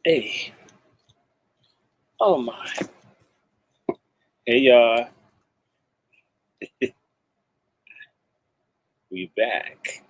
Hey, oh my. Hey y'all, we back.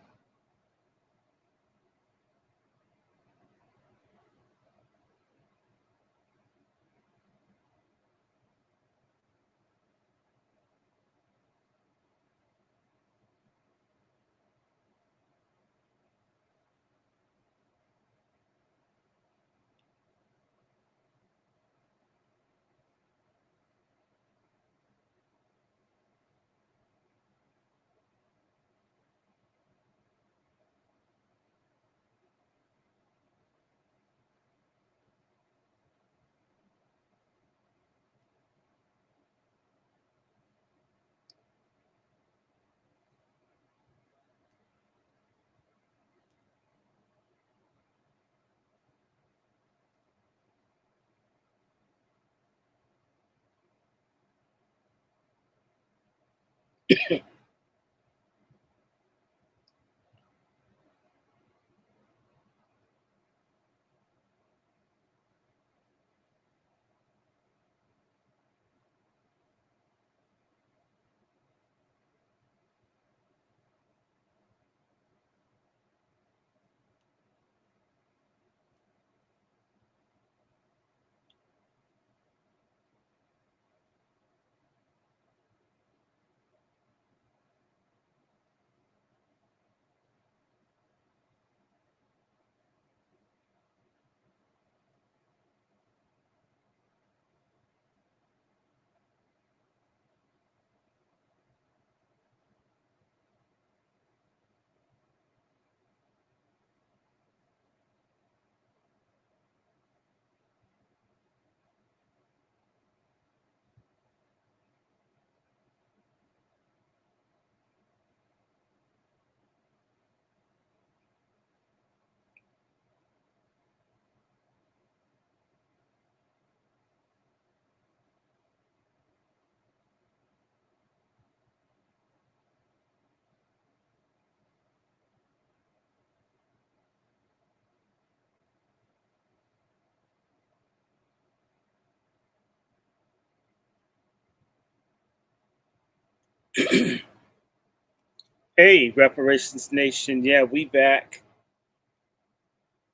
Hey, Reparations Nation. Yeah, we back.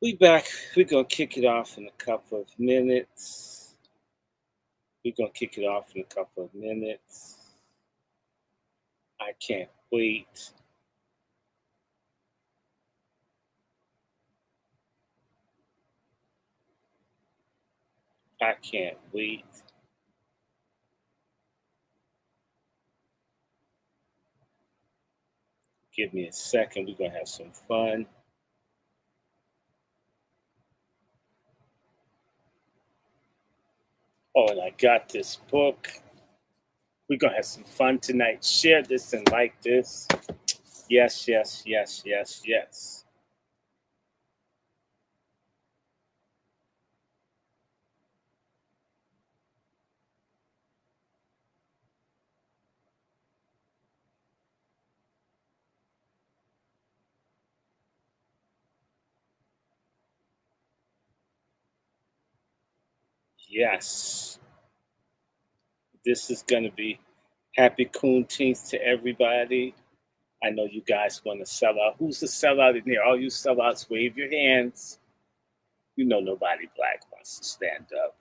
We back. We're gonna kick it off in a couple of minutes. We're gonna kick it off in a couple of minutes. I can't wait. I can't wait. Give me a second. We're gonna have some fun. Oh, and I got this book. We're gonna have some fun tonight. Share this and like this. Yes, yes, yes, yes, yes. Yes. This is gonna be happy Coonteens to everybody. I know you guys want to sell out. Who's the sellout in here? All you sellouts, wave your hands. You know nobody black wants to stand up.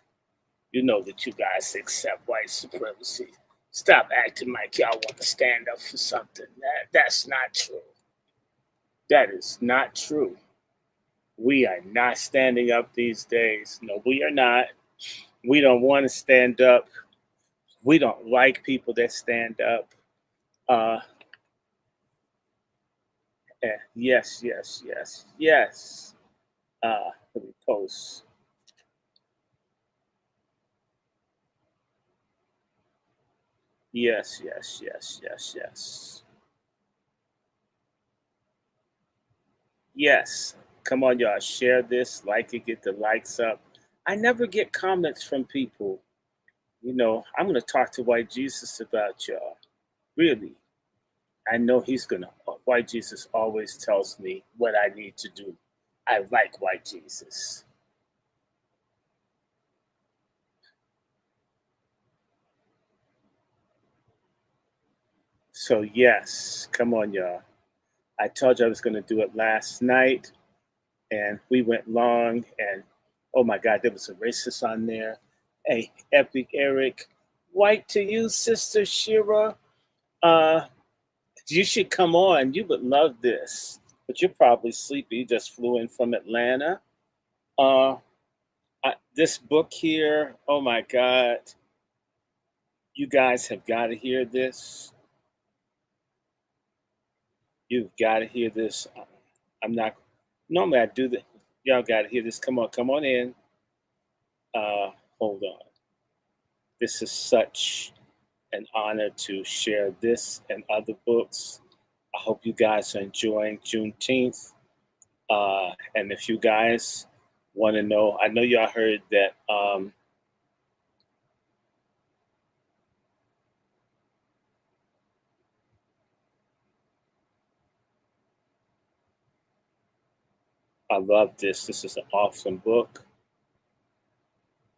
You know that you guys accept white supremacy. Stop acting like y'all want to stand up for something. That's not true. That is not true. We are not standing up these days. No, we are not. We don't want to stand up. We don't like people that stand up. Uh, yes, yes, yes, yes. Let me post. Yes, yes, yes, yes, yes. Yes. Come on, y'all. Share this, like it, get the likes up. I never get comments from people. I'm going to talk to White Jesus about y'all. Really. I know he's going to. White Jesus always tells me what I need to do. I like White Jesus. So yes, come on, y'all. I told you I was going to do it last night, and we went long. And oh my God, there was a racist on there. Hey, Epic Eric, white to you, Sister Shira. Uh, you should come on. You would love this, but you're probably sleepy. You just flew in from Atlanta. Uh, this book here, oh my God, you guys have got to hear this. You've got to hear this. I'm not, normally I do that. Y'all got to hear this. Come on in. Hold on. This is such an honor to share this and other books. I hope you guys are enjoying Juneteenth. And if you guys want to know, I know y'all heard that I love this. This is an awesome book.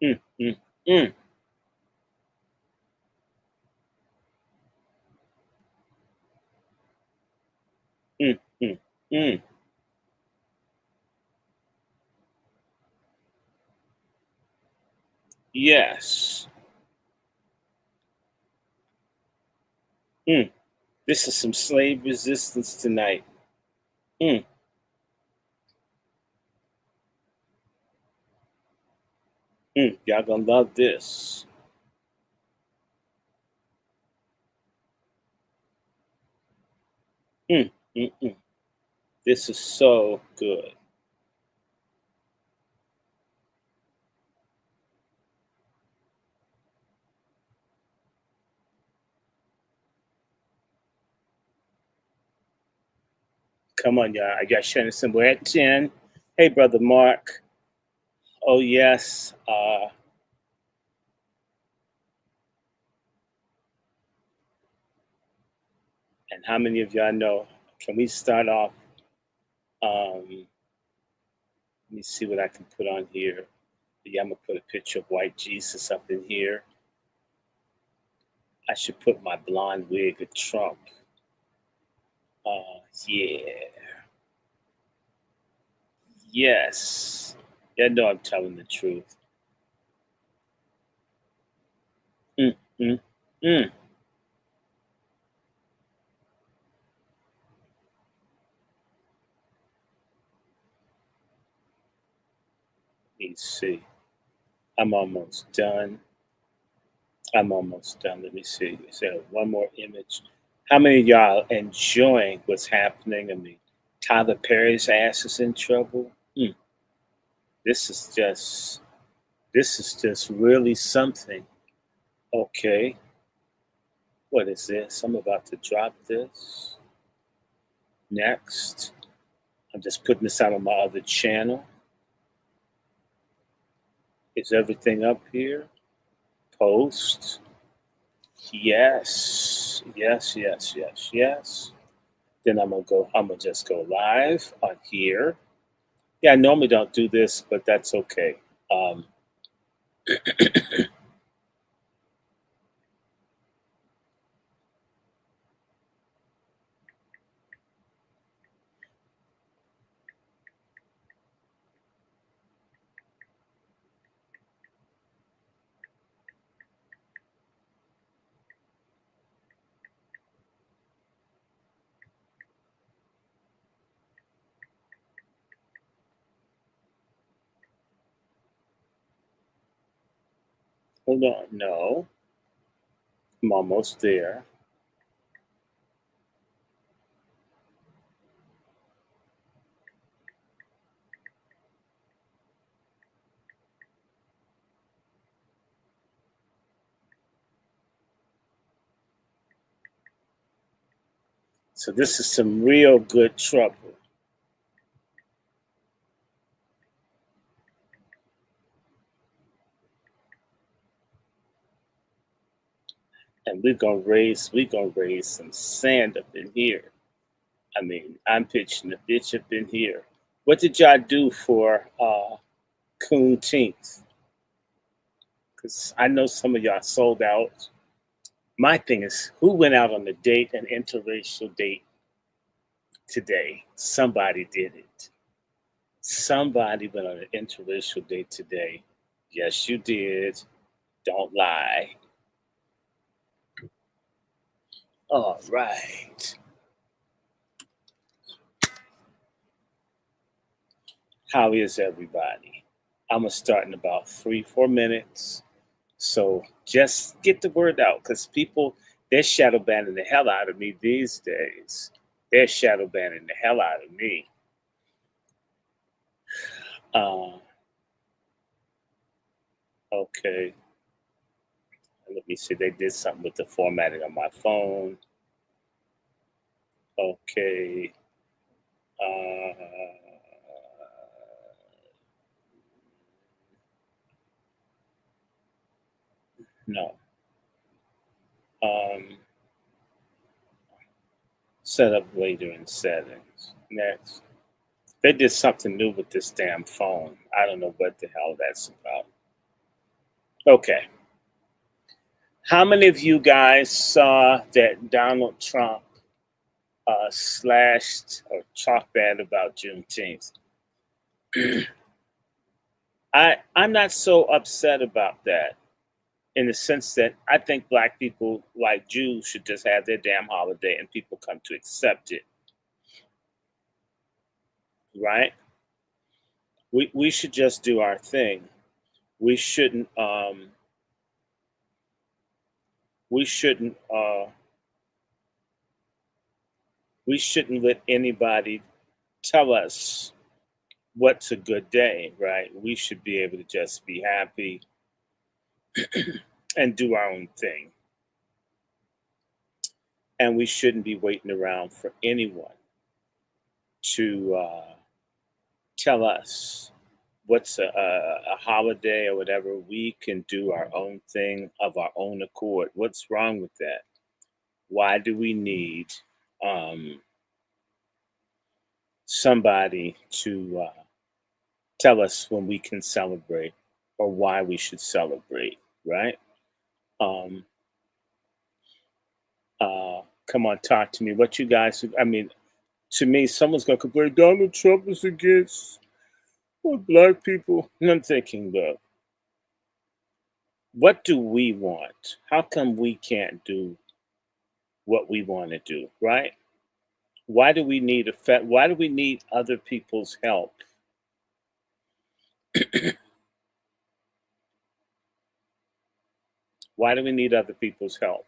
Mm, mm, mm, mm, mm, mm. Yes. Mm. This is some slave resistance tonight. Mm, Y'all gonna love this. Mm, mm, mm. This is so good. Come on, y'all. I got Shannon Symbol at 10. Hey, Brother Mark. Oh, yes. And how many of y'all know? Can we start off? Let me see what I can put on here. Yeah, I'm going to put a picture of white Jesus up in here. I should put my blonde wig of Trump. Yeah. Yes. Yeah, know I'm telling the truth. Mm, mm, mm. Let me see. I'm almost done. I'm almost done. Let me see. Is there one more image? How many of y'all enjoying what's happening? I mean, Tyler Perry's ass is in trouble. This is just really something. Okay, what is this? I'm about to drop this. Next, I'm just putting this out on my other channel. Is everything up here? Post. Yes, yes, yes, yes, yes. Then I'm gonna just go live on here. Yeah, I normally don't do this, but that's okay. Um, hold on, no, I'm almost there. So this is some real good trouble. And we're gonna raise some sand up in here. I mean, I'm pitching a bitch up in here. What did y'all do for Juneteenth? Because I know some of y'all sold out. My thing is, who went out on a date, an interracial date today? Somebody did it. Somebody went on an interracial date today. Yes, you did. Don't lie. All right. How is everybody? I'm going to start in about 3, 4 minutes. So just get the word out because people, they're shadow banning the hell out of me these days. They're shadow banning the hell out of me. Okay. Let me see. They did something with the formatting on my phone. Okay. Uh, no. Set up later in settings. Next. They did something new with this damn phone. I don't know what the hell that's about. Okay. How many of you guys saw that Donald Trump slashed or talked bad about Juneteenth? I'm not so upset about that in the sense that I think black people, like Jews, should just have their damn holiday and people come to accept it. Right? We should just do our thing. We shouldn't we shouldn't uh, we shouldn't let anybody tell us what's a good day, right? We should be able to just be happy and do our own thing. And we shouldn't be waiting around for anyone to tell us what's a holiday or whatever. We can do our own thing of our own accord. What's wrong with that? Why do we need um, somebody to tell us when we can celebrate or why we should celebrate, right? Um, Come on, talk to me. What you guys, I mean, to me, someone's going to complain, Donald Trump is against black people. And I'm thinking, look, what do we want? How come we can't do what we want to do, right? Why do we need why do we need other people's help? Why do we need other people's help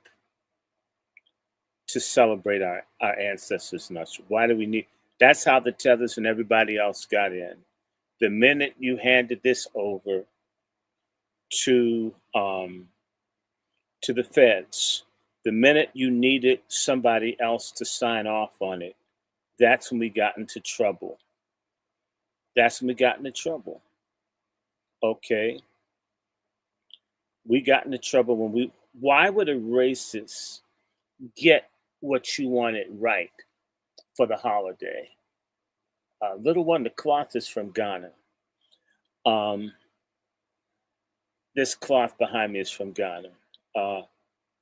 to celebrate our ancestors and us? Why do we need that's how the Tethers and everybody else got in. The minute you handed this over to the feds, the minute you needed somebody else to sign off on it, that's when we got into trouble. That's when we got into trouble. Okay. We got into trouble when why would a racist get what you wanted right for the holiday? Little one, the cloth is from Ghana. Um, this cloth behind me is from Ghana.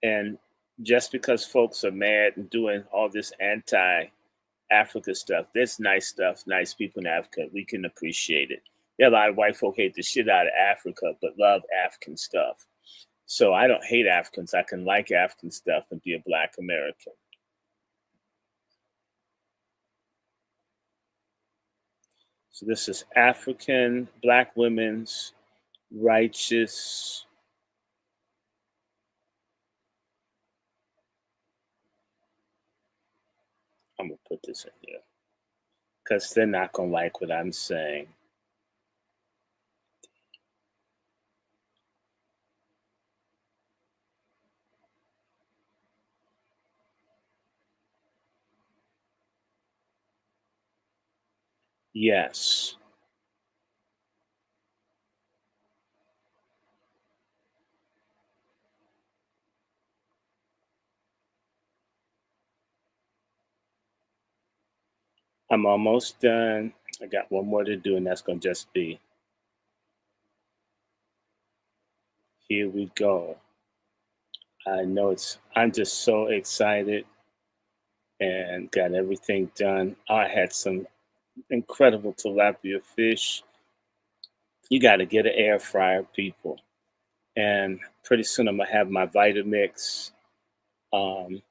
And just because folks are mad and doing all this anti-Africa stuff, there's nice stuff, nice people in Africa. We can appreciate it. There are a lot of white folk hate the shit out of Africa, but love African stuff. So I don't hate Africans. I can like African stuff and be a Black American. So this is African Black women's righteous. I'm gonna put this in here because they're not gonna like what I'm saying. Yes. I'm almost done. I got one more to do, and that's gonna just be. Here we go. I know I'm just so excited and got everything done. I had some incredible tilapia fish. You got to get an air fryer, people. And pretty soon I'm going to have my Vitamix. Um,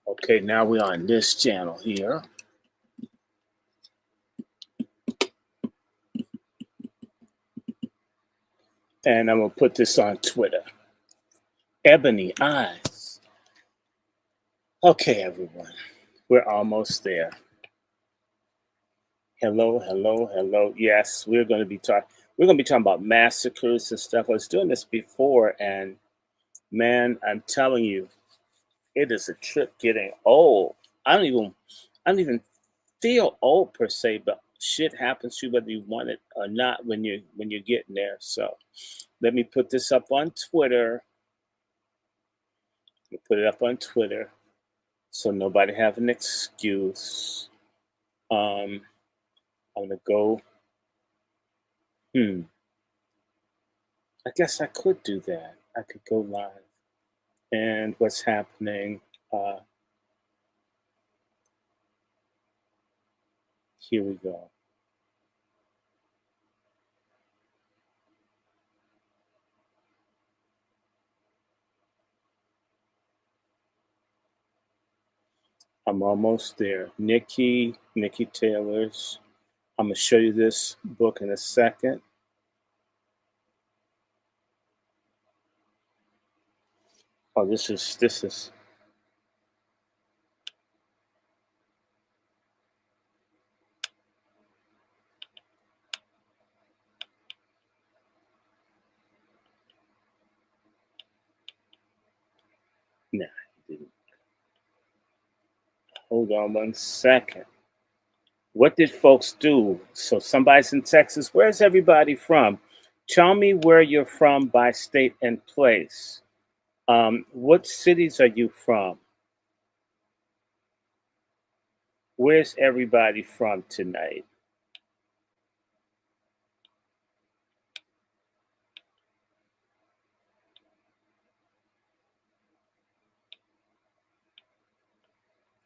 okay, now we're on this channel here. And I'm going to put this on Twitter. Ebony Eyes. Okay, everyone. We're almost there. Hello, hello, hello. Yes, we're going to be talking about massacres and stuff. I was doing this before, and man, I'm telling you, it is a trip getting old. I don't even feel old per se, but shit happens to you whether you want it or not when you're getting there. So let me put this up on Twitter. Put it up on Twitter so nobody have an excuse. I'm gonna go. I guess I could do that. I could go live. And what's happening? Here we go. I'm almost there. Nikki Taylor's. I'm gonna show you this book in a second. Oh, this is. Nah, he didn't. Hold on 1 second. What did folks do? So somebody's in Texas. Where's everybody from? Tell me where you're from by state and place. What cities are you from? Where's everybody from tonight?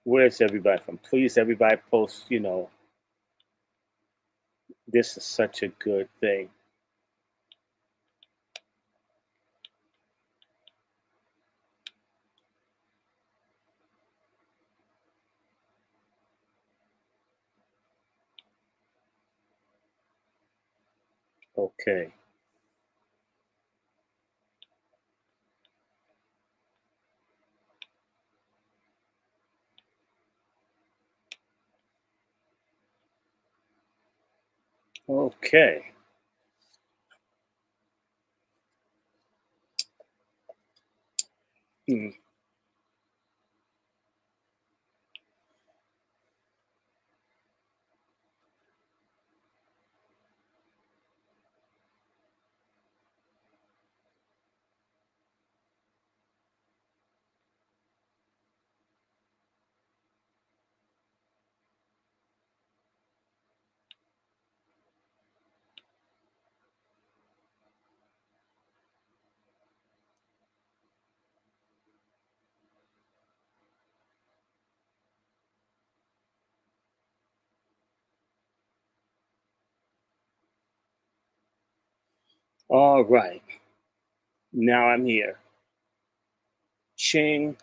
Where's everybody from? Please, everybody post, this is such a good thing. Okay. Okay. Hmm. All right. Now I'm here. Ching.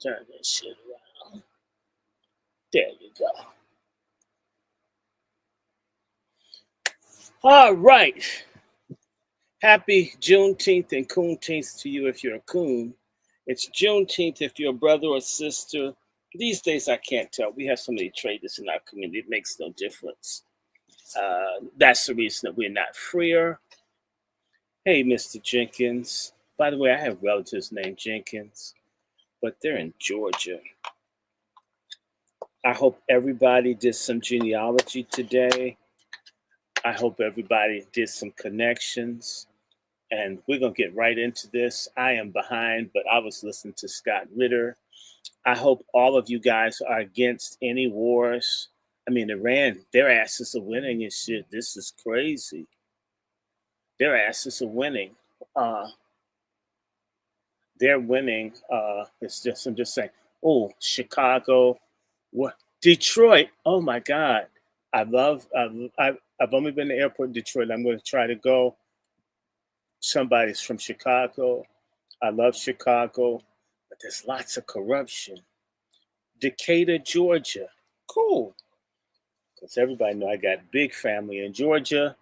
Turn this shit around. There you go. All right. Happy Juneteenth and Coonteeth to you if you're a coon. It's Juneteenth if you're a brother or sister. These days, I can't tell. We have so many traders in our community, it makes no difference. That's the reason that we're not freer. Hey, Mr. Jenkins. By the way, I have relatives named Jenkins, but they're in Georgia. I hope everybody did some genealogy today. I hope everybody did some connections. And we're going to get right into this. I am behind, but I was listening to Scott Ritter. I hope all of you guys are against any wars. I mean, Iran, their asses are winning and shit. This is crazy. Their asses are winning. Uh, they're winning. It's just I'm just saying. Oh, Chicago, what Detroit? Oh my God, I love. I've only been to the airport in Detroit. I'm going to try to go. Somebody's from Chicago. I love Chicago, but there's lots of corruption. Decatur, Georgia. Cool, because everybody know I got big family in Georgia.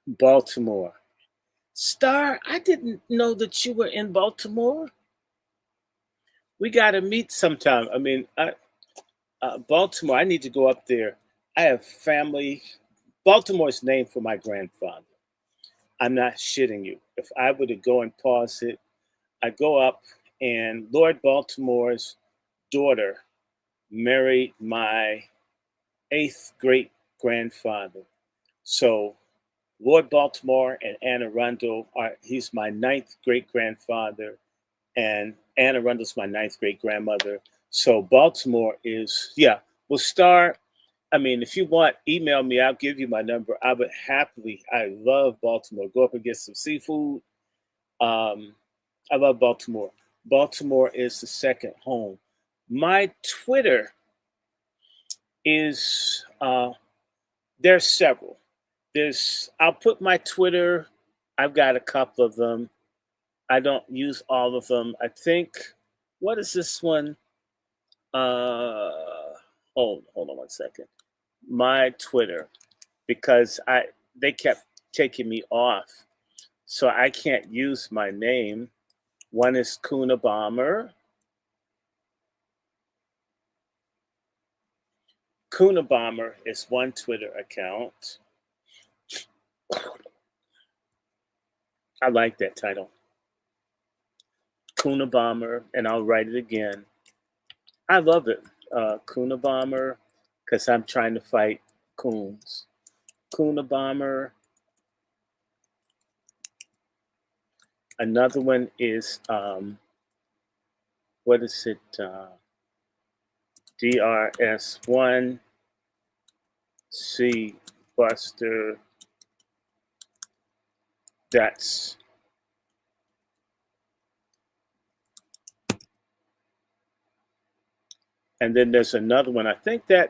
Baltimore. Star, I didn't know that you were in Baltimore. We got to meet sometime. I mean, Baltimore, I need to go up there. I have family. Baltimore is named for my grandfather. I'm not shitting you. If I were to go and pause it, I go up and Lord Baltimore's daughter married my eighth great grandfather. So Lord Baltimore and Anne Arundel he's my ninth great grandfather, and Anne Arundel's my ninth great grandmother. So Baltimore is, yeah. Well, Star, I mean, if you want, email me. I'll give you my number. I would happily. I love Baltimore. Go up and get some seafood. Um, I love Baltimore. Baltimore is the second home. My Twitter is there's several. I'll put my Twitter. I've got a couple of them. I don't use all of them. I think what is this one? Uh hold on one second. My Twitter, because they kept taking me off. So I can't use my name. One is Kuna Bomber. Kuna Bomber is one Twitter account. I like that title. Kuna Bomber, and I'll write it again. I love it. Kuna Bomber, because I'm trying to fight coons. Kuna Bomber. Another one is, what is it? DRS1, C Buster. That's and then there's another one. I think I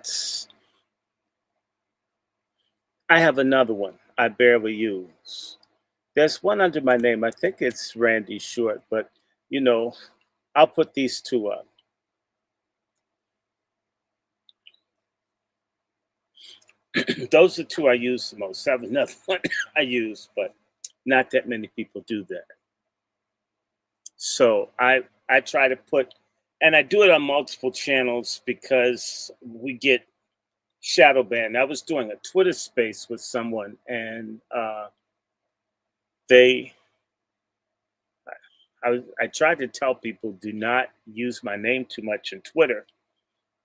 have another one I barely use. There's one under my name. I think it's Randy Short, but you know, I'll put these two up. Those are two I use the most. I have another one I use, but not that many people do that. So I try to put, and I do it on multiple channels because we get shadow banned. I was doing a Twitter space with someone, and they, I tried to tell people do not use my name too much in Twitter.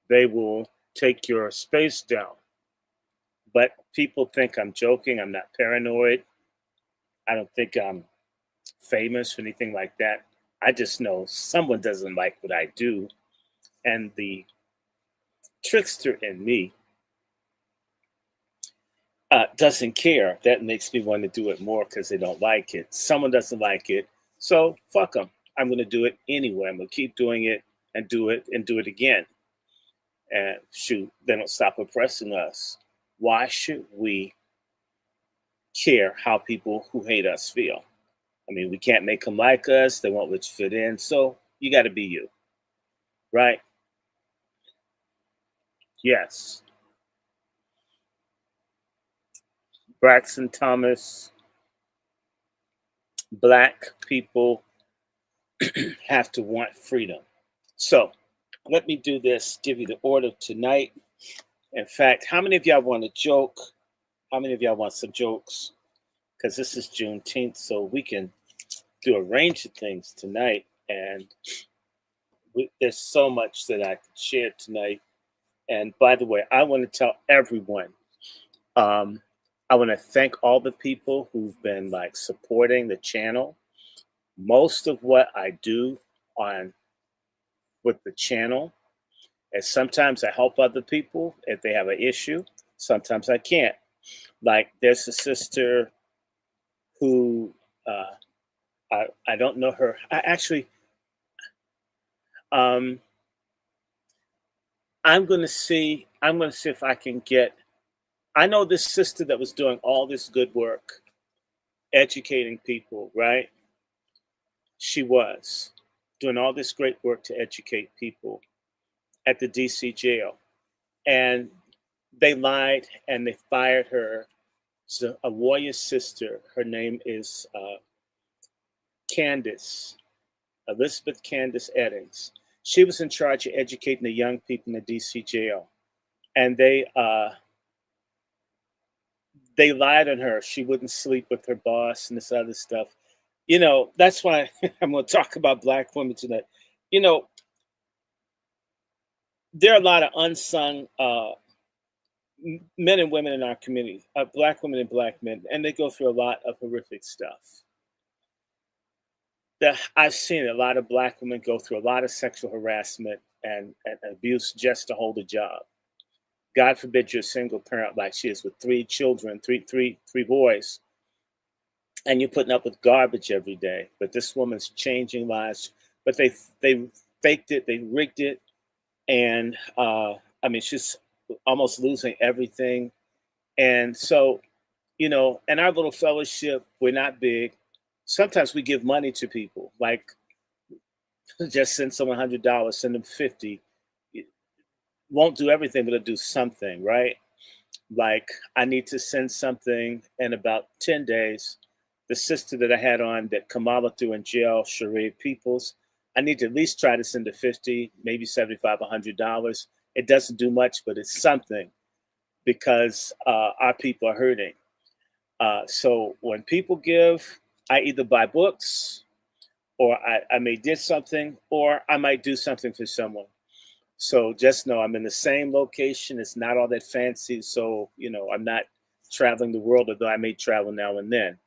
They will take your space down. But people think I'm joking. I'm not paranoid. I don't think I'm famous or anything like that. I just know someone doesn't like what I do. And the trickster in me doesn't care. That makes me want to do it more because they don't like it. Someone doesn't like it. So fuck them. I'm going to do it anyway. I'm going to keep doing it and do it and do it again. And shoot, they don't stop oppressing us. Why should we care how people who hate us feel? I mean, we can't make them like us. They won't let you fit in. So you got to be you, right? Yes. Braxton Thomas, black people have to want freedom. So let me do this, give you the order tonight. In fact, how many of y'all want a joke? How many of y'all want some jokes? Because this is Juneteenth, so we can do a range of things tonight. And there's so much that I could share tonight. And by the way, I want to tell everyone, I want to thank all the people who've been like supporting the channel. Most of what I do on with the channel And sometimes I help other people if they have an issue. Sometimes I can't. Like there's a sister who uh, I don't know her. I actually um, I'm gonna see if I can get. I know this sister that was doing all this good work, educating people. Right? She was doing all this great work to educate people at the DC jail, and they lied and they fired her. So a warrior sister. Her name is Candace, Elizabeth Candace Eddings. She was in charge of educating the young people in the DC jail, and they lied on her. She wouldn't sleep with her boss and this other stuff. That's why I'm going to talk about black women tonight. You know, there are a lot of unsung men and women in our community, black women and black men, and they go through a lot of horrific stuff. I've seen a lot of black women go through a lot of sexual harassment and abuse just to hold a job. God forbid you're a single parent like she is with three children, three boys, and you're putting up with garbage every day. But this woman's changing lives. But they faked it, they rigged it, and I mean she's almost losing everything. And so, in our little fellowship, we're not big. Sometimes we give money to people, like just send someone $100, send them 50. It won't do everything, but it'll do something, right? Like I need to send something in about 10 days. The sister that I had on that Kamala threw in jail, Sheree Peoples, I need to at least try to send her 50, maybe 75, $100. It doesn't do much, but it's something because our people are hurting. So when people give, I either buy books or I may did something or I might do something for someone. So just know I'm in the same location. It's not all that fancy. So, I'm not traveling the world, although I may travel now and then.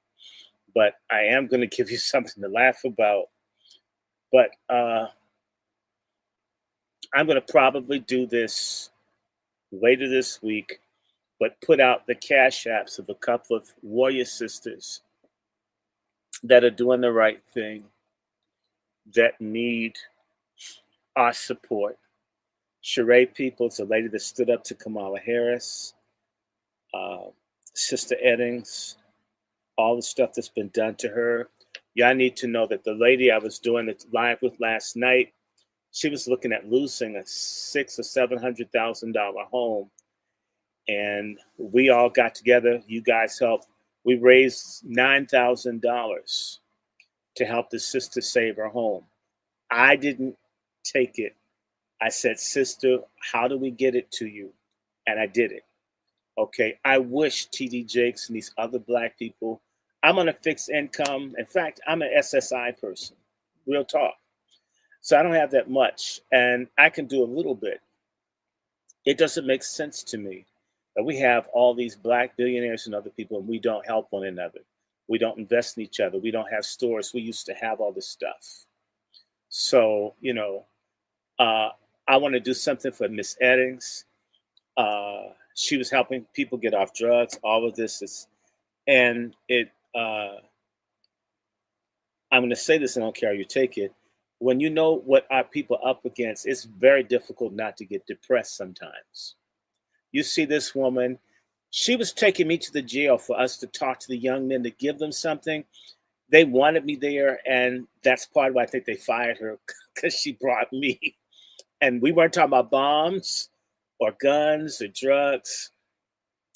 But I am going to give you something to laugh about. But I'm going to probably do this later this week, but put out the cash apps of a couple of warrior sisters that are doing the right thing, that need our support. Sheree Peoples, a lady that stood up to Kamala Harris, uh, Sister Eddings, all the stuff that's been done to her. Y'all need to know that the lady I was doing it live with last night, she was looking at losing a $600,000 or $700,000 home, and we all got together. You guys helped. We raised $9,000 to help the sister save her home. I didn't take it. I said, "Sister, how do we get it to you?" And I did it. Okay. I wish TD Jakes and these other black people. I'm on a fixed income. In fact, I'm an SSI person. Real talk. So I don't have that much, and I can do a little bit. It doesn't make sense to me that we have all these black billionaires and other people, and we don't help one another. We don't invest in each other. We don't have stores. We used to have all this stuff. So, uh, I want to do something for Miss Eddings. She was helping people get off drugs. All of this is, and it. I'm going to say this, and I don't care how you take it. When you know what our people are up against, it's very difficult not to get depressed sometimes. You see this woman, she was taking me to the jail for us to talk to the young men to give them something. They wanted me there, and that's part of why I think they fired her because she brought me. And we weren't talking about bombs or guns or drugs.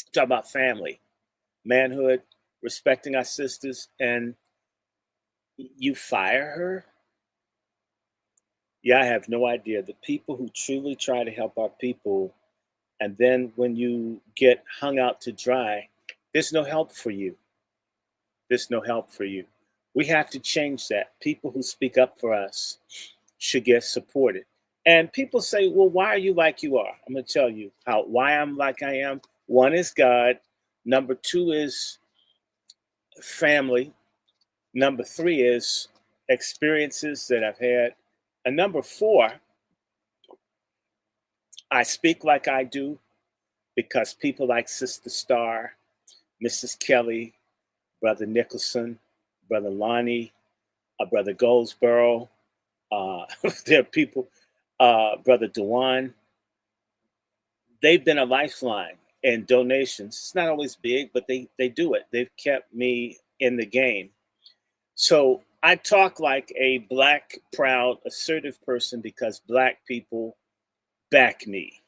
We're talking about family, manhood, respecting our sisters, and you fire her? Yeah, I have no idea. The people who truly try to help our people, and then when you get hung out to dry, there's no help for you. There's no help for you. We have to change that. People who speak up for us should get supported. And people say, well, why are you like you are? I'm going to tell you why I'm like I am. One is God. Number two is family. Number three is experiences that I've had. And number four I speak like I do because people like Sister Star, Mrs. Kelly, Brother Nicholson, Brother Lonnie, Brother Goldsboro, there are people, Brother Dewan, they've been a lifeline and donations. It's not always big, but they do it. They've kept me in the game. So I talk like a Black, proud, assertive person because Black people back me.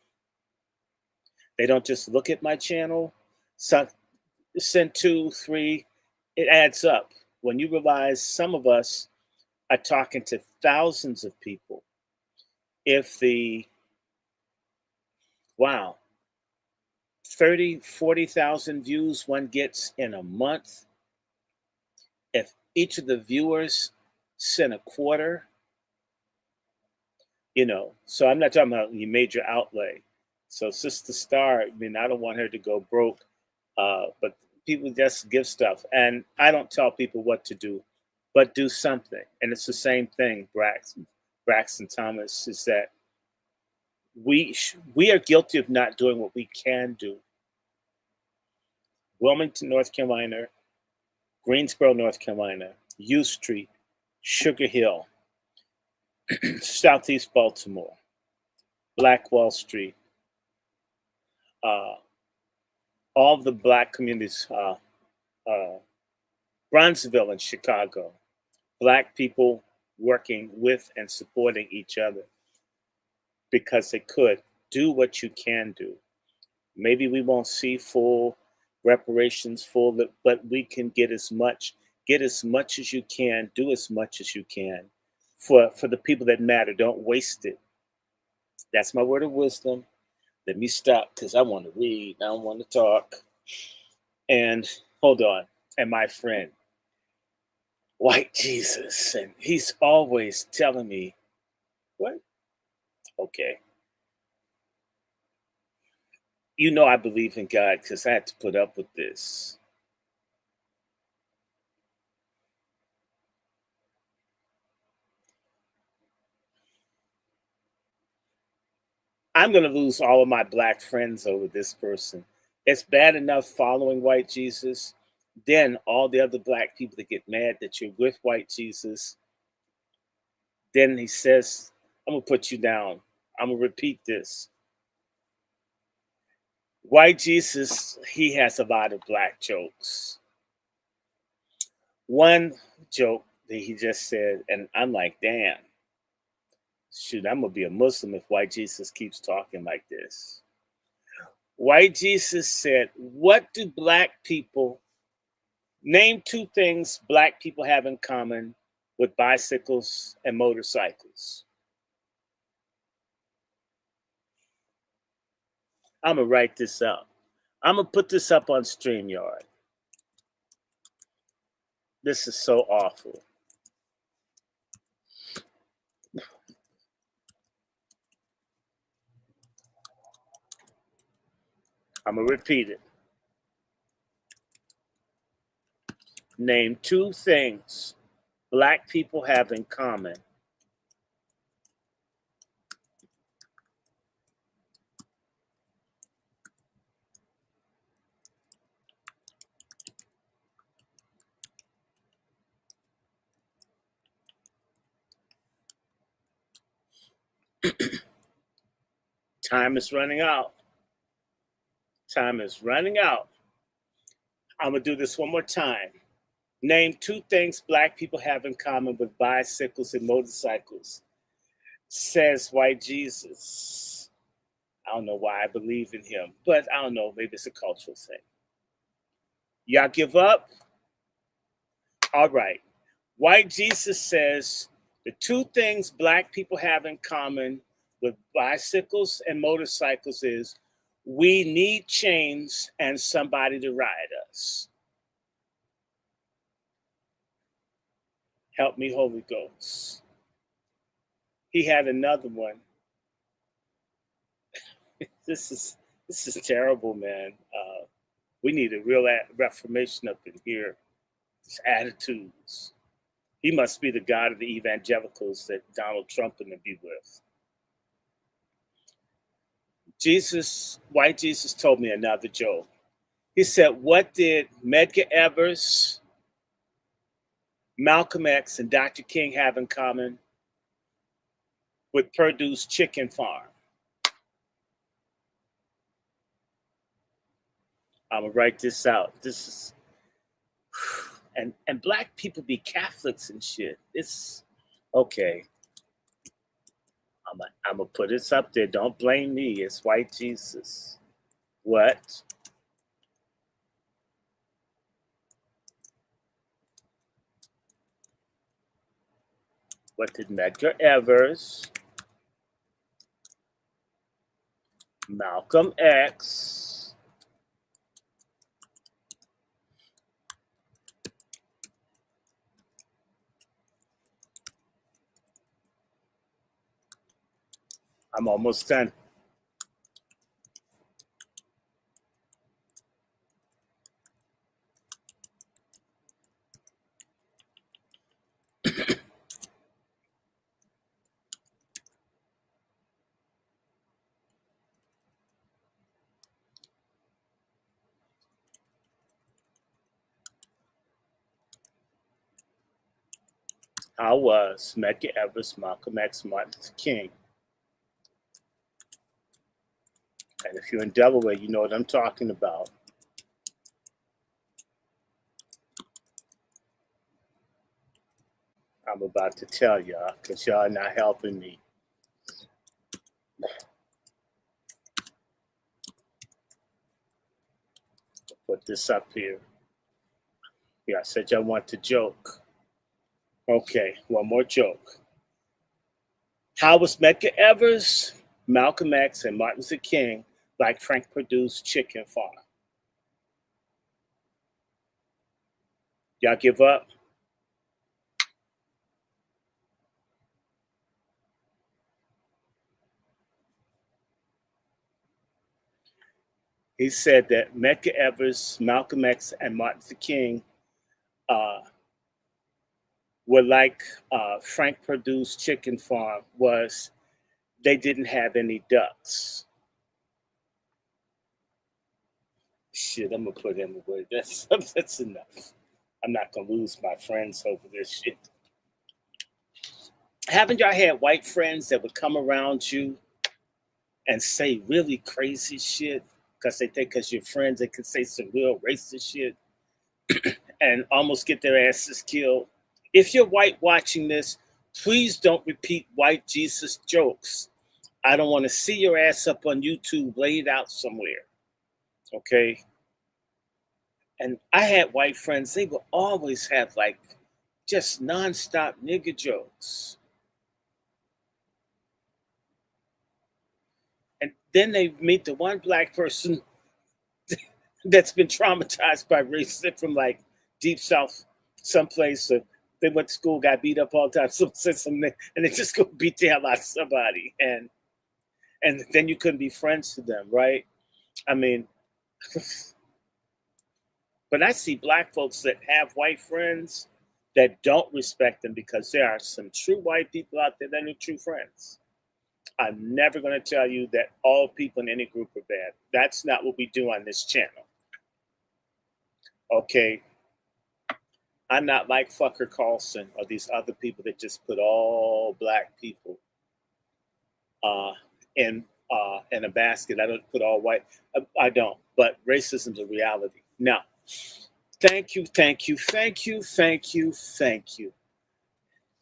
They don't just look at my channel, send two, three, it adds up. When you realize some of us are talking to thousands of people, if the, wow, 30, 40,000 views one gets in a month, if each of the viewers sent a quarter, so I'm not talking about your major outlay. So Sister Star, I mean, I don't want her to go broke, but people just give stuff. And I don't tell people what to do, but do something. And it's the same thing, Braxton Thomas, is that we are guilty of not doing what we can do. Wilmington, North Carolina, Greensboro, North Carolina, U Street, Sugar Hill, Southeast Baltimore, Black Wall Street, uh, all the Black communities, Bronzeville in Chicago, Black people working with and supporting each other because they could. Do what you can do. Maybe we won't see full reparations, but we can get as much as you can, do as much as you can for the people that matter. Don't waste it. That's my word of wisdom. Let me stop because I want to read. I don't want to talk. And hold on. And my friend, White Jesus, and he's always telling me, what? Okay. I believe in God because I had to put up with this. I'm going to lose all of my Black friends over this person. It's bad enough following White Jesus. Then all the other Black people that get mad that you're with White Jesus. Then he says, I'm going to put you down. I'm going to repeat this. White Jesus, he has a lot of Black jokes. One joke that he just said, and I'm like, damn, shoot, I'm going to be a Muslim if White Jesus keeps talking like this. White Jesus said, what do Black people, name two things Black people have in common with bicycles and motorcycles? I'm going to write this up. I'm going to put this up on StreamYard. This is so awful. I'm going to repeat it. Name two things Black people have in common. Time is running out. Time is running out. I'm going to do this one more time. Name two things Black people have in common with bicycles and motorcycles. Says White Jesus. I don't know why I believe in him, but I don't know. Maybe it's a cultural thing. Y'all give up? All right. White Jesus says the two things Black people have in common with bicycles and motorcycles is we need chains and somebody to ride us. Help me, Holy Ghost. He had another one. This is terrible, man. We need a real reformation up in here. These attitudes. He must be the God of the evangelicals that Donald Trump and them be with. White Jesus told me another joke. He said, what did Medgar Evers, Malcolm X, and Dr. King have in common with Purdue's chicken farm? I'm gonna write this out. This is and black people be Catholics and shit. It's okay. I'm gonna put this up there. Don't blame me. It's white Jesus. What? What did Medgar Evers, Malcolm X, I'm almost done. How was Medgar Evers, Malcolm X, Martin Luther King? And if you're in Delaware, you know what I'm talking about. I'm about to tell y'all because y'all are not helping me. Put this up here. Yeah, I said y'all want to joke. Okay, one more joke. How was Medgar Evers, Malcolm X, and Martin Luther King like Frank Purdue's chicken farm? Y'all give up? He said that Medgar Evers, Malcolm X, and Martin Luther King were like Frank Purdue's chicken farm was they didn't have any ducks. Shit, I'm gonna put him away. That's enough. I'm not gonna lose my friends over this shit. Haven't y'all had white friends that would come around you and say really crazy shit because they think because you're friends they can say some real racist shit and almost get their asses killed? If you're white watching this, please don't repeat white Jesus jokes. I don't want to see your ass up on YouTube laid out somewhere. Okay? And I had white friends, they would always have like just nonstop nigger jokes. And then they meet the one black person that's been traumatized by racism from like deep south, someplace. They went to school, got beat up all the time, and they just go beat the hell out of somebody, and then you couldn't be friends to them, right? I mean, but I see black folks that have white friends that don't respect them because there are some true white people out there that are true friends. I'm never going to tell you that all people in any group are bad. That's not what we do on this channel. Okay? I'm not like Fucker Carlson or these other people that just put all black people in a basket. I don't put all white. I don't. But racism's a reality. Now, thank you.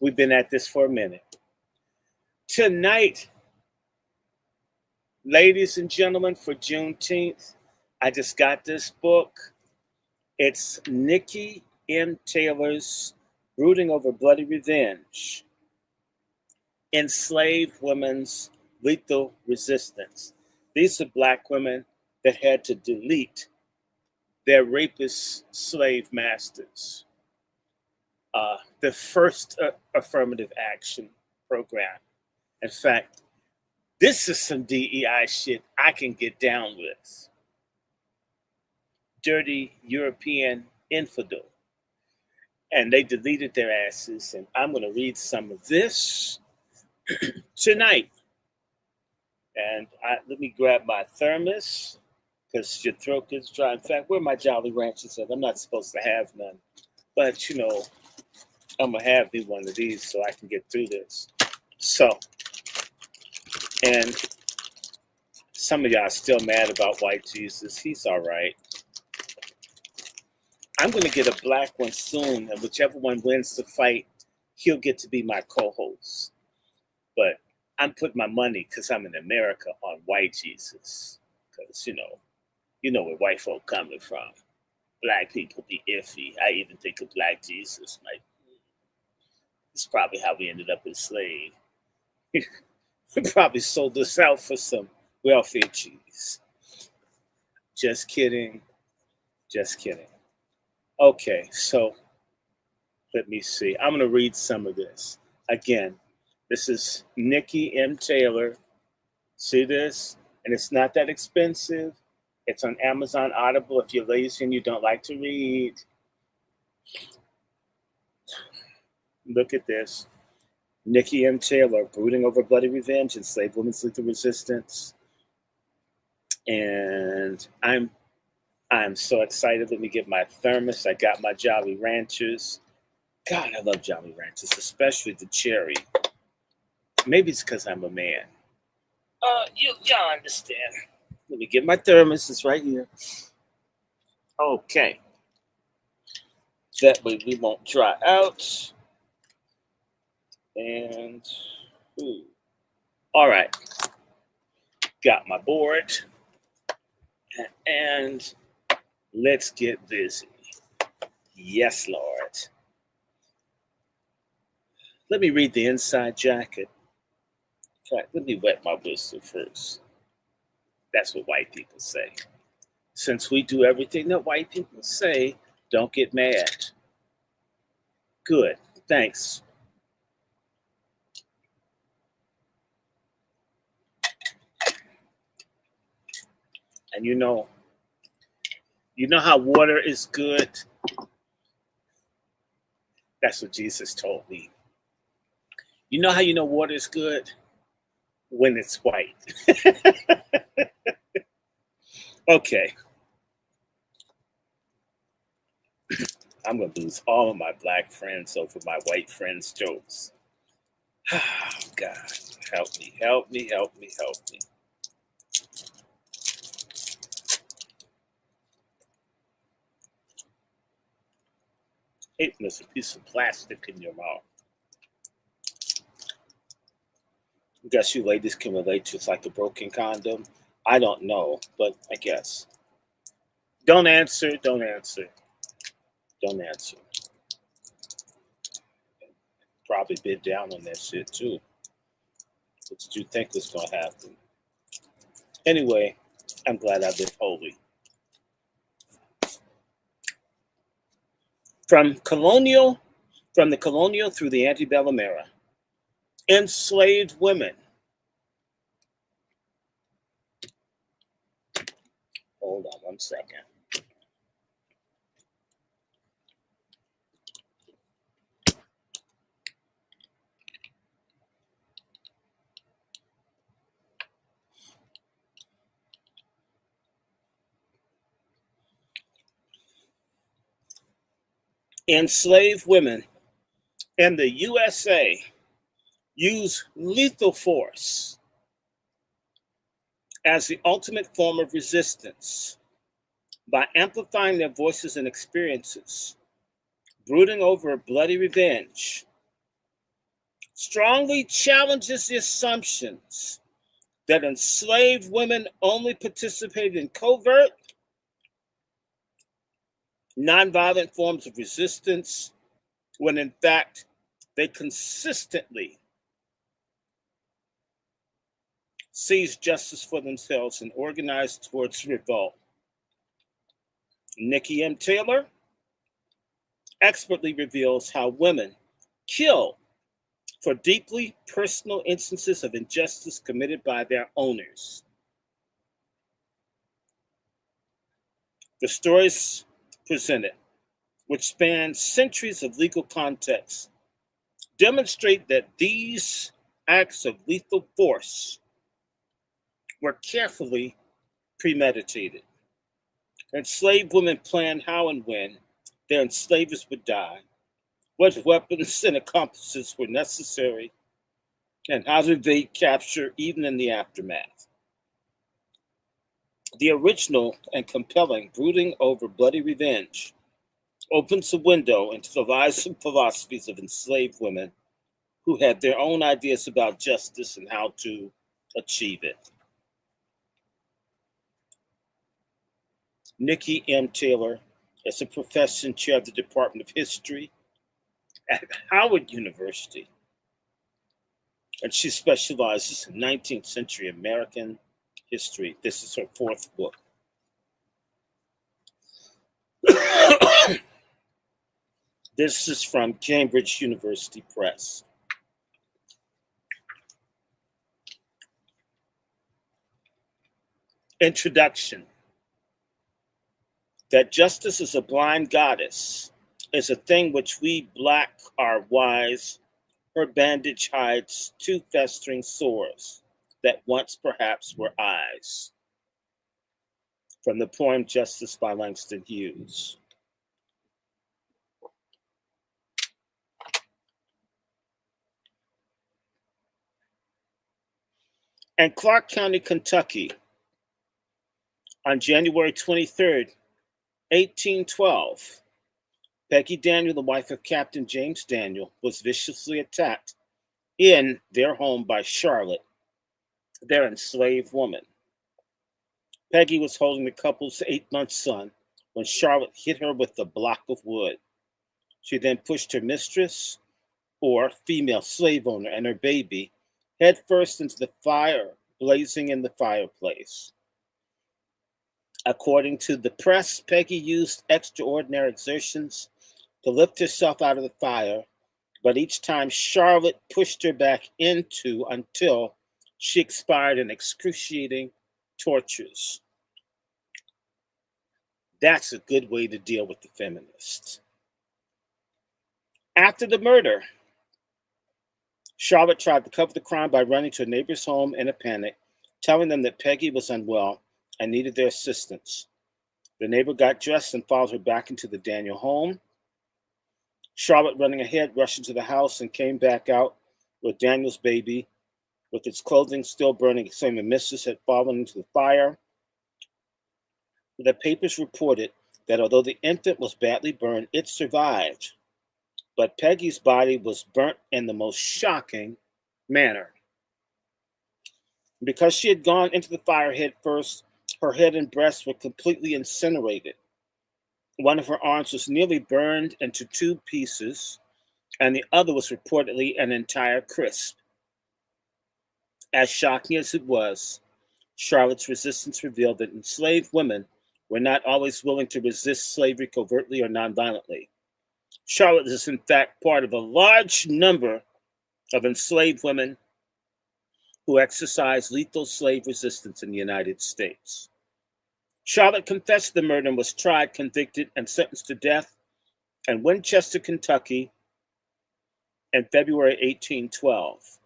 We've been at this for a minute. Tonight, ladies and gentlemen, for Juneteenth, I just got this book. It's Nikki M. Taylor's Brooding Over Bloody Revenge, Enslaved Women's Lethal Resistance. These are black women that had to delete their rapist slave masters. The first affirmative action program. In fact, this is some DEI shit I can get down with. Dirty European infidel. And they deleted their asses. And I'm going to read some of this tonight. And let me grab my thermos because your throat gets dry. In fact, where my Jolly Ranchers at? I'm not supposed to have none. But, I'm going to have me one of these so I can get through this. So, and some of y'all are still mad about White Jesus. He's all right. I'm going to get a black one soon, and whichever one wins the fight, he'll get to be my co-host. But I'm putting my money, because I'm in America, on White Jesus. Because, where white folk coming from. Black people be iffy. I even think of Black Jesus. It's probably how we ended up enslaved. We probably sold us out for some welfare cheese. Just kidding. Just kidding. Okay, so let me see. I'm going to read some of this. Again, this is Nikki M. Taylor. See this? And it's not that expensive. It's on Amazon Audible if you're lazy and you don't like to read. Look at this. Nikki M. Taylor, Brooding Over Bloody Revenge, Enslaved Women's Lethal Resistance. And I'm so excited. Let me get my thermos. I got my Jolly Ranchers. God, I love Jolly Ranchers, especially the cherry. Maybe it's because I'm a man. Y'all understand. Let me get my thermos. It's right here. Okay. That way we won't dry out. And, all right. Got my board. And let's get busy. Yes, Lord. Let me read the inside jacket. In fact, let me wet my whistle first. That's what white people say. Since we do everything that white people say, don't get mad. Good. Thanks. And you know how water is good? That's what Jesus told me. You know how you know water is good? When it's white. Okay. I'm going to lose all of my black friends over my white friends' jokes. Oh, God. Help me, help me, help me, help me. Hate when there's a piece of plastic in your mouth. I guess you ladies can relate to it's like a broken condom. I don't know, but I guess. Don't answer, don't answer. Don't answer. Probably bid down on that shit too. What did you think was going to happen? Anyway, I'm glad I live holy. From the colonial through the antebellum era, enslaved women. Hold on 1 second. Enslaved women in the USA use lethal force as the ultimate form of resistance by amplifying their voices and experiences. Brooding Over Bloody Revenge strongly challenges the assumptions that enslaved women only participated in covert, nonviolent forms of resistance, when in fact they consistently seized justice for themselves and organized towards revolt. Nikki M. Taylor expertly reveals how women kill for deeply personal instances of injustice committed by their owners. The stories presented, which span centuries of legal context, demonstrate that these acts of lethal force were carefully premeditated. Enslaved women planned how and when their enslavers would die, what weapons and accomplices were necessary, and how to evade capture even in the aftermath. The original and compelling Brooding Over Bloody Revenge opens a window into the lives and philosophies of enslaved women who had their own ideas about justice and how to achieve it. Nikki M. Taylor is a professor and chair of the Department of History at Howard University, and she specializes in 19th century American history. This is her fourth book. This is from Cambridge University Press. Introduction. That justice is a blind goddess is a thing which we black are wise. Her bandage hides two festering sores that once perhaps were eyes. From the poem Justice by Langston Hughes. In Clark County, Kentucky, on January 23rd, 1812, Peggy Daniel, the wife of Captain James Daniel, was viciously attacked in their home by Charlotte, their enslaved woman. Peggy was holding the couple's 8-month son when Charlotte hit her with a block of wood. She then pushed her mistress, or female slave owner, and her baby headfirst into the fire blazing in the fireplace. According to the press, Peggy used extraordinary exertions to lift herself out of the fire, but each time Charlotte pushed her back into until she expired in excruciating tortures. That's a good way to deal with the feminists. After the murder, Charlotte tried to cover the crime by running to a neighbor's home in a panic, telling them that Peggy was unwell and needed their assistance. The neighbor got dressed and followed her back into the Daniel home. Charlotte, running ahead, rushed into the house and came back out with Daniel's baby, with its clothing still burning, saying the mistress had fallen into the fire. The papers reported that although the infant was badly burned, it survived. But Peggy's body was burnt in the most shocking manner. Because she had gone into the fire head first, her head and breast were completely incinerated. One of her arms was nearly burned into 2 pieces, and the other was reportedly an entire crisp. As shocking as it was, Charlotte's resistance revealed that enslaved women were not always willing to resist slavery covertly or nonviolently. Charlotte is, in fact, part of a large number of enslaved women who exercised lethal slave resistance in the United States. Charlotte confessed the murder and was tried, convicted, and sentenced to death in Winchester, Kentucky in February 1812.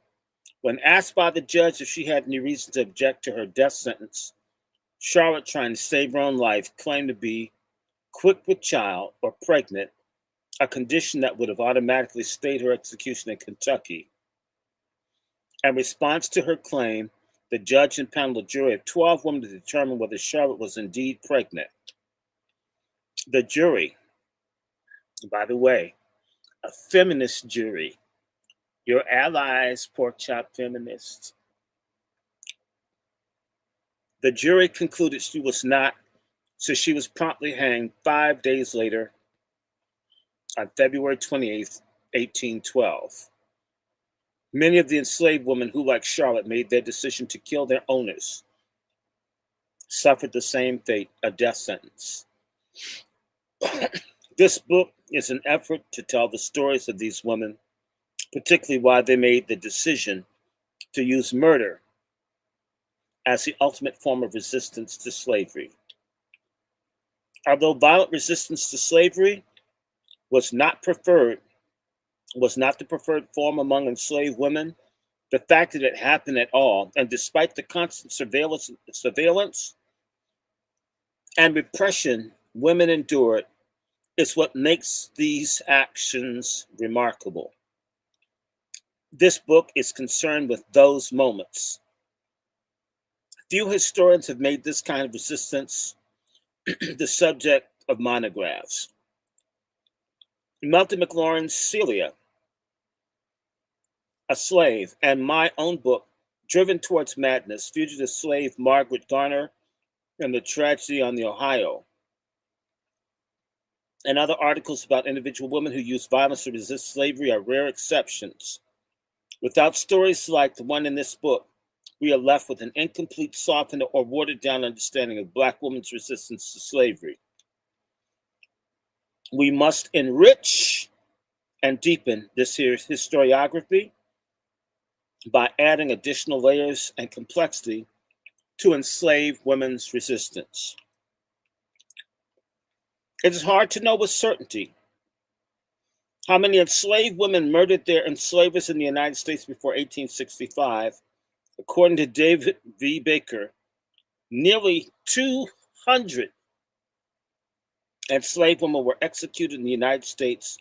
When asked by the judge if she had any reason to object to her death sentence, Charlotte, trying to save her own life, claimed to be quick with child or pregnant, a condition that would have automatically stayed her execution in Kentucky. In response to her claim, the judge impaneled a jury of 12 women to determine whether Charlotte was indeed pregnant. The jury, by the way, a feminist jury, your allies, pork chop feminists. The jury concluded she was not, so she was promptly hanged 5 days later on February 28th, 1812. Many of the enslaved women who, like Charlotte, made their decision to kill their owners suffered the same fate, a death sentence. This book is an effort to tell the stories of these women, particularly why they made the decision to use murder as the ultimate form of resistance to slavery. Although violent resistance to slavery was not the preferred form among enslaved women, The fact that it happened at all, and despite the constant surveillance and repression women endured, is what makes these actions remarkable. This book is concerned with those moments. Few historians have made this kind of resistance the subject of monographs. Melton McLaurin's Celia, a slave, and my own book, Driven Towards Madness, Fugitive Slave Margaret Garner and the Tragedy on the Ohio, and other articles about individual women who use violence to resist slavery are rare exceptions. Without stories like the one in this book, we are left with an incomplete, softened, or watered down understanding of Black women's resistance to slavery. We must enrich and deepen this historiography by adding additional layers and complexity to enslaved women's resistance. It is hard to know with certainty how many enslaved women murdered their enslavers in the United States before 1865. According to David V. Baker, nearly 200 enslaved women were executed in the United States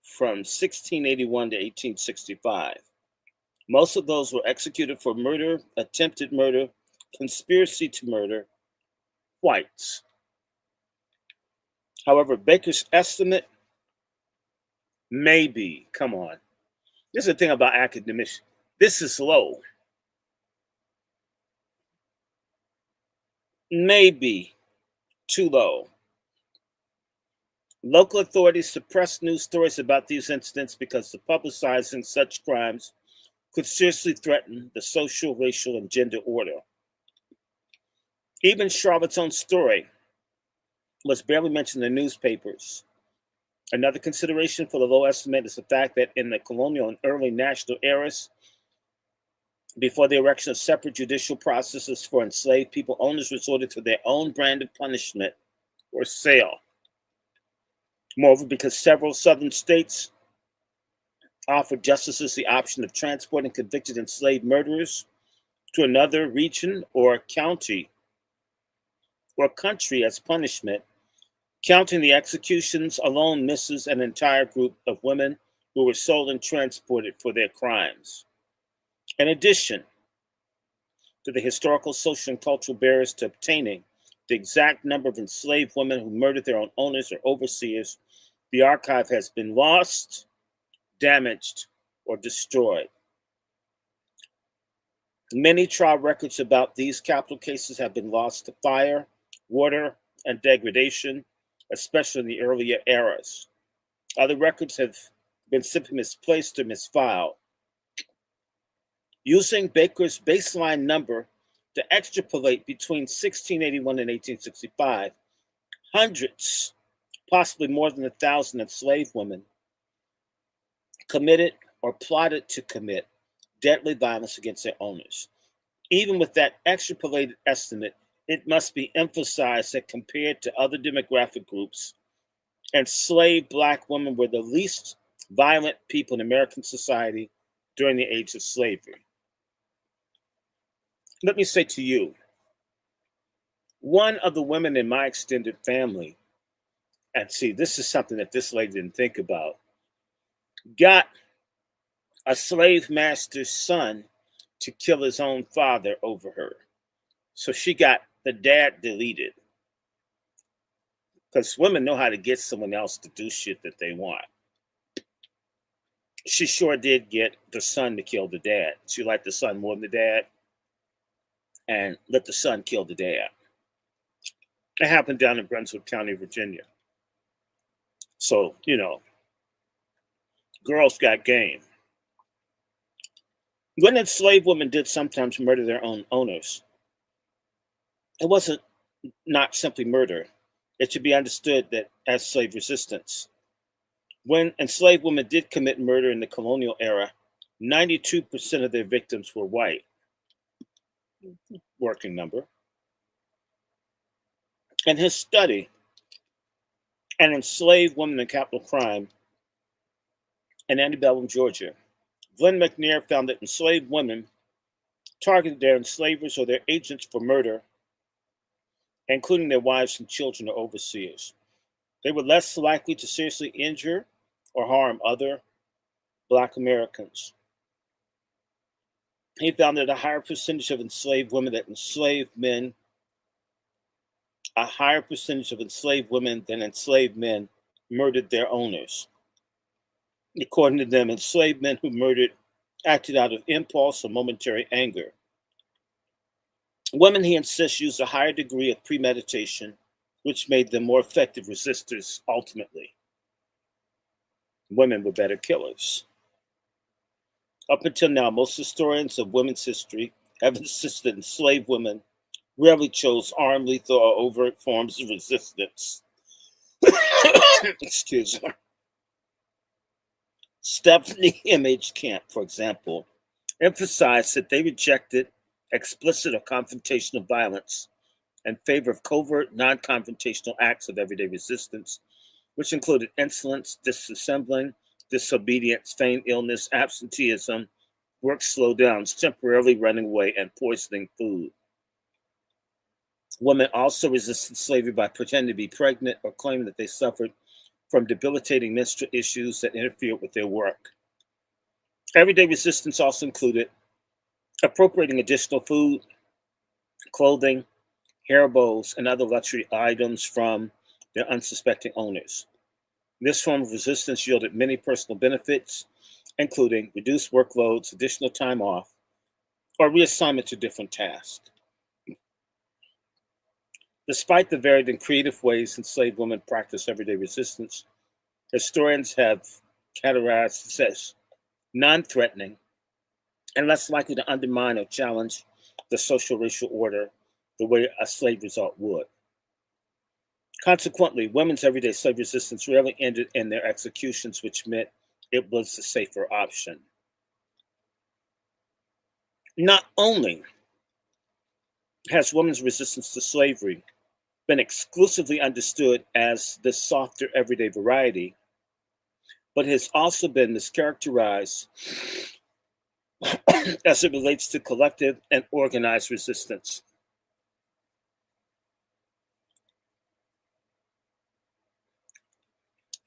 from 1681 to 1865. Most of those were executed for murder, attempted murder, conspiracy to murder, whites. However, Baker's estimate may be, come on, this is the thing about academics, this is low. May be too low. Local authorities suppressed news stories about these incidents because the publicizing such crimes could seriously threaten the social, racial, and gender order. Even Charlotte's own story was barely mentioned in the newspapers. Another consideration for the low estimate is the fact that in the colonial and early national eras, before the erection of separate judicial processes for enslaved people, owners resorted to their own brand of punishment or sale. Moreover, because several southern states offered justices the option of transporting convicted enslaved murderers to another region or county or country as punishment, counting the executions alone misses an entire group of women who were sold and transported for their crimes. In addition to the historical, social, and cultural barriers to obtaining the exact number of enslaved women who murdered their own owners or overseers, the archive has been lost, damaged, or destroyed. Many trial records about these capital cases have been lost to fire, water, and degradation, especially in the earlier eras. Other records have been simply misplaced or misfiled. Using Baker's baseline number to extrapolate between 1681 and 1865, hundreds, possibly more than 1,000 enslaved women committed or plotted to commit deadly violence against their owners. Even with that extrapolated estimate, it must be emphasized that compared to other demographic groups, enslaved Black women were the least violent people in American society during the age of slavery. Let me say to you, one of the women in my extended family, and see, this is something that this lady didn't think about, got a slave master's son to kill his own father over her. So she got the dad deleted. Because women know how to get someone else to do shit that they want. She sure did get the son to kill the dad. She liked the son more than the dad and let the son kill the dad. It happened down in Brunswick County, Virginia. So, girls got game. When enslaved women did sometimes murder their own owners, it wasn't not simply murder. It should be understood that as slave resistance. When enslaved women did commit murder in the colonial era, 92% of their victims were white. Working number. In his study, An Enslaved Woman in Capital Crime in antebellum Georgia, Glenn McNair found that enslaved women targeted their enslavers or their agents for murder, including their wives and children or overseers. They were less likely to seriously injure or harm other Black Americans. He found that a higher percentage of enslaved women than enslaved men murdered their owners. According to them, enslaved men who murdered acted out of impulse or momentary anger. Women, he insists, used a higher degree of premeditation, which made them more effective resistors ultimately. Women were better killers. Up until now, most historians of women's history have insisted enslaved women rarely chose armed, lethal, or overt forms of resistance. Excuse me. Stephanie Image Camp, for example, emphasized that they rejected explicit or confrontational violence in favor of covert, non-confrontational acts of everyday resistance, which included insolence, disassembling, disobedience, feigned illness, absenteeism, work slowdowns, temporarily running away, and poisoning food. Women also resisted slavery by pretending to be pregnant or claiming that they suffered from debilitating menstrual issues that interfered with their work. Everyday resistance also included appropriating additional food, clothing, hair bows, and other luxury items from their unsuspecting owners. This form of resistance yielded many personal benefits, including reduced workloads, additional time off, or reassignment to different tasks. Despite the varied and creative ways enslaved women practiced everyday resistance, historians have categorized it as non-threatening and less likely to undermine or challenge the social racial order the way a slave result would. Consequently, women's everyday slave resistance rarely ended in their executions, which meant it was the safer option. Not only has women's resistance to slavery been exclusively understood as the softer everyday variety, but has also been mischaracterized as it relates to collective and organized resistance.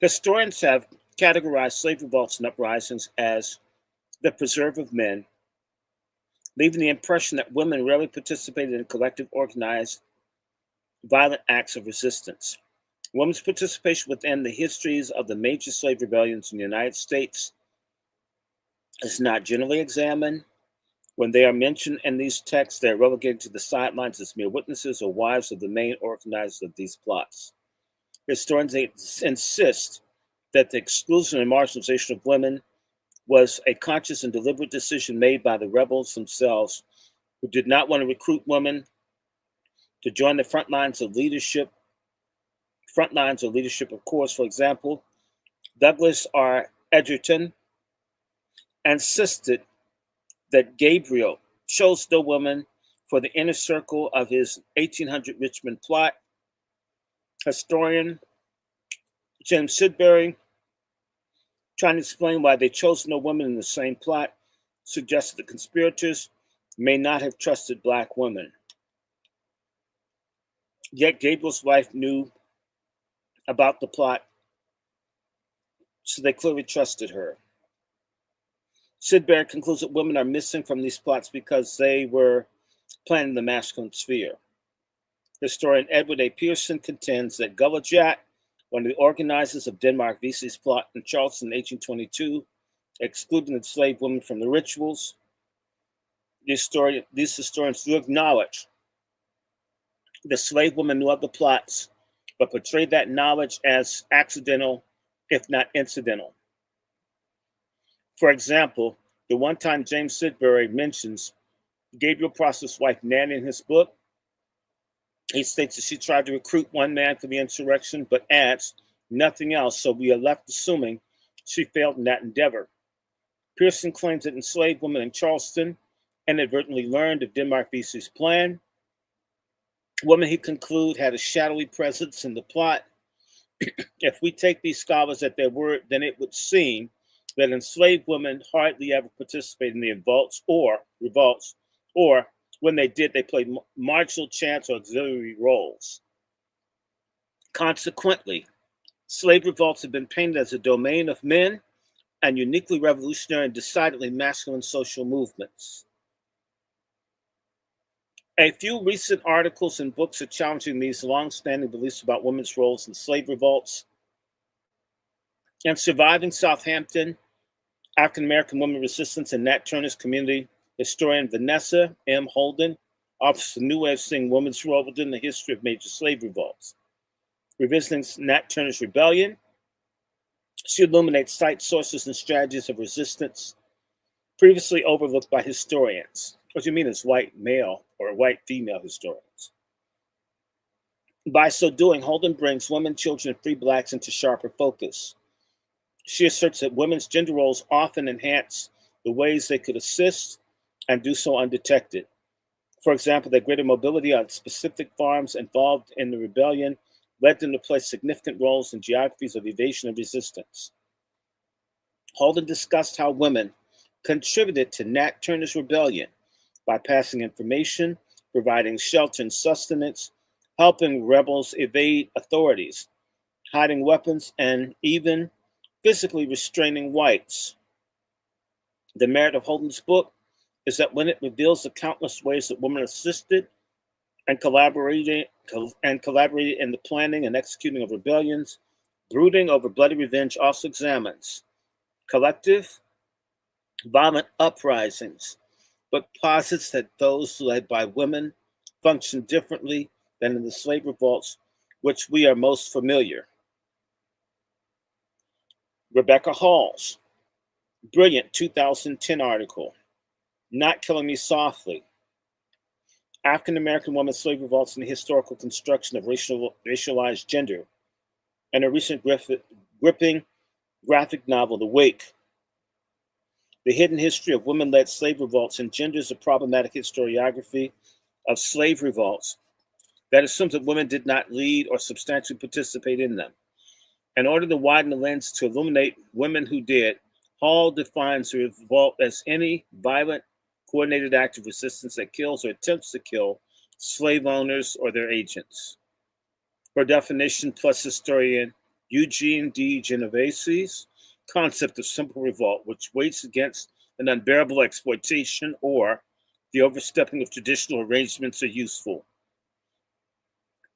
Historians have categorized slave revolts and uprisings as the preserve of men, leaving the impression that women rarely participated in collective, organized, violent acts of resistance. Women's participation within the histories of the major slave rebellions in the United States is not generally examined. When they are mentioned in these texts, they are relegated to the sidelines as mere witnesses or wives of the main organizers of these plots. Historians insist that the exclusion and marginalization of women was a conscious and deliberate decision made by the rebels themselves, who did not want to recruit women to join the front lines of leadership. Of course, for example, Douglas R. Edgerton insisted that Gabriel chose no woman for the inner circle of his 1800 Richmond plot. Historian James Sidbury, trying to explain why they chose no women in the same plot, suggested the conspirators may not have trusted Black women. Yet Gabriel's wife knew about the plot, so they clearly trusted her. Sidbury concludes that women are missing from these plots because they were planning the masculine sphere. Historian Edward A. Pearson contends that Gullah Jack, one of the organizers of Denmark Vesey's plot in Charleston in 1822, excluding enslaved women from the rituals. These historians do acknowledge the slave women knew of the plots, but portrayed that knowledge as accidental, if not incidental. For example, the one time James Sidbury mentions Gabriel Prosser's wife Nanny in his book, he states that she tried to recruit one man for the insurrection, but adds nothing else, so we are left assuming she failed in that endeavor. Pearson claims that enslaved women in Charleston inadvertently learned of Denmark Vesey's plan. Women, he concludes, had a shadowy presence in the plot. If we take these scholars at their word, then it would seem that enslaved women hardly ever participated in the revolts, or when they did, they played marginal chance or auxiliary roles. Consequently, slave revolts have been painted as a domain of men and uniquely revolutionary and decidedly masculine social movements. A few recent articles and books are challenging these long-standing beliefs about women's roles in slave revolts. And surviving Southampton African-American women resistance and Nat Turner's community historian Vanessa M. Holden offers a new way of seeing women's role within the history of major slave revolts. Revisiting Nat Turner's rebellion, she illuminates site sources and strategies of resistance previously overlooked by historians. What do you mean as white male or white female historians? By so doing, Holden brings women, children, and free blacks into sharper focus. She asserts that women's gender roles often enhance the ways they could assist and do so undetected. For example, their greater mobility on specific farms involved in the rebellion led them to play significant roles in geographies of evasion and resistance. Holden discussed how women contributed to Nat Turner's rebellion by passing information, providing shelter and sustenance, helping rebels evade authorities, hiding weapons, and even physically restraining whites. The merit of Holden's book is that when it reveals the countless ways that women assisted and collaborated in the planning and executing of rebellions, Brooding over Bloody Revenge also examines collective, violent uprisings, but posits that those led by women function differently than in the slave revolts, which we are most familiar. Rebecca Hall's brilliant 2010 article, Not Killing Me Softly, African-American Women's Slave Revolts and the Historical Construction of Racialized Gender, and a recent gripping graphic novel, The Wake, The Hidden History of Women-Led Slave Revolts Engenders a Problematic Historiography of Slave Revolts that assumes that women did not lead or substantially participate in them. In order to widen the lens to illuminate women who did, Hall defines the revolt as any violent, coordinated act of resistance that kills or attempts to kill slave owners or their agents. Her definition, plus historian Eugene D. Genovese's concept of simple revolt, which weighs against an unbearable exploitation or the overstepping of traditional arrangements, are useful.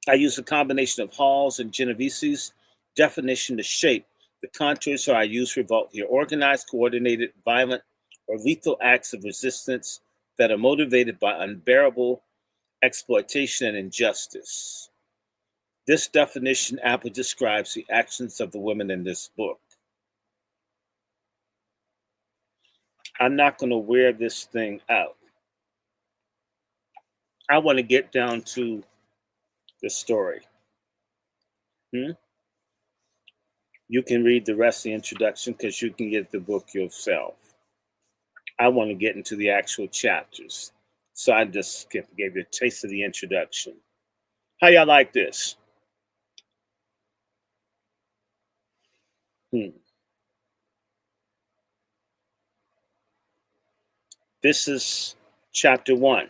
I use a combination of Hall's and Genovese's definition to shape the contours so I use revolt here: organized, coordinated, violent, or lethal acts of resistance that are motivated by unbearable exploitation and injustice. This definition aptly describes the actions of the women in this book. I'm not going to wear this thing out. I want to get down to the story. You can read the rest of the introduction because you can get the book yourself. I want to get into the actual chapters. So I just gave you a taste of the introduction. How y'all like this? This is chapter 1.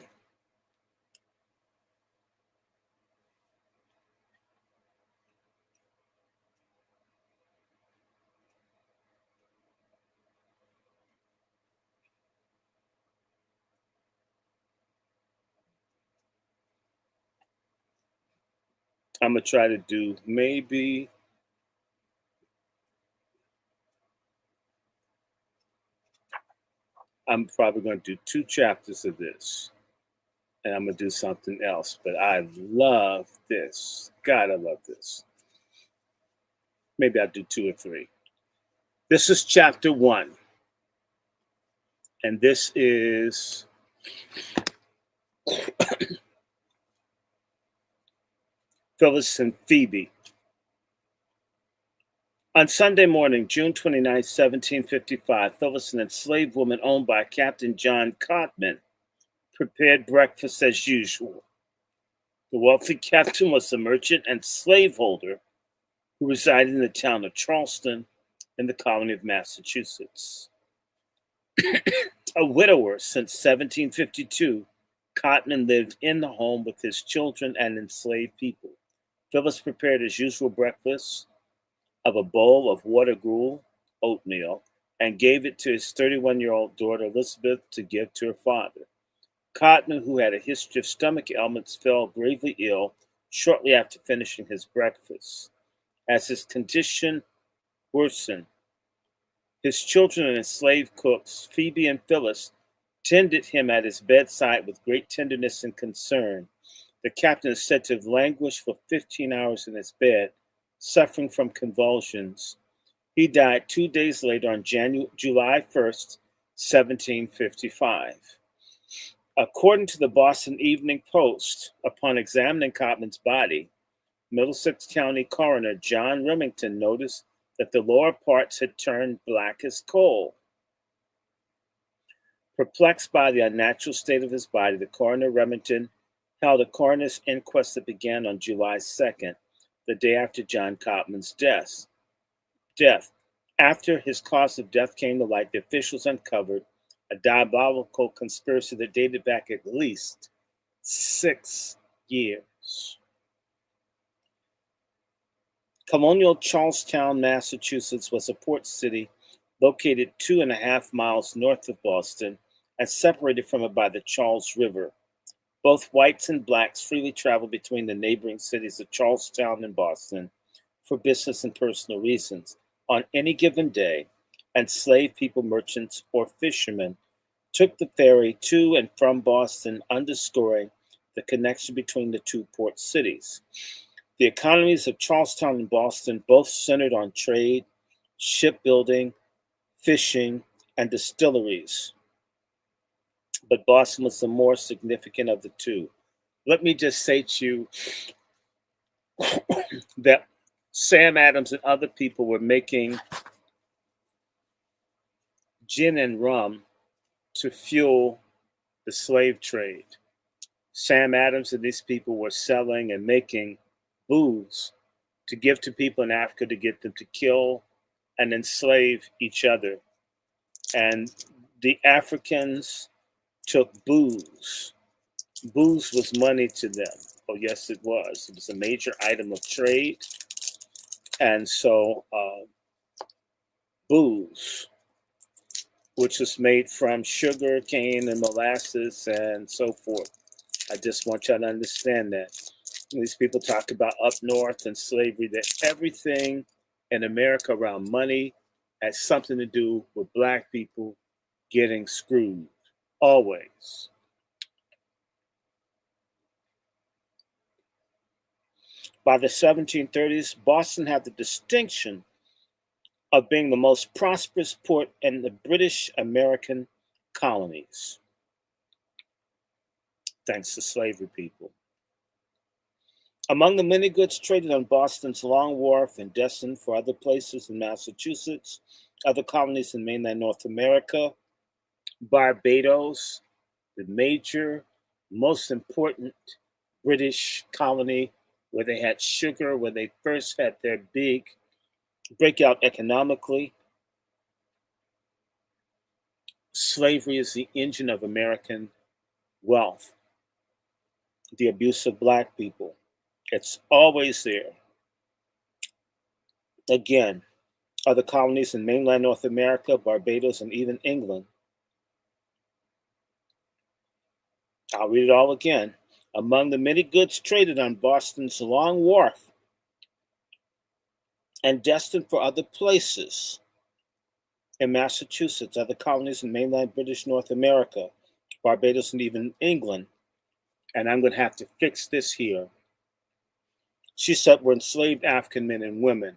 I'm going to try to do maybe I'm probably going to do 2 chapters of this. And I'm going to do something else. But I love this. God, I love this. Maybe I'll do 2 or 3. This is chapter 1. And this is Phyllis and Phoebe. On Sunday morning, June 29, 1755, Phyllis, an enslaved woman owned by Captain John Codman, prepared breakfast as usual. The wealthy captain was a merchant and slaveholder who resided in the town of Charleston, in the colony of Massachusetts. A widower since 1752, Cotman lived in the home with his children and enslaved people. Phyllis prepared his usual breakfast of a bowl of water gruel, oatmeal, and gave it to his 31-year-old daughter Elizabeth to give to her father. Cotman, who had a history of stomach ailments, fell gravely ill shortly after finishing his breakfast. As his condition worsened, his children and enslaved cooks, Phoebe and Phyllis, tended him at his bedside with great tenderness and concern. The captain is said to have languished for 15 hours in his bed, suffering from convulsions. He died 2 days later on July 1st, 1755. According to the Boston Evening Post, upon examining Cotman's body, Middlesex County Coroner John Remington noticed that the lower parts had turned black as coal. Perplexed by the unnatural state of his body, the coroner Remington held a coroner's inquest that began on July 2nd, the day after John Cotman's death. After his cause of death came to light, the officials uncovered a diabolical conspiracy that dated back at least 6 years. Colonial Charlestown, Massachusetts was a port city located 2.5 miles north of Boston and separated from it by the Charles River. Both whites and blacks freely traveled between the neighboring cities of Charlestown and Boston for business and personal reasons. On any given day, enslaved people, merchants, or fishermen took the ferry to and from Boston, underscoring the connection between the two port cities. The economies of Charlestown and Boston both centered on trade, shipbuilding, fishing, and distilleries. But Boston was the more significant of the two. Let me just say to you that Sam Adams and other people were making gin and rum to fuel the slave trade. Sam Adams and these people were selling and making booze to give to people in Africa to get them to kill and enslave each other. And the Africans took booze. Booze was money to them. Oh, yes, it was. It was a major item of trade. And so booze, which was made from sugar cane and molasses and so forth. I just want y'all to understand that. These people talk about up north and slavery, that everything in America around money has something to do with black people getting screwed. Always. By the 1730s, Boston had the distinction of being the most prosperous port in the British American colonies, thanks to slavery people. Among the many goods traded on Boston's Long Wharf and destined for other places in Massachusetts, other colonies in mainland North America, Barbados, the major, most important British colony where they had sugar, where they first had their big breakout economically. Slavery is the engine of American wealth. The abuse of black people. It's always there. Again, other colonies in mainland North America, Barbados, and even England. I'll read it all again. Among the many goods traded on Boston's Long Wharf and destined for other places in Massachusetts, other colonies in mainland British North America, Barbados, and even England. And I'm going to have to fix this here. She said were enslaved African men and women.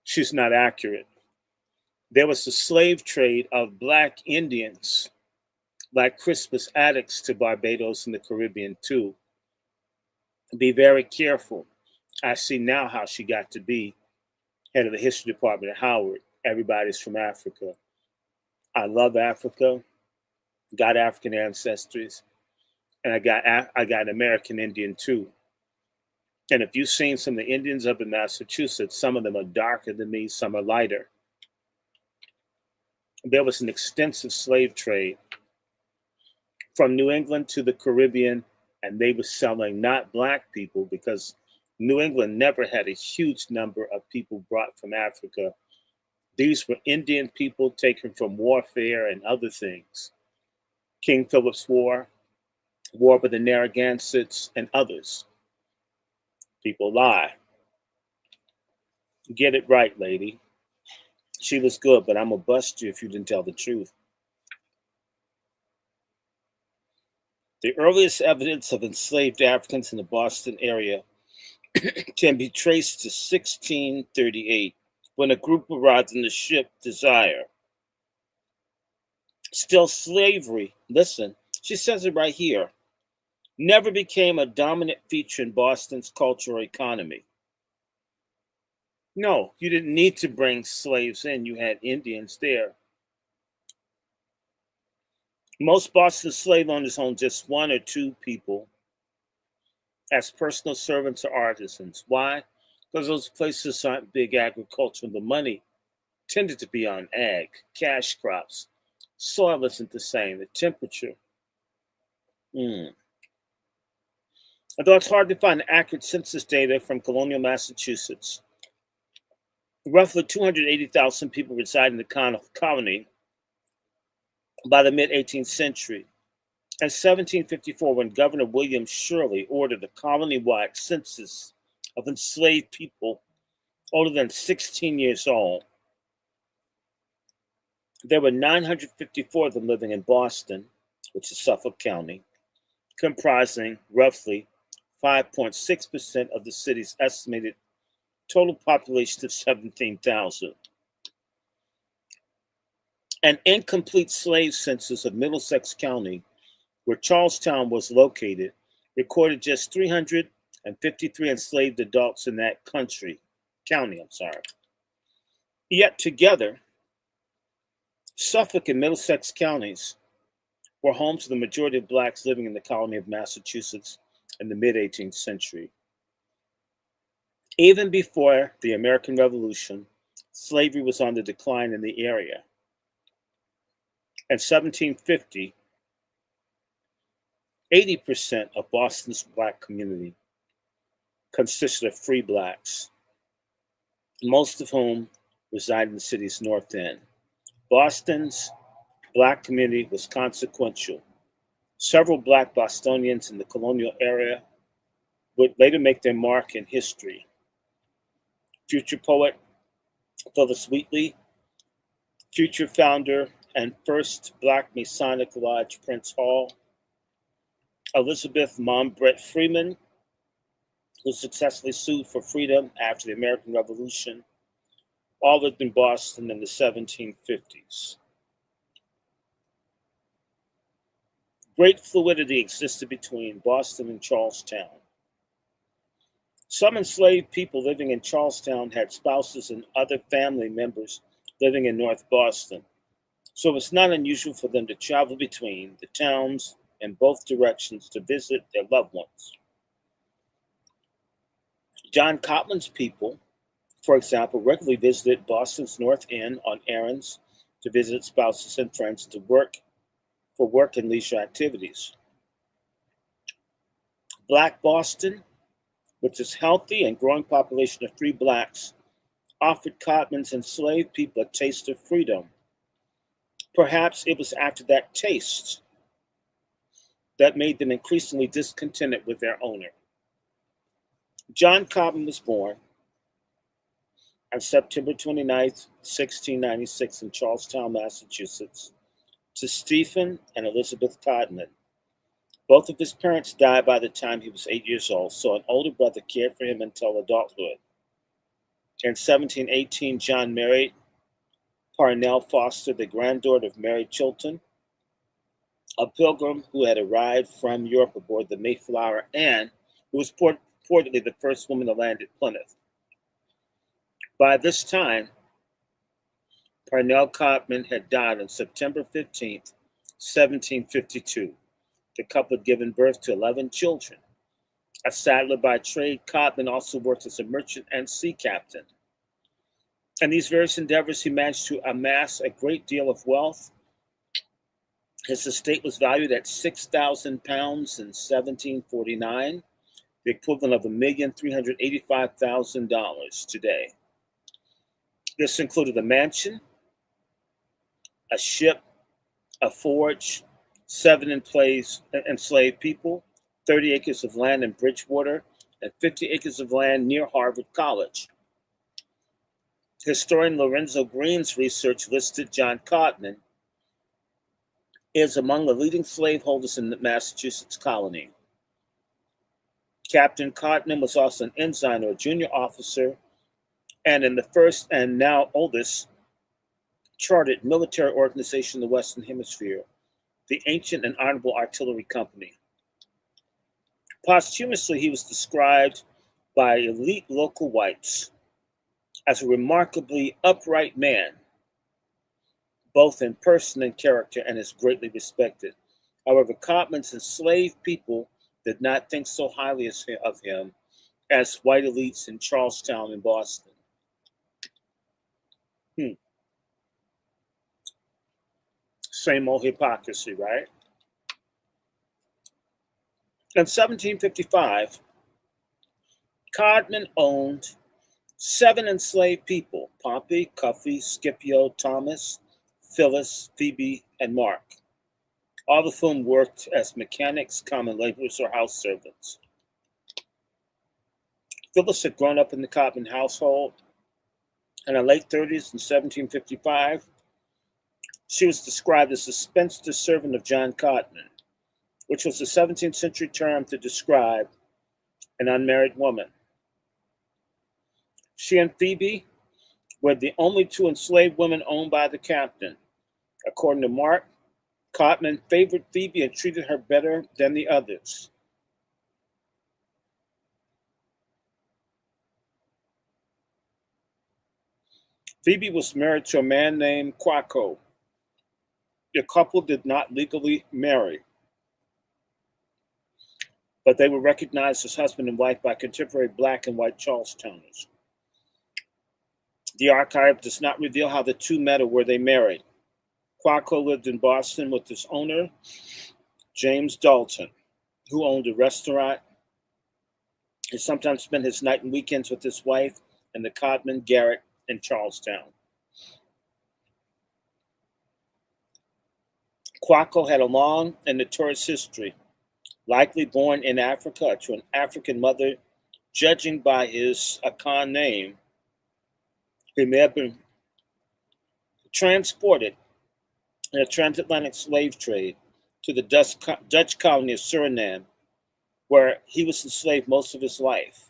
She's not accurate. There was the slave trade of black Indians, like Crispus Attucks, to Barbados and the Caribbean too. Be very careful. I see now how she got to be head of the history department at Howard. Everybody's from Africa. I love Africa, got African ancestries, and I got American Indian too. And if you've seen some of the Indians up in Massachusetts, some of them are darker than me, some are lighter. There was an extensive slave trade from New England to the Caribbean, and they were selling not black people because New England never had a huge number of people brought from Africa. These were Indian people taken from warfare and other things. King Philip's War, War with the Narragansetts, and others. People lie. Get it right, lady. She was good, but I'm going to bust you if you didn't tell the truth. The earliest evidence of enslaved Africans in the Boston area can be traced to 1638, when a group arrived in the ship Desire. Still, slavery, listen, she says it right here, never became a dominant feature in Boston's cultural economy. No, you didn't need to bring slaves in, you had Indians there. Most Boston slave owners owned just one or two people as personal servants or artisans. Why? Because those places aren't big agricultural. The money tended to be on ag, cash crops. Soil isn't the same, the temperature. Although it's hard to find accurate census data from colonial Massachusetts, roughly 280,000 people reside in the colony by the mid 18th century. In 1754, when Governor William Shirley ordered a colony-wide census of enslaved people older than 16 years old, there were 954 of them living in Boston, which is Suffolk County, comprising roughly 5.6% of the city's estimated total population of 17,000. An incomplete slave census of Middlesex County, where Charlestown was located, recorded just 353 enslaved adults in that county. Yet together, Suffolk and Middlesex counties were home to the majority of blacks living in the colony of Massachusetts in the mid 18th century. Even before the American Revolution, slavery was on the decline in the area. In 1750, 80% of Boston's black community consisted of free blacks, most of whom reside in the city's north end. Boston's black community was consequential. Several black Bostonians in the colonial era would later make their mark in history. Future poet Phyllis Wheatley, future founder and first Black Masonic Lodge Prince Hall, Elizabeth Mombrett Freeman, who successfully sued for freedom after the American Revolution, all lived in Boston in the 1750s. Great fluidity existed between Boston and Charlestown. Some enslaved people living in Charlestown had spouses and other family members living in North Boston, so it's not unusual for them to travel between the towns in both directions to visit their loved ones. John Cotman's people, for example, regularly visited Boston's North End on errands to visit spouses and friends for work and leisure activities. Black Boston, with its healthy and growing population of free blacks, offered Cotman's enslaved people a taste of freedom. Perhaps it was after that taste that made them increasingly discontented with their owner. John Cotman was born on September 29th, 1696 in Charlestown, Massachusetts, to Stephen and Elizabeth Cotman. Both of his parents died by the time he was 8 years old, so an older brother cared for him until adulthood. In 1718, John married Parnell Foster, the granddaughter of Mary Chilton, a pilgrim who had arrived from Europe aboard the Mayflower and who was reportedly the first woman to land at Plymouth. By this time, Parnell Cotman had died on September 15th, 1752. The couple had given birth to 11 children. A saddler by trade, Cotman also worked as a merchant and sea captain. In these various endeavors, he managed to amass a great deal of wealth. His estate was valued at £6,000 in 1749, the equivalent of $1,385,000 today. This included a mansion, a ship, a forge, 7 enslaved people, 30 acres of land in Bridgewater, and 50 acres of land near Harvard College. Historian Lorenzo Green's research listed John Cotman as among the leading slaveholders in the Massachusetts colony. Captain Cotman was also an ensign or junior officer, and in the first and now oldest chartered military organization in the Western Hemisphere, the Ancient and Honorable Artillery Company. Posthumously, he was described by elite local whites as a remarkably upright man, both in person and character, and is greatly respected. However, Cotman's enslaved people did not think so highly of him as white elites in Charlestown and Boston. Same old hypocrisy, right? In 1755, Cotman owned 7 enslaved people: Pompey, Cuffy, Scipio, Thomas, Phyllis, Phoebe, and Mark, all of whom worked as mechanics, common laborers, or house servants. Phyllis had grown up in the Cotman household. In her late 30s in 1755, she was described as the spinster servant of John Cotman, which was a 17th century term to describe an unmarried woman. She and Phoebe were the only 2 enslaved women owned by the captain. According to Mark, Cotman favored Phoebe and treated her better than the others. Phoebe was married to a man named Quaco. The couple did not legally marry, but they were recognized as husband and wife by contemporary black and white Charlestowners. The archive does not reveal how the 2 met or where they married. Quaco lived in Boston with his owner, James Dalton, who owned a restaurant. He sometimes spent his night and weekends with his wife and the Cotman Garrett in Charlestown. Quaco had a long and notorious history, likely born in Africa to an African mother. Judging by his Akan name, he may have been transported in a transatlantic slave trade to the Dutch colony of Suriname, where he was enslaved most of his life.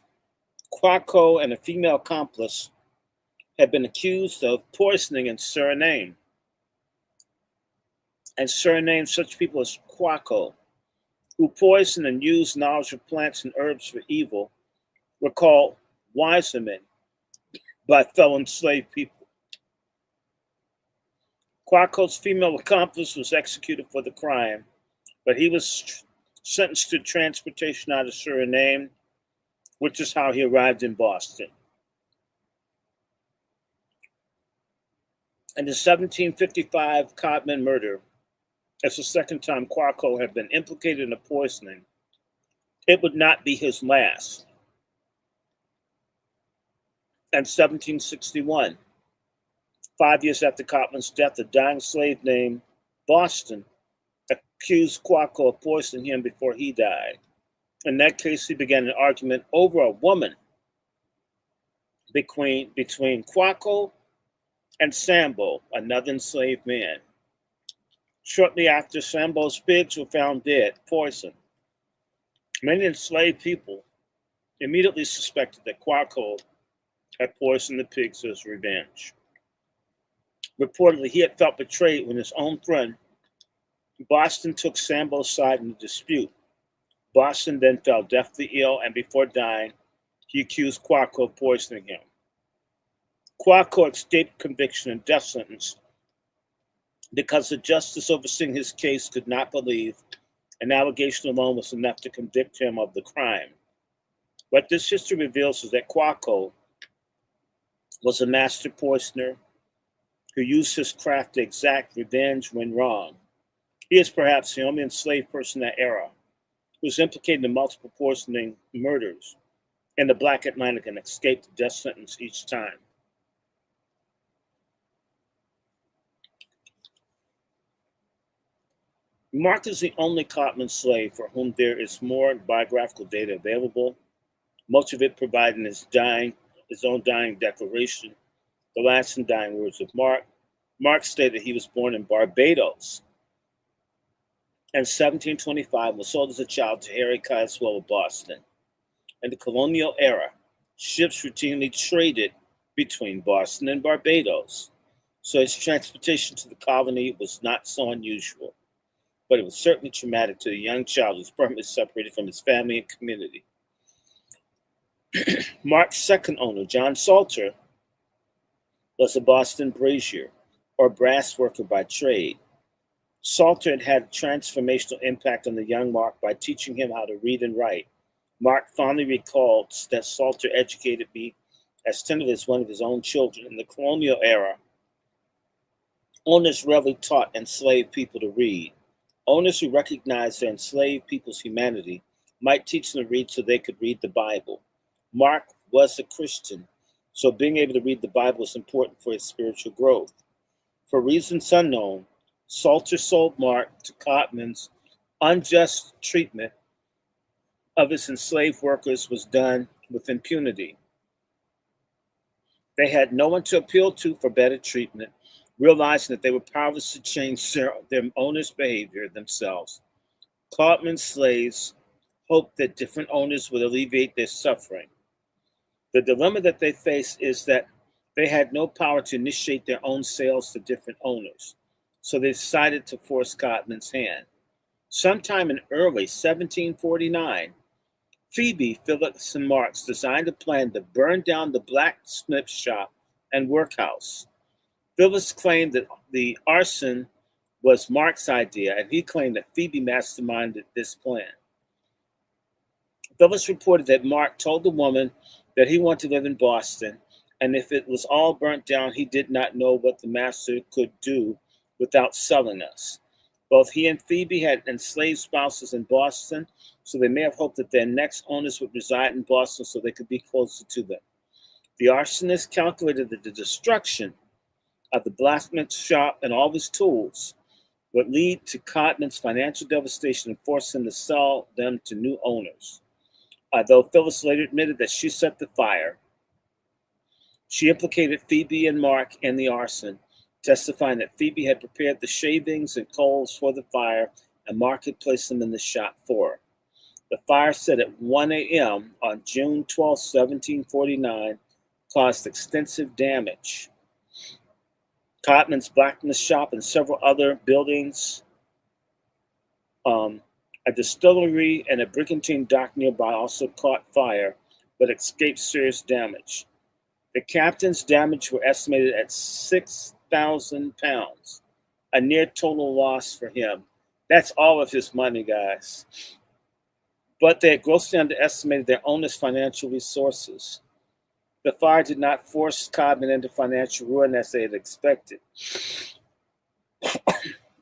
Quaco and a female accomplice had been accused of poisoning in Suriname. And Suriname, such people as Quaco, who poisoned and used knowledge of plants and herbs for evil, were called wisemen by fellow enslaved people. Quaco's female accomplice was executed for the crime, but he was sentenced to transportation out of Suriname, which is how he arrived in Boston. In the 1755 Cotman murder, as the second time Quaco had been implicated in the poisoning, it would not be his last. In 1761, 5 years after Cotman's death, a dying slave named Boston accused Quaco of poisoning him before he died. In that case, he began an argument over a woman between Quaco and Sambo, another enslaved man. Shortly after, Sambo's pigs were found dead, poisoned. Many enslaved people immediately suspected that Quaco had poisoned the pigs as revenge. Reportedly, he had felt betrayed when his own friend, Boston, took Sambo's side in the dispute. Boston then fell deathly ill, and before dying, he accused Quaco of poisoning him. Quaco escaped conviction and death sentence because the justice overseeing his case could not believe an allegation alone was enough to convict him of the crime. What this history reveals is that Quaco was a master poisoner who used his craft to exact revenge when wrong. He is perhaps the only enslaved person in that era who was implicated in multiple poisoning murders in the Black Atlantic and escaped the death sentence each time. Mark is the only Cotman slave for whom there is more biographical data available, much of it provided in his own dying declaration, the last and dying words of Mark. Mark stated he was born in Barbados in 1725 and was sold as a child to Harry Caswell of Boston. In the colonial era, ships routinely traded between Boston and Barbados, so his transportation to the colony was not so unusual, but it was certainly traumatic to the young child who was permanently separated from his family and community. Mark's second owner, John Salter, was a Boston brazier, or brass worker by trade. Salter had a transformational impact on the young Mark by teaching him how to read and write. Mark fondly recalled that Salter educated me as tenderly as one of his own children. In the colonial era, owners rarely taught enslaved people to read. Owners who recognized their enslaved people's humanity might teach them to read so they could read the Bible. Mark was a Christian, so being able to read the Bible was important for his spiritual growth. For reasons unknown, Salter sold Mark to Cotman's. Unjust treatment of his enslaved workers was done with impunity. They had no one to appeal to for better treatment, realizing that they were powerless to change their owners' behavior themselves. Cotman's slaves hoped that different owners would alleviate their suffering. The dilemma that they faced is that they had no power to initiate their own sales to different owners, so they decided to force Cotman's hand. Sometime in early 1749, Phoebe, Phillips, and Marks designed a plan to burn down the blacksmith shop and workhouse. Phillips claimed that the arson was Mark's idea, and he claimed that Phoebe masterminded this plan. Phillips reported that Mark told the woman that he wanted to live in Boston, and if it was all burnt down, he did not know what the master could do without selling us. Both he and Phoebe had enslaved spouses in Boston, so they may have hoped that their next owners would reside in Boston so they could be closer to them. The arsonist calculated that the destruction of the blacksmith shop and all of his tools would lead to Cotman's financial devastation and force him to sell them to new owners. Though Phyllis later admitted that she set the fire, she implicated Phoebe and Mark in the arson, testifying that Phoebe had prepared the shavings and coals for the fire and Mark had placed them in the shop for her. The fire set at 1 a.m. on June 12, 1749, caused extensive damage. Cotman's blacksmith shop and several other buildings, a distillery and a brigantine dock nearby also caught fire, but escaped serious damage. The captain's damage were estimated at £6,000, a near total loss for him. That's all of his money, guys. But they had grossly underestimated their owner's financial resources. The fire did not force Cotman into financial ruin as they had expected.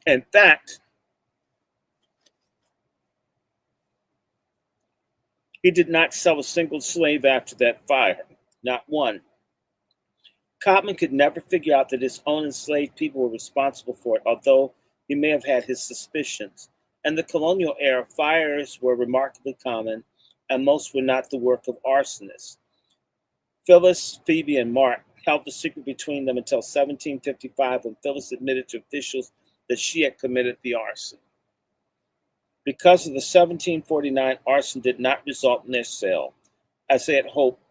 In fact, he did not sell a single slave after that fire, not one. Cotman could never figure out that his own enslaved people were responsible for it, although he may have had his suspicions. In the colonial era, fires were remarkably common, and most were not the work of arsonists. Phyllis, Phoebe, and Mark held the secret between them until 1755, when Phyllis admitted to officials that she had committed the arson. Because of the 1749 arson did not result in their sale, as they had hoped,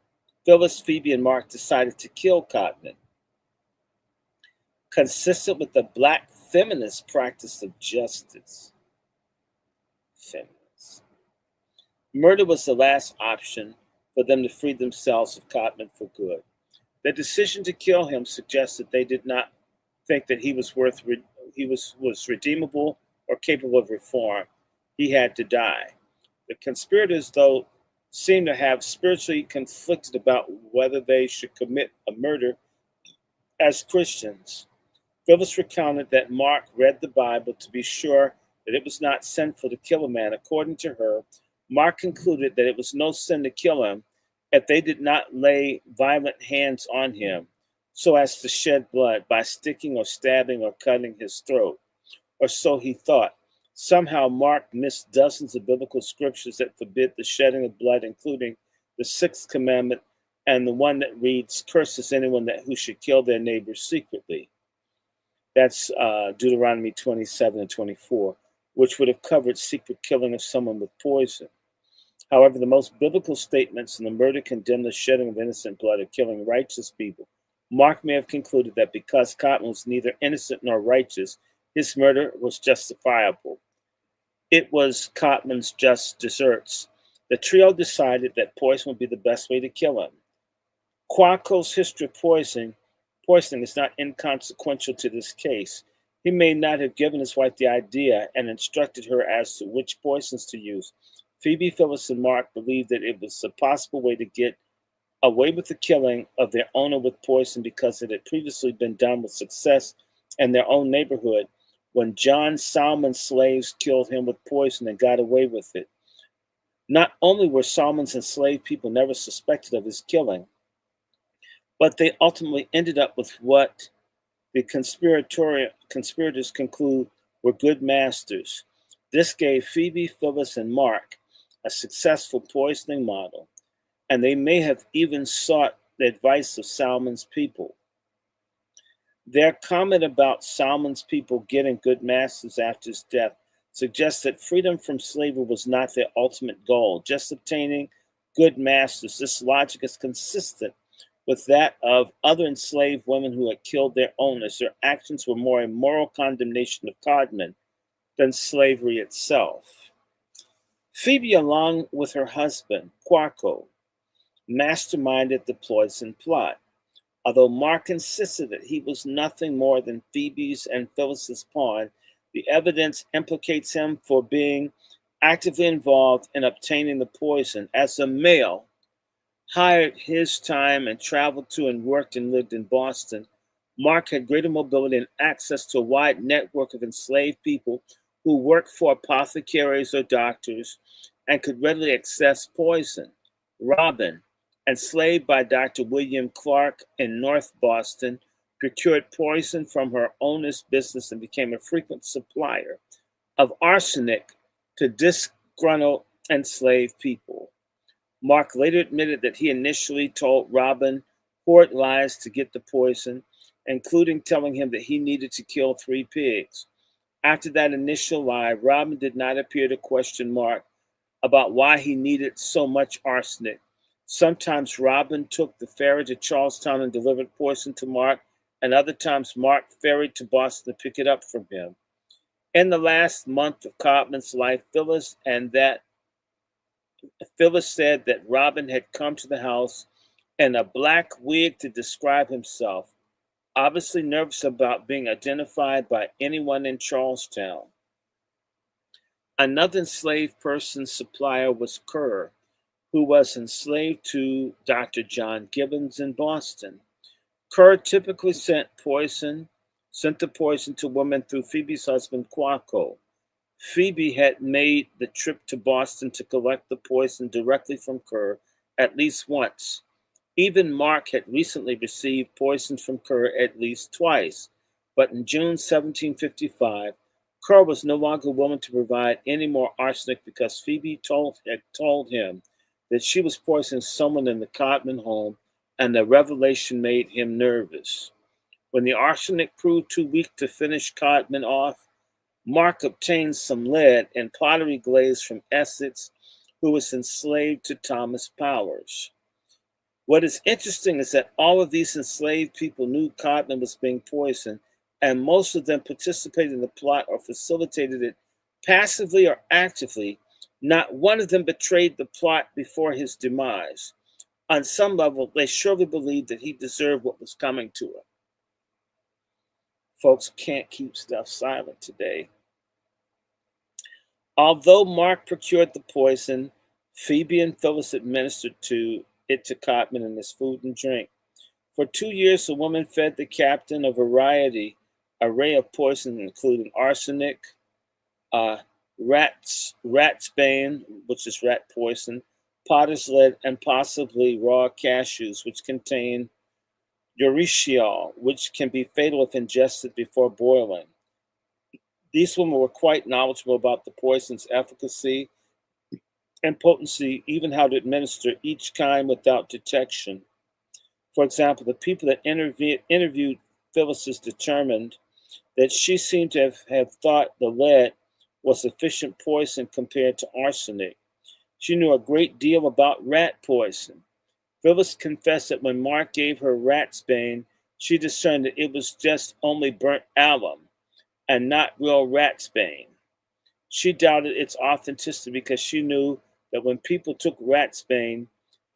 Phyllis, Phoebe, and Mark decided to kill Cotman. Consistent with the black feminist practice of justice. Feminists. Murder was the last option for them to free themselves of Cotman for good. Their decision to kill him suggests that they did not think that he was redeemable or capable of reform. He had to die. The conspirators, though, seem to have spiritually conflicted about whether they should commit a murder as Christians. Phyllis recounted that Mark read the Bible to be sure that it was not sinful to kill a man. According to her, Mark concluded that it was no sin to kill him if they did not lay violent hands on him so as to shed blood by sticking or stabbing or cutting his throat, or so he thought. Somehow, Mark missed dozens of biblical scriptures that forbid the shedding of blood, including the sixth commandment and the one that reads, "Curses anyone who should kill their neighbor secretly." That's Deuteronomy 27 and 24, which would have covered secret killing of someone with poison. However, the most biblical statements in the murder condemn the shedding of innocent blood or killing righteous people. Mark may have concluded that because Cotton was neither innocent nor righteous, his murder was justifiable. It was Cotman's just deserts. The trio decided that poison would be the best way to kill him. Quaco's history of poisoning is not inconsequential to this case. He may not have given his wife the idea and instructed her as to which poisons to use. Phoebe, Phyllis, and Mark believed that it was a possible way to get away with the killing of their owner with poison because it had previously been done with success in their own neighborhood when John Salmon's slaves killed him with poison and got away with it. Not only were Salmon's enslaved people never suspected of his killing, but they ultimately ended up with what the conspirators conclude were good masters. This gave Phoebe, Phyllis, and Mark a successful poisoning model, and they may have even sought the advice of Salmon's people. Their comment about Salmon's people getting good masters after his death suggests that freedom from slavery was not their ultimate goal, just obtaining good masters. This logic is consistent with that of other enslaved women who had killed their owners. Their actions were more a moral condemnation of Codman than slavery itself. Phoebe, along with her husband, Quaco, masterminded the poison plot. Although Mark insisted that he was nothing more than Phoebe's and Phyllis's pawn, the evidence implicates him for being actively involved in obtaining the poison. As a male, hired his time and traveled to and worked and lived in Boston, Mark had greater mobility and access to a wide network of enslaved people who worked for apothecaries or doctors and could readily access poison. Robin, enslaved by Dr. William Clark in North Boston, procured poison from her owner's business and became a frequent supplier of arsenic to disgruntled enslaved people. Mark later admitted that he initially told Robin horrid lies to get the poison, including telling him that he needed to kill 3 pigs. After that initial lie, Robin did not appear to question Mark about why he needed so much arsenic. Sometimes Robin took the ferry to Charlestown and delivered poison to Mark, and other times Mark ferried to Boston to pick it up from him. In the last month of Codman's life, Phyllis said that Robin had come to the house in a black wig to describe himself, obviously nervous about being identified by anyone in Charlestown. Another enslaved person's supplier was Kerr, who was enslaved to Dr. John Gibbons in Boston. Kerr typically sent the poison to women through Phoebe's husband, Quaco. Phoebe had made the trip to Boston to collect the poison directly from Kerr at least once. Even Mark had recently received poison from Kerr at least twice, but in June 1755, Kerr was no longer willing to provide any more arsenic because Phoebe had told him that she was poisoning someone in the Codman home, and the revelation made him nervous. When the arsenic proved too weak to finish Codman off, Mark obtained some lead and pottery glaze from Essex, who was enslaved to Thomas Powers. What is interesting is that all of these enslaved people knew Codman was being poisoned, and most of them participated in the plot or facilitated it passively or actively. Not one of them betrayed the plot before his demise. On some level, they surely believed that he deserved what was coming to him. Folks can't keep stuff silent today. Although Mark procured the poison, Phoebe and Phyllis administered it to Codman in his food and drink. For 2 years, the woman fed the captain a array of poisons, including arsenic, uh, ratsbane, which is rat poison, potter's lead, and possibly raw cashews, which contain urushiol, which can be fatal if ingested before boiling. These women were quite knowledgeable about the poison's efficacy and potency, even how to administer each kind without detection. For example, the people that interviewed Phyllis determined that she seemed to have thought the lead was sufficient poison compared to arsenic. She knew a great deal about rat poison. Phyllis confessed that when Mark gave her ratsbane, she discerned that it was just only burnt alum and not real ratsbane. She doubted its authenticity because she knew that when people took ratsbane,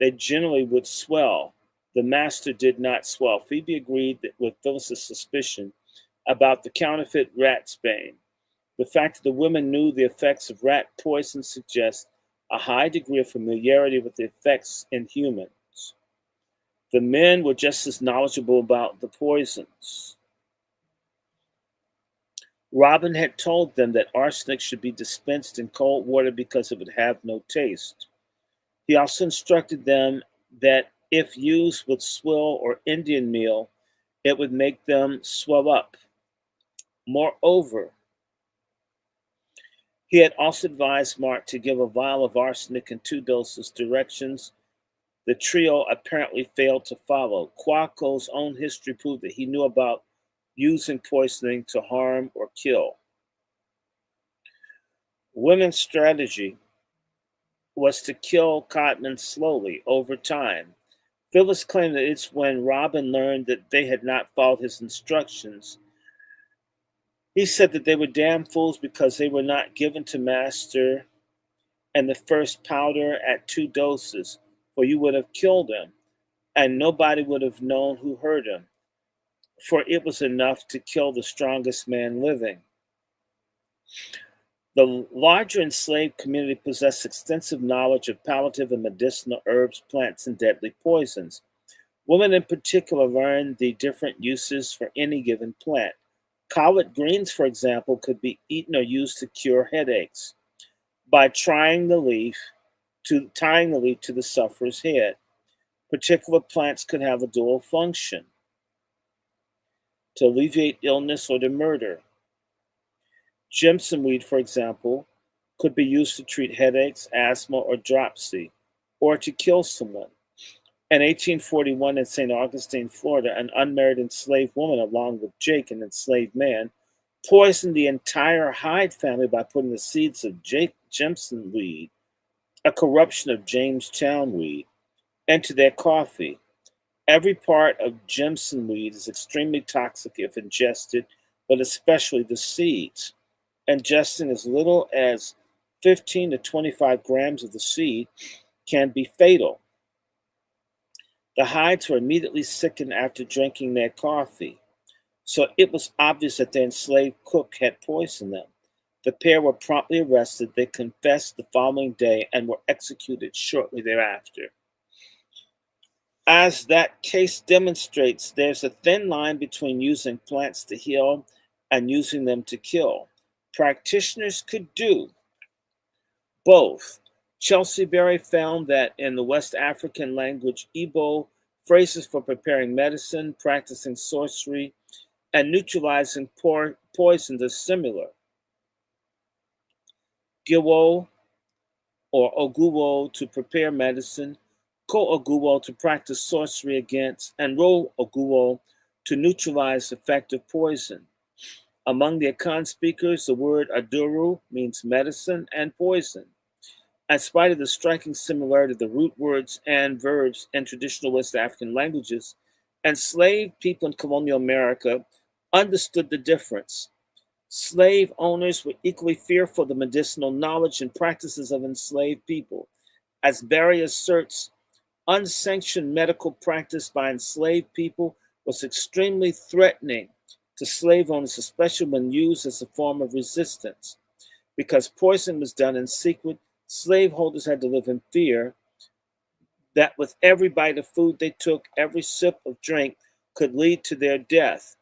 they generally would swell. The master did not swell. Phoebe agreed with Phyllis's suspicion about the counterfeit ratsbane. The fact that the women knew the effects of rat poison suggests a high degree of familiarity with the effects in humans. The men were just as knowledgeable about the poisons. Robin had told them that arsenic should be dispensed in cold water because it would have no taste. He also instructed them that if used with swill or Indian meal, it would make them swell up. Moreover, he had also advised Mark to give a vial of arsenic in 2 doses, directions the trio apparently failed to follow. Quaco's own history proved that he knew about using poisoning to harm or kill. Women's strategy was to kill Codman slowly over time. Phyllis claimed that it's when Robin learned that they had not followed his instructions. He said that they were damn fools because they were not given to Master and the first powder at 2 doses, for you would have killed him, and nobody would have known who hurt him, for it was enough to kill the strongest man living. The larger enslaved community possessed extensive knowledge of palliative and medicinal herbs, plants, and deadly poisons. Women in particular learned the different uses for any given plant. Collard greens, for example, could be eaten or used to cure headaches by tying the leaf to the sufferer's head. Particular plants could have a dual function: to alleviate illness or to murder. Jimson weed, for example, could be used to treat headaches, asthma, or dropsy, or to kill someone. In 1841, in St. Augustine, Florida, an unmarried enslaved woman, along with Jake, an enslaved man, poisoned the entire Hyde family by putting the seeds of Jimson weed, a corruption of Jamestown weed, into their coffee. Every part of Jimson weed is extremely toxic if ingested, but especially the seeds. Ingesting as little as 15 to 25 grams of the seed can be fatal. The Hydes were immediately sickened after drinking their coffee, so it was obvious that the enslaved cook had poisoned them. The pair were promptly arrested. They confessed the following day and were executed shortly thereafter. As that case demonstrates, there's a thin line between using plants to heal and using them to kill. Practitioners could do both. Chelsea Berry found that in the West African language Igbo, phrases for preparing medicine, practicing sorcery, and neutralizing poisons are similar. Giwo or Oguwo to prepare medicine, Ko Oguwo to practice sorcery against, and Ro Oguwo to neutralize effective poison. Among the Akan speakers, the word Aduru means medicine and poison. In spite of the striking similarity of the root words and verbs in traditional West African languages, enslaved people in colonial America understood the difference. Slave owners were equally fearful of the medicinal knowledge and practices of enslaved people. As Berry asserts, unsanctioned medical practice by enslaved people was extremely threatening to slave owners, especially when used as a form of resistance. Because poison was done in secret, Slaveholders had to live in fear that with every bite of food they took, every sip of drink could lead to their death.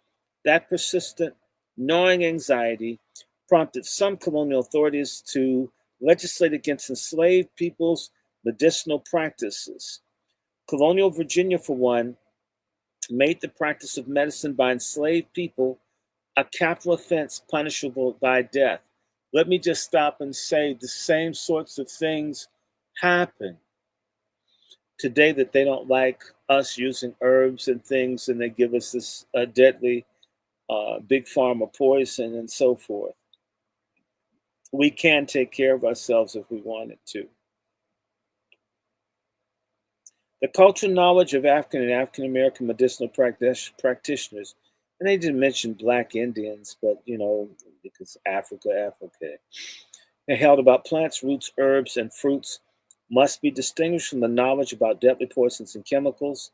That persistent, gnawing anxiety prompted some colonial authorities to legislate against enslaved people's medicinal practices. Colonial Virginia, for one, made the practice of medicine by enslaved people a capital offense punishable by death. Let me just stop and say the same sorts of things happen today, that they don't like us using herbs and things, and they give us this deadly big pharma poison and so forth. We can take care of ourselves if we wanted to. The cultural knowledge of African and African American medicinal practitioners, and they didn't mention Black Indians, but because Africa, they held about plants, roots, herbs, and fruits must be distinguished from the knowledge about deadly poisons and chemicals.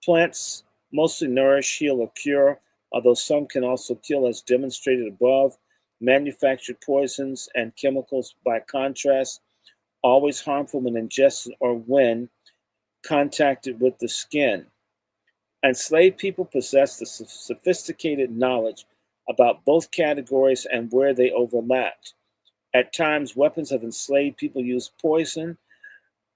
Plants mostly nourish, heal, or cure, although some can also kill, as demonstrated above. Manufactured poisons and chemicals, by contrast, always harmful when ingested or when contacted with the skin. Enslaved people possessed a sophisticated knowledge about both categories and where they overlapped. At times, weapons of enslaved people used to poison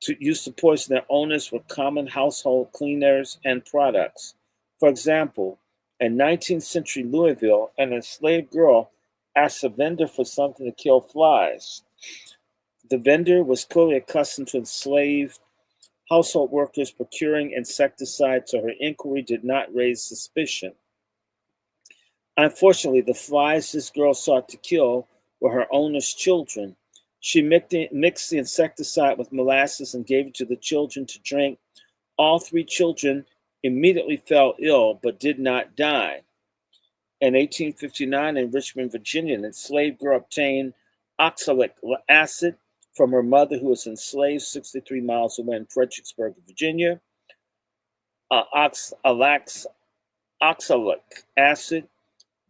their owners with common household cleaners and products. For example, in 19th century Louisville, an enslaved girl asked a vendor for something to kill flies. The vendor was clearly accustomed to enslaved household workers procuring insecticide, so her inquiry did not raise suspicion. Unfortunately, the flies this girl sought to kill were her owner's children. She mixed the insecticide with molasses and gave it to the children to drink. All three children immediately fell ill but did not die. In 1859, in Richmond, Virginia, an enslaved girl obtained oxalic acid from her mother, who was enslaved 63 miles away in Fredericksburg, Virginia. Oxalic acid,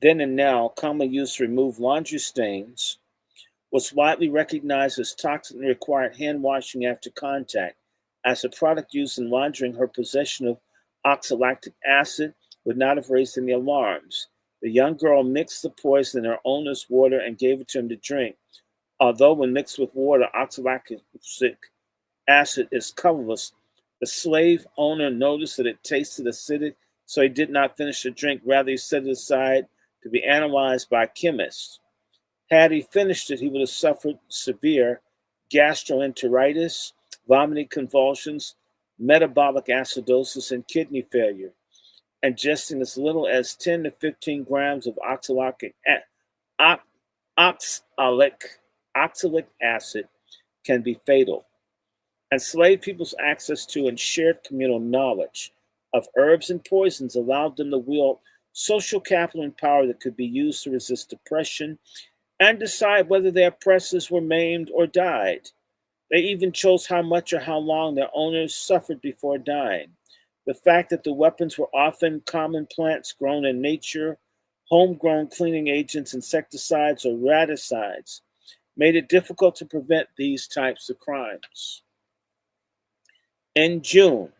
then and now commonly used to remove laundry stains, was widely recognized as toxic and required hand washing after contact. As a product used in laundering, her possession of oxalic acid would not have raised any alarms. The young girl mixed the poison in her owner's water and gave it to him to drink. Although when mixed with water, oxalic acid is colorless, the slave owner noticed that it tasted acidic, so he did not finish the drink. Rather, he set it aside to be analyzed by chemists. Had he finished it, he would have suffered severe gastroenteritis, vomiting convulsions, metabolic acidosis, and kidney failure. Ingesting as little as 10 to 15 grams of oxalic acid can be fatal. Enslaved people's access to and shared communal knowledge of herbs and poisons allowed them to wield social capital and power that could be used to resist oppression and decide whether their oppressors were maimed or died. They even chose how much or how long their owners suffered before dying. The fact that the weapons were often common plants grown in nature, homegrown cleaning agents, insecticides, or raticides, made it difficult to prevent these types of crimes. In June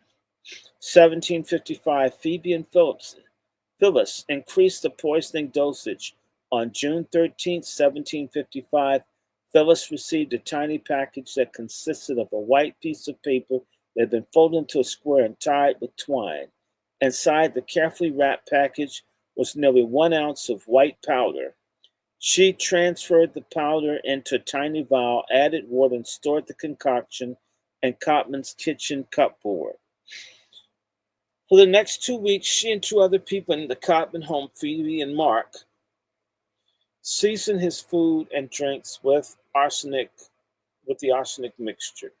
1755, Phoebe and Phyllis increased the poisoning dosage. On June 13, 1755, Phyllis received a tiny package that consisted of a white piece of paper that had been folded into a square and tied with twine. Inside the carefully wrapped package was nearly 1 ounce of white powder. She transferred the powder into a tiny vial, added water, and stored the concoction in Cotman's kitchen cupboard. For the next 2 weeks, she and 2 other people in the Cotman home, Phoebe and Mark, seasoned his food and drinks with the arsenic mixture.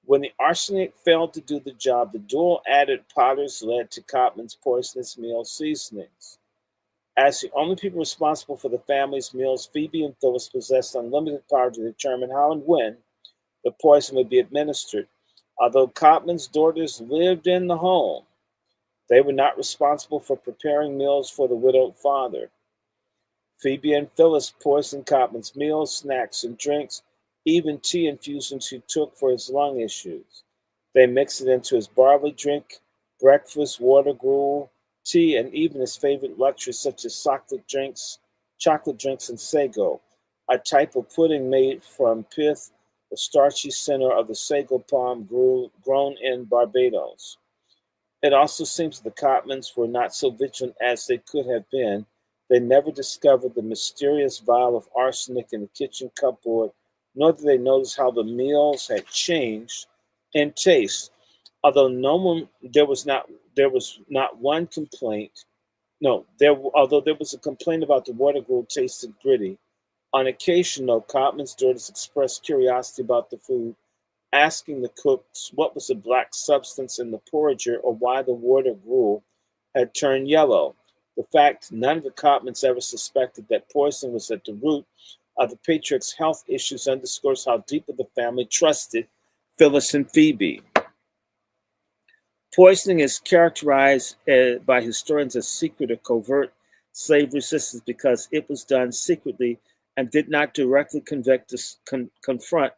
When the arsenic failed to do the job, the duo added powders led to Cotman's poisonous meal seasonings. As the only people responsible for the family's meals, Phoebe and Phyllis possessed unlimited power to determine how and when the poison would be administered. Although Cotman's daughters lived in the home, they were not responsible for preparing meals for the widowed father. Phoebe and Phyllis poisoned Cotman's meals, snacks, and drinks even tea infusions he took for his lung issues. They mixed it into his barley drink, breakfast, water gruel, tea, and even his favorite luxuries such as chocolate drinks, and sago, a type of pudding made from pith, the starchy center of the sago palm grown in Barbados. It also seems that the Cotmans were not so vigilant as they could have been. They never discovered the mysterious vial of arsenic in the kitchen cupboard, nor did they notice how the meals had changed in taste. Although no one, there was not one complaint. No, although there was a complaint about the water gruel tasted gritty. On occasion, though, Cotman's daughters expressed curiosity about the food, asking the cooks what was the black substance in the porringer or why the water gruel had turned yellow. The fact none of the Cotmans ever suspected that poison was at the root of the patriarch's health issues underscores how deeply the family trusted Phyllis and Phoebe. Poisoning is characterized by historians as secret or covert slave resistance because it was done secretly and did not directly confront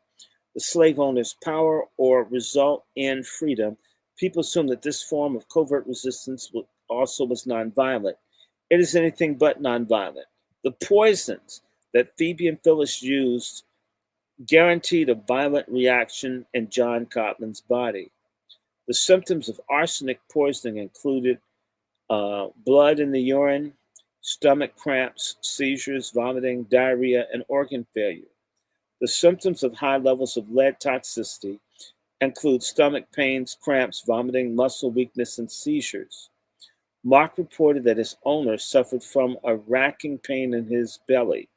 the slave owner's power or result in freedom. People assume that this form of covert resistance also was nonviolent. It is anything but nonviolent. The poisons that Phoebe and Phyllis used guaranteed a violent reaction in John Cotman's body. The symptoms of arsenic poisoning included blood in the urine, stomach cramps, seizures, vomiting, diarrhea, and organ failure. The symptoms of high levels of lead toxicity include stomach pains, cramps, vomiting, muscle weakness, and seizures. Mark reported that his owner suffered from a racking pain in his belly.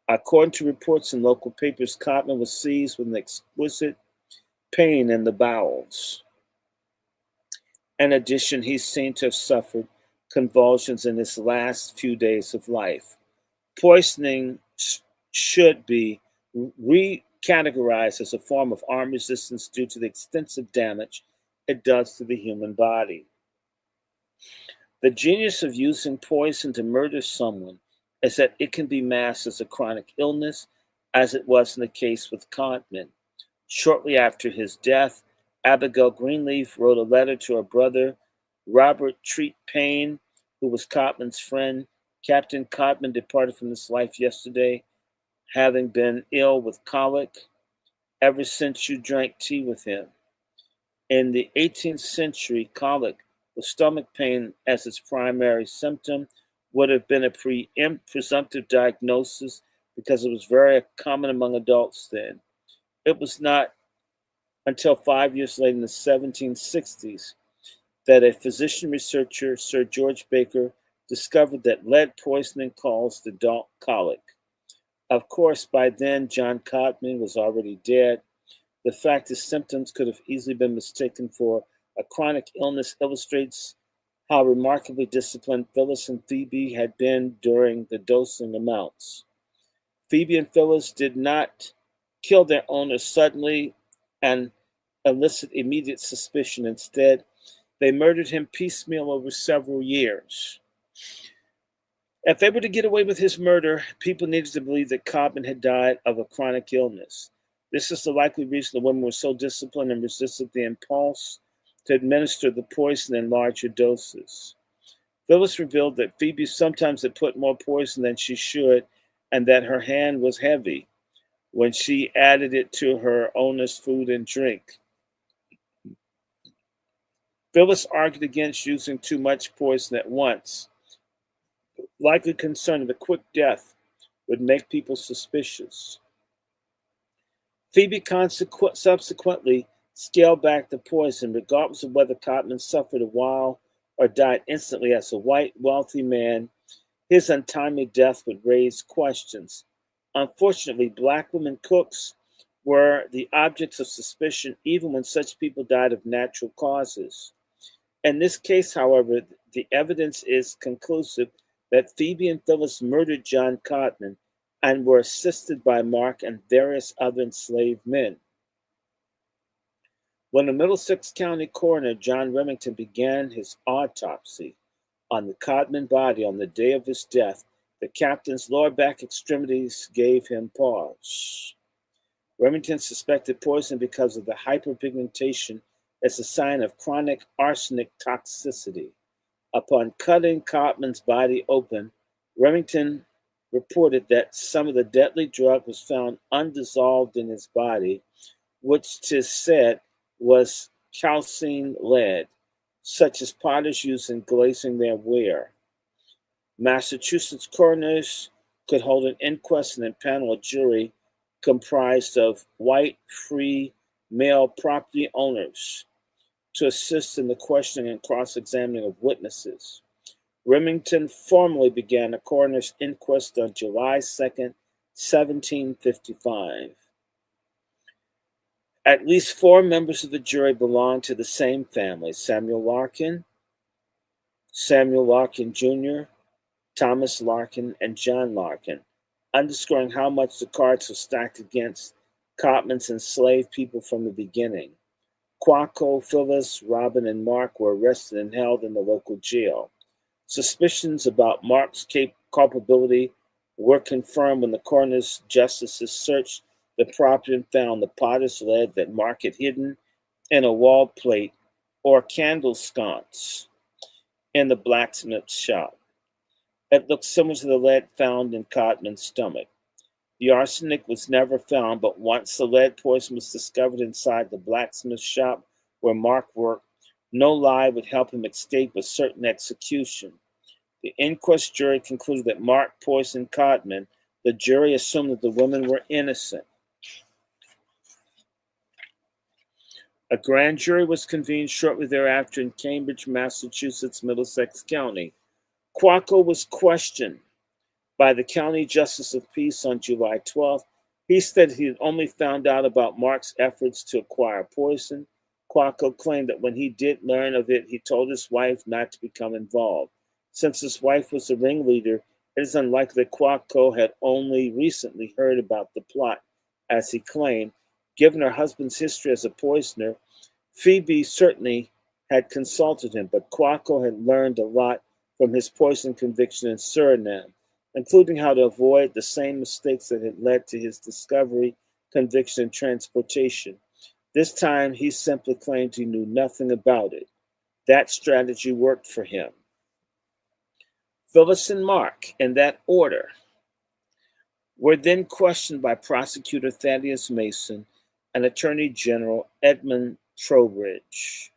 According to reports in local papers, Cotman was seized with an exquisite pain in the bowels. In addition, he seemed to have suffered convulsions in his last few days of life. Poisoning should be recategorized as a form of armed resistance due to the extensive damage it does to the human body. The genius of using poison to murder someone is that it can be masked as a chronic illness, as it was in the case with Cotman. Shortly after his death, Abigail Greenleaf wrote a letter to her brother, Robert Treat Payne, who was Cotman's friend. Captain Cotman departed from this life yesterday, having been ill with colic ever since you drank tea with him. In the 18th century, colic, with stomach pain as its primary symptom, would have been a presumptive diagnosis because it was very common among adults then. It was not until 5 years later in the 1760s that a physician researcher, Sir George Baker, discovered that lead poisoning caused adult colic. Of course, by then, John Cotman was already dead. The fact his symptoms could have easily been mistaken for a chronic illness illustrates how remarkably disciplined Phyllis and Phoebe had been during the dosing amounts. Phoebe and Phyllis did not kill their owner suddenly and elicit immediate suspicion. Instead, they murdered him piecemeal over several years. If they were to get away with his murder, people needed to believe that Cotman had died of a chronic illness. This is the likely reason the women were so disciplined and resisted the impulse to administer the poison in larger doses. Phyllis revealed that Phoebe sometimes had put more poison than she should and that her hand was heavy when she added it to her owner's food and drink. Phyllis argued against using too much poison at once, likely concerned that a quick death would make people suspicious. Phoebe subsequently scaled back the poison, regardless of whether Cotman suffered a while or died instantly. As a white, wealthy man, his untimely death would raise questions. Unfortunately, black women cooks were the objects of suspicion even when such people died of natural causes. In this case, however, the evidence is conclusive that Phoebe and Phyllis murdered John Cotman and were assisted by Mark and various other enslaved men. When the Middlesex County coroner, John Remington, began his autopsy on the Cotman body on the day of his death, the captain's lower back extremities gave him pause. Remington suspected poison because of the hyperpigmentation as a sign of chronic arsenic toxicity. Upon cutting Cotman's body open, Remington reported that some of the deadly drug was found undissolved in his body, which 'tis said was calcined lead, such as potters use in glazing their ware. Massachusetts coroners could hold an inquest and impanel a jury comprised of white, free, male property owners to assist in the questioning and cross-examining of witnesses. Remington formally began a coroner's inquest on July 2nd, 1755. At least 4 members of the jury belonged to the same family: Samuel Larkin Jr., Thomas Larkin, and John Larkin, underscoring how much the cards were stacked against Cotman's enslaved people from the beginning. Quaco, Phyllis, Robin, and Mark were arrested and held in the local jail. Suspicions about Mark's culpability were confirmed when the coroner's justices searched the property and found the potter's lead that Mark had hidden in a wall plate or candle sconce in the blacksmith's shop. It looked similar to the lead found in Cotman's stomach. The arsenic was never found, but once the lead poison was discovered inside the blacksmith shop where Mark worked, no lie would help him escape a certain execution. The inquest jury concluded that Mark poisoned Cotman. The jury assumed that the women were innocent. A grand jury was convened shortly thereafter in Cambridge, Massachusetts, Middlesex County. Quaco was questioned by the County Justice of Peace on July 12th. He said he had only found out about Mark's efforts to acquire poison. Quaco claimed that when he did learn of it, he told his wife not to become involved. Since his wife was the ringleader, it is unlikely that Quaco had only recently heard about the plot, as he claimed. Given her husband's history as a poisoner, Phoebe certainly had consulted him, but Quaco had learned a lot from his poison conviction in Suriname, including how to avoid the same mistakes that had led to his discovery, conviction, and transportation. This time, he simply claimed he knew nothing about it. That strategy worked for him. Phyllis and Mark, in that order, were then questioned by Prosecutor Thaddeus Mason and Attorney General Edmund Trowbridge.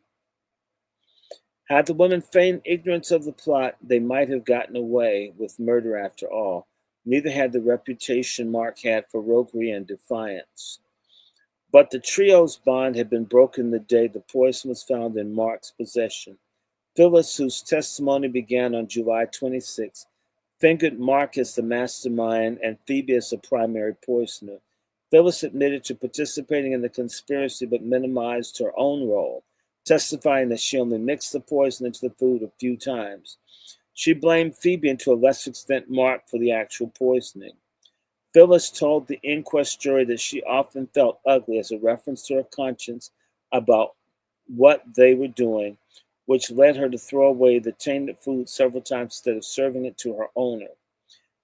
Had the women feigned ignorance of the plot, they might have gotten away with murder after all. Neither had the reputation Mark had for roguery and defiance. But the trio's bond had been broken the day the poison was found in Mark's possession. Phyllis, whose testimony began on July 26, fingered Mark as the mastermind and Phoebe as the primary poisoner. Phyllis admitted to participating in the conspiracy but minimized her own role, testifying that she only mixed the poison into the food a few times. She blamed Phoebe and to a lesser extent Mark for the actual poisoning. Phyllis told the inquest jury that she often felt ugly as a reference to her conscience about what they were doing, which led her to throw away the tainted food several times instead of serving it to her owner.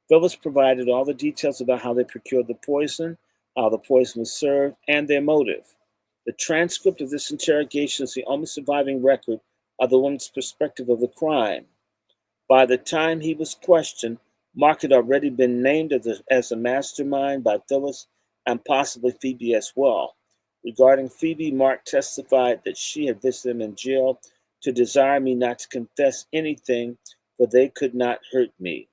Phyllis provided all the details about how they procured the poison, how the poison was served, and their motive. The transcript of this interrogation is the only surviving record of the woman's perspective of the crime. By the time he was questioned, Mark had already been named as a mastermind by Phyllis and possibly Phoebe as well. Regarding Phoebe, Mark testified that she had visited him in jail to desire me not to confess anything, for they could not hurt me.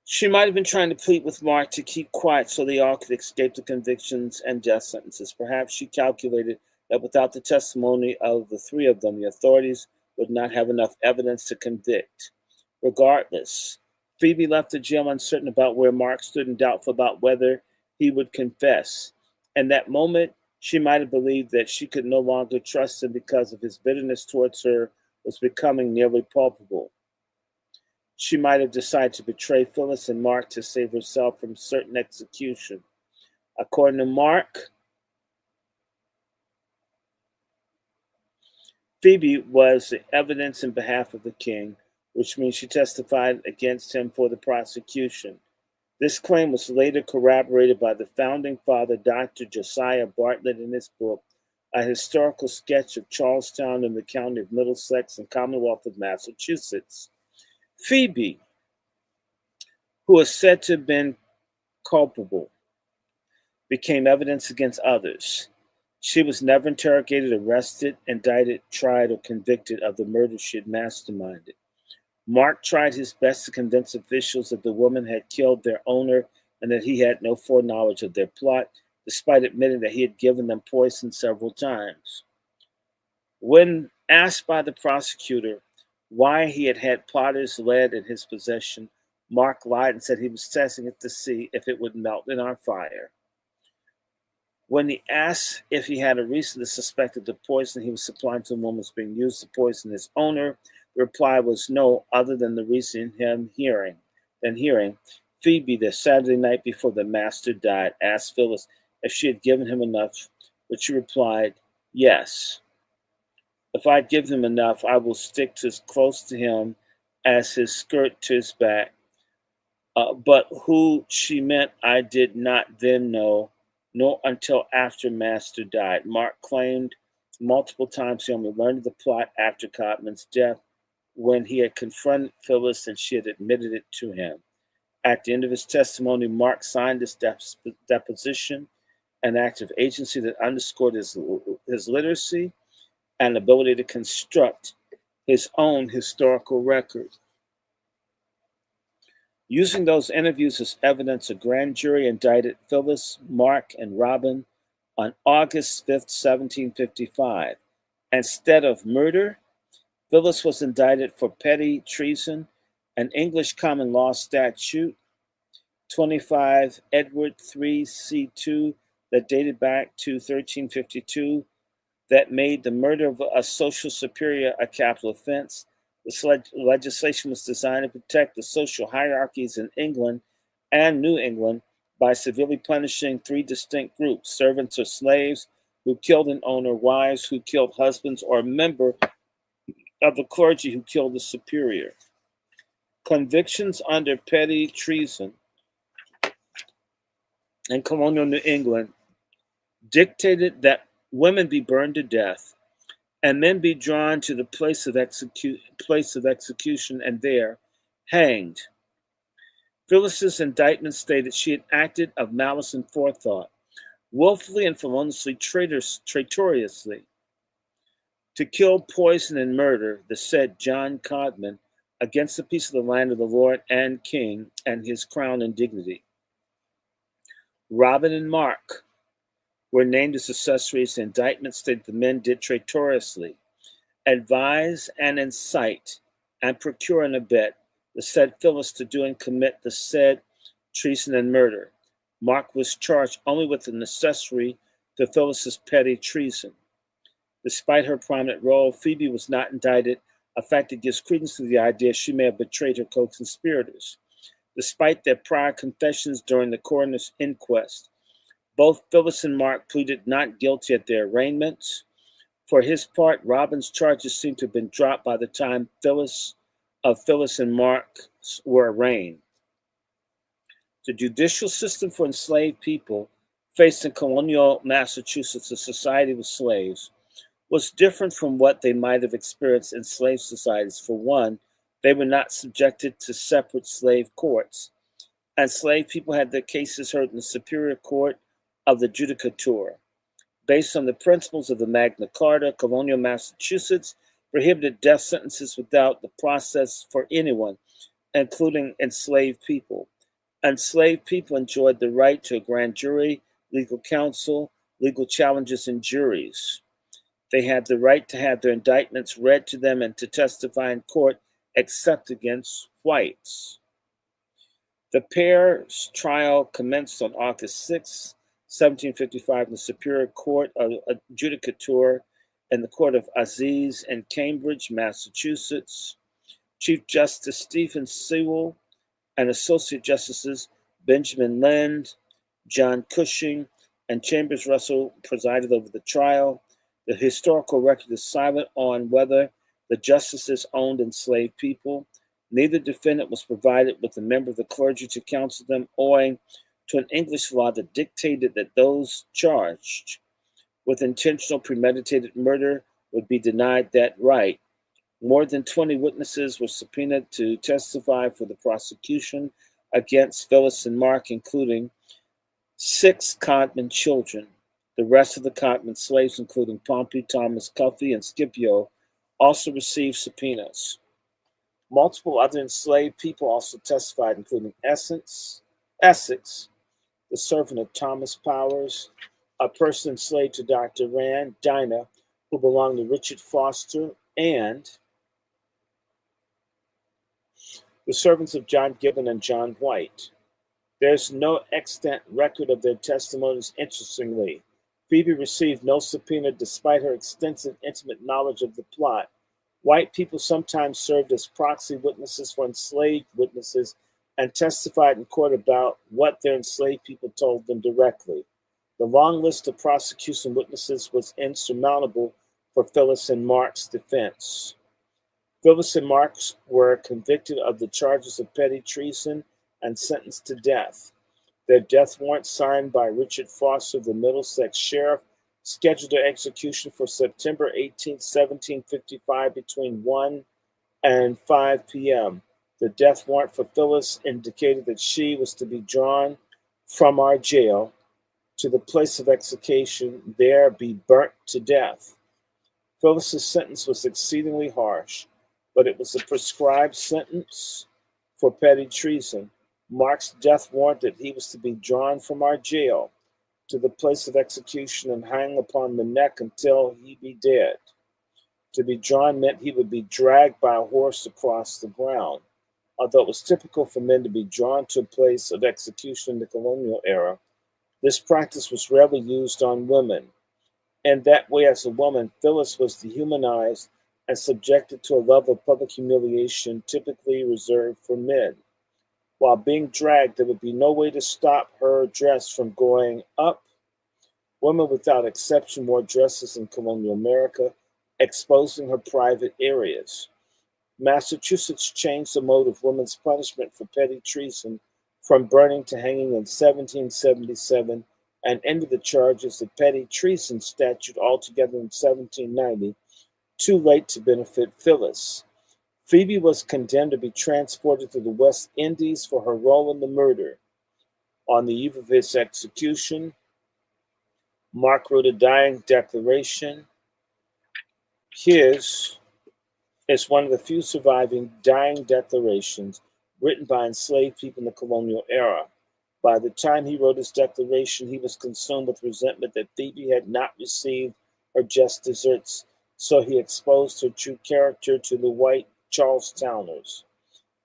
She might have been trying to plead with Mark to keep quiet so they all could escape the convictions and death sentences. Perhaps she calculated that without the testimony of the 3 of them, the authorities would not have enough evidence to convict. Regardless, Phoebe left the jail uncertain about where Mark stood and doubtful about whether he would confess. In that moment, she might have believed that she could no longer trust him because of his bitterness towards her was becoming nearly palpable. She might have decided to betray Phyllis and Mark to save herself from certain execution. According to Mark, Phoebe was the evidence in behalf of the king, which means she testified against him for the prosecution. This claim was later corroborated by the founding father, Dr. Josiah Bartlett, in his book, A Historical Sketch of Charlestown in the County of Middlesex and Commonwealth of Massachusetts. Phoebe, who is said to have been culpable, became evidence against others. She was never interrogated, arrested, indicted, tried, or convicted of the murder she had masterminded. Mark tried his best to convince officials that the woman had killed their owner and that he had no foreknowledge of their plot, despite admitting that he had given them poison several times. When asked by the prosecutor why he had had potter's lead in his possession, Mark lied and said he was testing it to see if it would melt in our fire. When he asked if he had a reason to suspect that the poison he was supplying to the woman was being used to poison his owner, the reply was no, other than the reason hearing. Phoebe, the Saturday night before the master died, asked Phyllis if she had given him enough, but she replied, yes. If I'd given him enough, I will stick as close to him as his skirt to his back. But who she meant I did not then know, nor until after Master died. Mark claimed multiple times he only learned of the plot after Codman's death, when he had confronted Phyllis and she had admitted it to him. At the end of his testimony, Mark signed his deposition, an act of agency that underscored his literacy and ability to construct his own historical record. Using those interviews as evidence, a grand jury indicted Phyllis, Mark, and Robin on August 5th, 1755. Instead of murder, Phyllis was indicted for petty treason, an English common law statute, 25 Edward 3C2, that dated back to 1352, that made the murder of a social superior a capital offense. This legislation was designed to protect the social hierarchies in England and New England by severely punishing three distinct groups: servants or slaves who killed an owner, wives who killed husbands, or a member of the clergy who killed the superior. Convictions under petty treason in colonial New England dictated that women be burned to death and men be drawn to the place of execution and there hanged. Phyllis's indictment stated she had acted of malice and forethought, willfully and feloniously, traitorously, to kill, poison, and murder the said John Codman against the peace of the land of the Lord and King and his crown and dignity. Robin and Mark were named as accessories. The indictment stated the men did traitorously advise and incite and procure and abet the said Phyllis to do and commit the said treason and murder. Mark was charged only with an accessory to Phyllis's petty treason. Despite her prominent role, Phoebe was not indicted, a fact that gives credence to the idea she may have betrayed her co-conspirators. Despite their prior confessions during the coroner's inquest, both Phyllis and Mark pleaded not guilty at their arraignments. For his part, Robin's charges seem to have been dropped by the time Phyllis and Mark were arraigned. The judicial system for enslaved people faced in colonial Massachusetts, a society with slaves, was different from what they might have experienced in slave societies. For one, they were not subjected to separate slave courts. Enslaved people had their cases heard in the Superior Court of the Judicature. Based on the principles of the Magna Carta, colonial Massachusetts prohibited death sentences without the process for anyone, including enslaved people. Enslaved people enjoyed the right to a grand jury, legal counsel, legal challenges, and juries. They had the right to have their indictments read to them and to testify in court, except against whites. The pair's trial commenced on August 6, 1755, in the Superior Court of Judicature in the Court of Assize in Cambridge, Massachusetts. Chief Justice Stephen Sewell and Associate Justices Benjamin Lind, John Cushing, and Chambers Russell presided over the trial. The historical record is silent on whether the justices owned enslaved people. Neither defendant was provided with a member of the clergy to counsel them, owing to an English law that dictated that those charged with intentional premeditated murder would be denied that right. More than 20 witnesses were subpoenaed to testify for the prosecution against Phyllis and Mark, including 6 Codman children. The rest of the Codman slaves, including Pompey, Thomas, Cuffy, and Scipio, also received subpoenas. Multiple other enslaved people also testified, including Essex, the servant of Thomas Powers, a person enslaved to Dr. Rand, Dinah, who belonged to Richard Foster, and the servants of John Gibbon and John White. There's no extant record of their testimonies, interestingly. Phoebe received no subpoena despite her extensive intimate knowledge of the plot. White people sometimes served as proxy witnesses for enslaved witnesses and testified in court about what their enslaved people told them directly. The long list of prosecution witnesses was insurmountable for Phyllis and Mark's defense. Phyllis and Mark were convicted of the charges of petty treason and sentenced to death. Their death warrant, signed by Richard Foster, the Middlesex sheriff, scheduled their execution for September 18, 1755, between 1 and 5 p.m. The death warrant for Phyllis indicated that she was to be drawn from our jail to the place of execution, there be burnt to death. Phyllis's sentence was exceedingly harsh, but it was a prescribed sentence for petty treason. Mark's death warrant that he was to be drawn from our jail to the place of execution and hang upon the neck until he be dead. To be drawn meant he would be dragged by a horse across the ground. Although it was typical for men to be drawn to a place of execution in the colonial era, this practice was rarely used on women. And that way, as a woman, Phyllis was dehumanized and subjected to a level of public humiliation typically reserved for men. While being dragged, there would be no way to stop her dress from going up. Women, without exception, wore dresses in colonial America, exposing her private areas. Massachusetts changed the mode of women's punishment for petty treason from burning to hanging in 1777 and ended the charges of petty treason statute altogether in 1790, too late to benefit Phyllis. Phoebe was condemned to be transported to the West Indies for her role in the murder. On the eve of his execution, Mark wrote a dying declaration. His is one of the few surviving dying declarations written by enslaved people in the colonial era. By the time he wrote his declaration, he was consumed with resentment that Phoebe had not received her just deserts, so he exposed her true character to the white Charlestowners.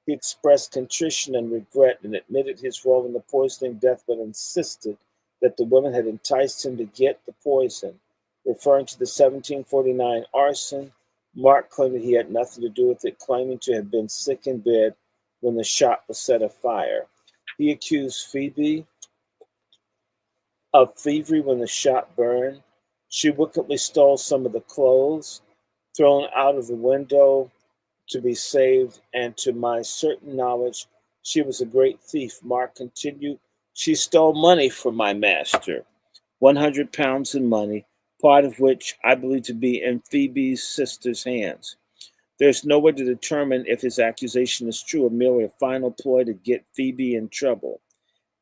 He expressed contrition and regret and admitted his role in the poisoning death, but insisted that the women had enticed him to get the poison. Referring to the 1749 arson, Mark claimed that he had nothing to do with it, claiming to have been sick in bed when the shop was set afire. He accused Phoebe of thievery when the shop burned. She wickedly stole some of the clothes thrown out of the window to be saved, and to my certain knowledge, she was a great thief. Mark continued, she stole money from my master, 100 pounds in money, part of which I believe to be in Phoebe's sister's hands. There's no way to determine if his accusation is true or merely a final ploy to get Phoebe in trouble.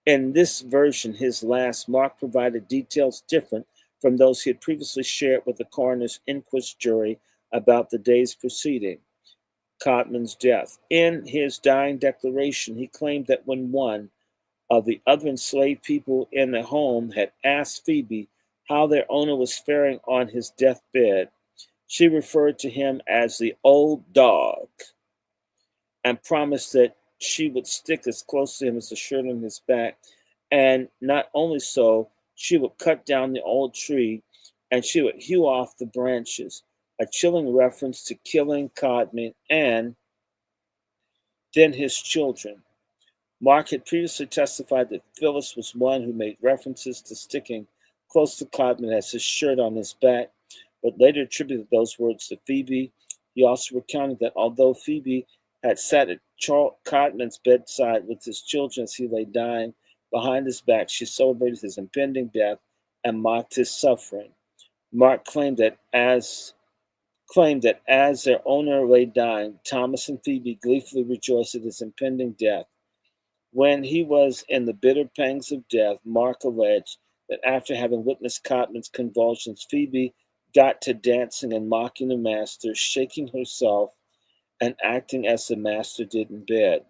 In this version, his last, Mark provided details different from those he had previously shared with the coroner's inquest jury about the day's proceeding, Codman's death. In his dying declaration, he claimed that when one of the other enslaved people in the home had asked Phoebe how their owner was faring on his deathbed, she referred to him as the old dog and promised that she would stick as close to him as the shirt on his back. And not only so, she would cut down the old tree and she would hew off the branches, a chilling reference to killing Codman and then his children. Mark had previously testified that Phyllis was one who made references to sticking close to Codman as his shirt on his back, but later attributed those words to Phoebe. He also recounted that although Phoebe had sat at Codman's bedside with his children as he lay dying. Behind his back, she celebrated his impending death and mocked his suffering. Mark claimed that as their owner lay dying, Thomas and Phoebe gleefully rejoiced at his impending death. When he was in the bitter pangs of death, Mark alleged that after having witnessed Codman's convulsions, Phoebe got to dancing and mocking the master, shaking herself and acting as the master did in bed.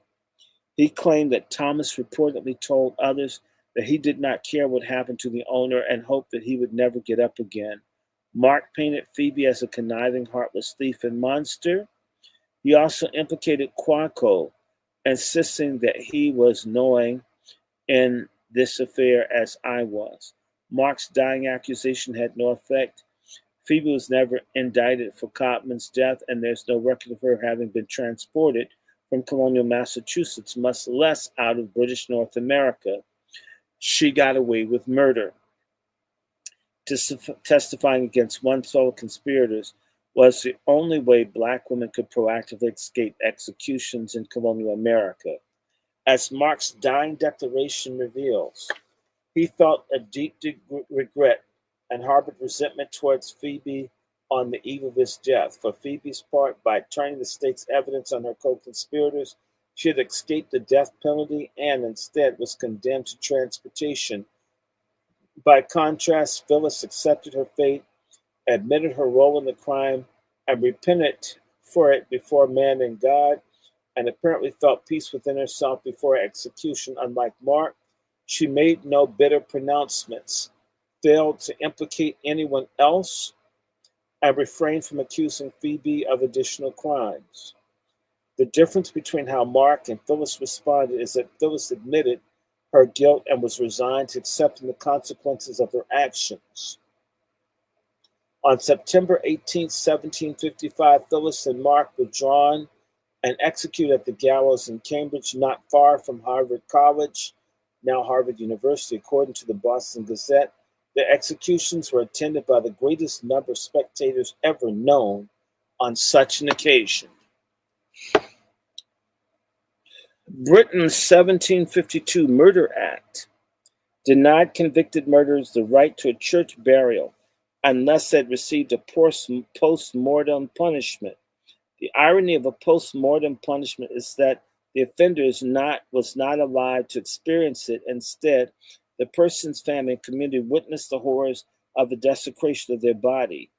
He claimed that Thomas reportedly told others that he did not care what happened to the owner and hoped that he would never get up again. Mark painted Phoebe as a conniving, heartless thief and monster. He also implicated Quaco, insisting that he was knowing in this affair as I was. Mark's dying accusation had no effect. Phoebe was never indicted for Codman's death, and there's no record of her having been transported from colonial Massachusetts, much less out of British North America. She got away with murder. Testifying against one sole conspirators was the only way black women could proactively escape executions in colonial America. As Mark's dying declaration reveals, he felt a deep regret and harbored resentment towards Phoebe on the eve of his death. For Phoebe's part, by turning the state's evidence on her co-conspirators, she had escaped the death penalty and instead was condemned to transportation. By contrast, Phyllis accepted her fate, admitted her role in the crime, and repented for it before man and God, and apparently felt peace within herself before execution. Unlike Mark, she made no bitter pronouncements, failed to implicate anyone else, and refrained from accusing Phoebe of additional crimes. The difference between how Mark and Phyllis responded is that Phyllis admitted her guilt and was resigned to accepting the consequences of her actions. On September 18, 1755, Phyllis and Mark were drawn and executed at the gallows in Cambridge, not far from Harvard College, now Harvard University. According to the Boston Gazette, the executions were attended by the greatest number of spectators ever known on such an occasion. Britain's 1752 Murder Act denied convicted murderers the right to a church burial unless they'd received a post-mortem punishment. The irony of a post-mortem punishment is that the offender was not alive to experience it. Instead, the person's family and community witnessed the horrors of the desecration of their body.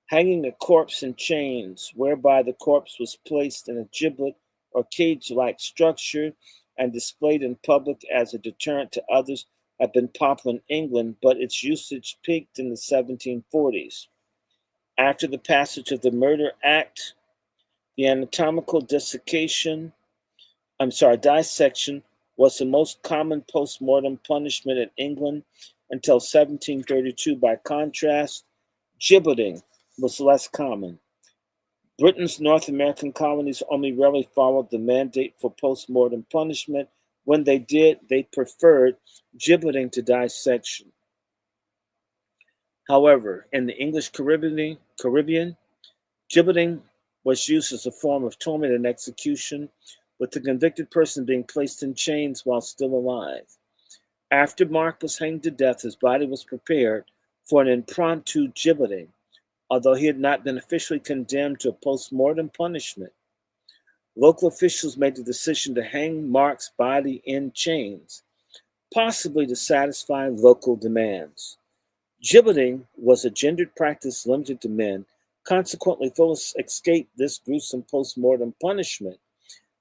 Hanging a corpse in chains, whereby the corpse was placed in a gibbet or cage-like structure and displayed in public as a deterrent to others, had been popular in England, but its usage peaked in the 1740s. After the passage of the Murder Act, the anatomical dissection was the most common post-mortem punishment in England until 1732. By contrast, gibbeting was less common. Britain's North American colonies only rarely followed the mandate for post-mortem punishment. When they did, they preferred gibbeting to dissection. However, in the English Caribbean, gibbeting was used as a form of torment and execution, with the convicted person being placed in chains while still alive. After Mark was hanged to death, his body was prepared for an impromptu gibbeting, although he had not been officially condemned to a post-mortem punishment. Local officials made the decision to hang Mark's body in chains, possibly to satisfy local demands. Gibbeting was a gendered practice limited to men. Consequently, Phyllis escaped this gruesome post-mortem punishment.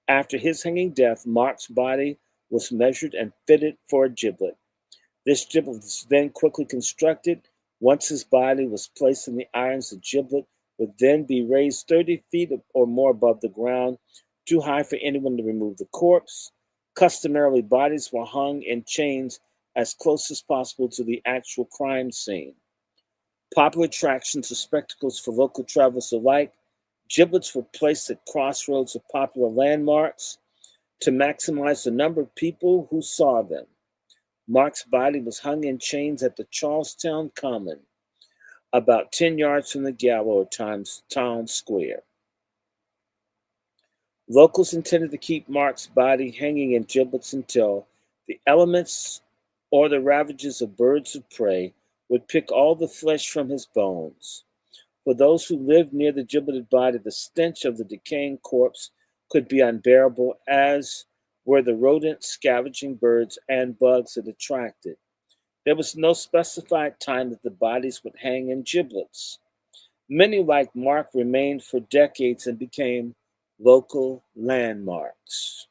After his hanging death, Mark's body was measured and fitted for a gibbet. This gibbet was then quickly constructed. Once his body was placed in the irons, the gibbet would then be raised 30 feet or more above the ground, too high for anyone to remove the corpse. Customarily, bodies were hung in chains as close as possible to the actual crime scene. Popular attractions or spectacles for local travelers alike, giblets were placed at crossroads of popular landmarks to maximize the number of people who saw them. Mark's body was hung in chains at the Charlestown Common, about 10 yards from the gallows or town square. Locals intended to keep Mark's body hanging in giblets until the elements or the ravages of birds of prey would pick all the flesh from his bones. For those who lived near the gibleted body, the stench of the decaying corpse could be unbearable, as were the rodents, scavenging birds, and bugs it attracted. There was no specified time that the bodies would hang in giblets. Many, like Mark, remained for decades and became local landmarks.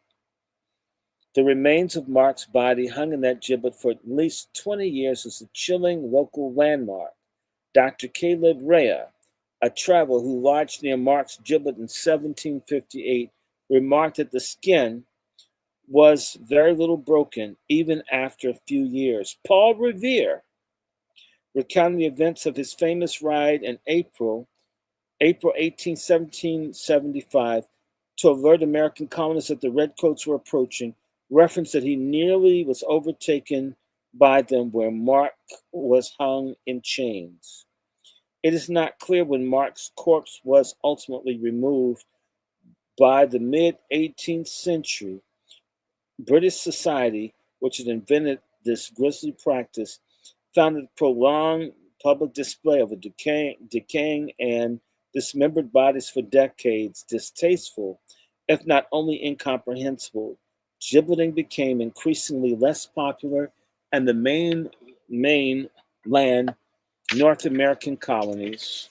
The remains of Mark's body hung in that gibbet for at least 20 years as a chilling local landmark. Dr. Caleb Rea, a traveler who lodged near Mark's gibbet in 1758, remarked that the skin was very little broken even after a few years. Paul Revere, recounting the events of his famous ride in April 18, 1775, to alert American colonists that the redcoats were approaching, referenced that he nearly was overtaken by them where Mark was hung in chains. It is not clear when Mark's corpse was ultimately removed. By the mid 18th century, British society, which had invented this grisly practice, found that prolonged public display of a decaying and dismembered bodies for decades distasteful, if not only incomprehensible. Gibleting became increasingly less popular, and the mainland North American colonies,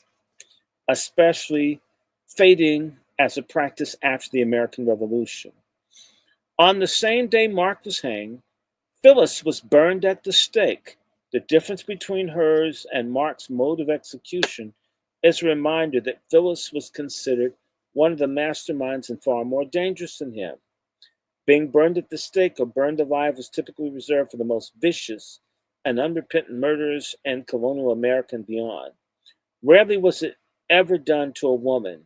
especially, fading as a practice after the American Revolution. On the same day Mark was hanged, Phyllis was burned at the stake. The difference between hers and Mark's mode of execution is a reminder that Phyllis was considered one of the masterminds and far more dangerous than him. Being burned at the stake or burned alive was typically reserved for the most vicious and unrepentant murderers in colonial America and beyond. Rarely was it ever done to a woman.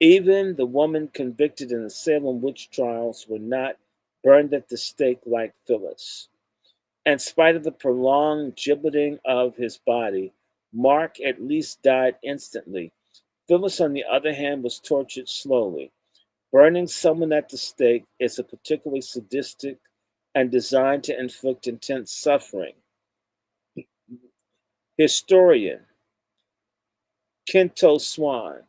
Even the women convicted in the Salem witch trials were not burned at the stake like Phyllis. In spite of the prolonged gibleting of his body, Mark at least died instantly. Phyllis, on the other hand, was tortured slowly. Burning someone at the stake is a particularly sadistic and designed to inflict intense suffering. Historian Kento Swan,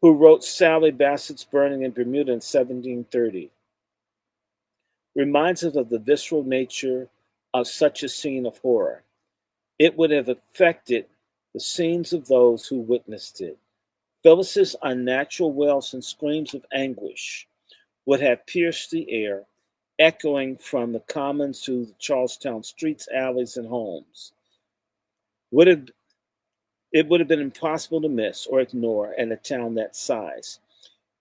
who wrote Sally Bassett's Burning in Bermuda in 1730, reminds us of the visceral nature of such a scene of horror. It would have affected the scenes of those who witnessed it. Phyllis's unnatural wails and screams of anguish would have pierced the air, echoing from the commons to the Charlestown streets, alleys, and homes. Would have, it would have been impossible to miss or ignore in a town that size,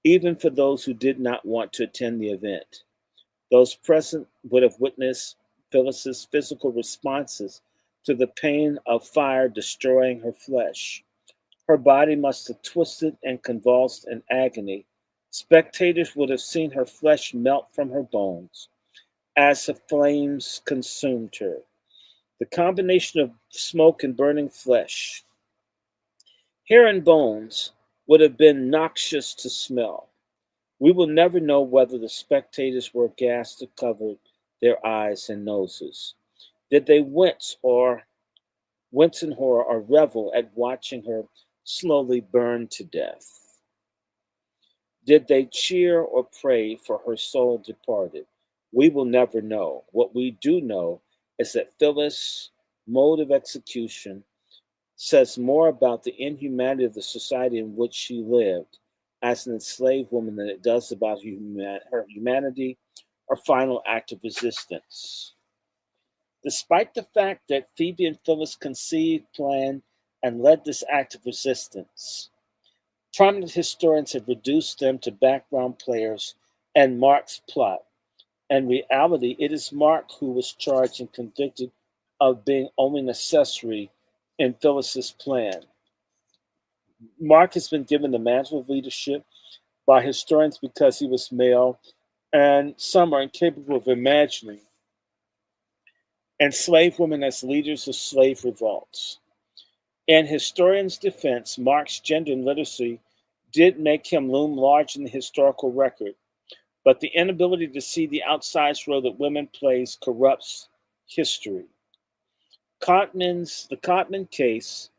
even for those who did not want to attend the event. Those present would have witnessed Phyllis's physical responses to the pain of fire destroying her flesh. Her body must have twisted and convulsed in agony. Spectators would have seen her flesh melt from her bones as the flames consumed her. The combination of smoke and burning flesh, hair and bones, would have been noxious to smell. We will never know whether the spectators were gassed or covered their eyes and noses. Did they wince in horror or revel at watching her slowly burn to death? Did they cheer or pray for her soul departed? We will never know. What we do know is that Phyllis' mode of execution says more about the inhumanity of the society in which she lived as an enslaved woman than it does about her humanity or final act of resistance. Despite the fact that Phoebe and Phyllis conceived, planned, and led this act of resistance, prominent historians have reduced them to background players and Mark's plot. In reality, it is Mark who was charged and convicted of being only an accessory in Phyllis's plan. Mark has been given the mantle of leadership by historians because he was male, and some are incapable of imagining enslaved women as leaders of slave revolts. In historians' defense, Mark's gender and literacy did make him loom large in the historical record, but the inability to see the outsized role that women plays corrupts history. The Cotman case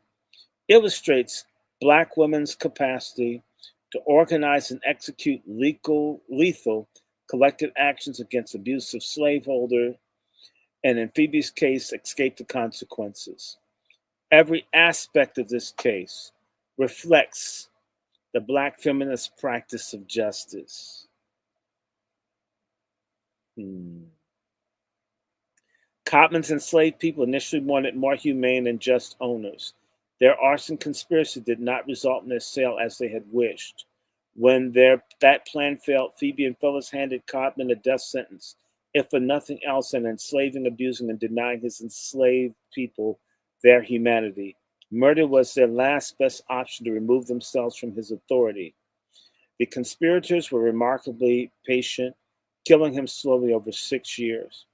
illustrates black women's capacity to organize and execute lethal collective actions against abusive slaveholder, and in Phoebe's case, escape the consequences. Every aspect of this case reflects the black feminist practice of justice. Cotman's enslaved people initially wanted more humane and just owners. Their arson conspiracy did not result in their sale as they had wished. When that plan failed, Phoebe and Phyllis handed Cotman a death sentence, if for nothing else than enslaving, abusing, and denying his enslaved people their humanity. Murder was their last best option to remove themselves from his authority. The conspirators were remarkably patient, killing him slowly over 6 years.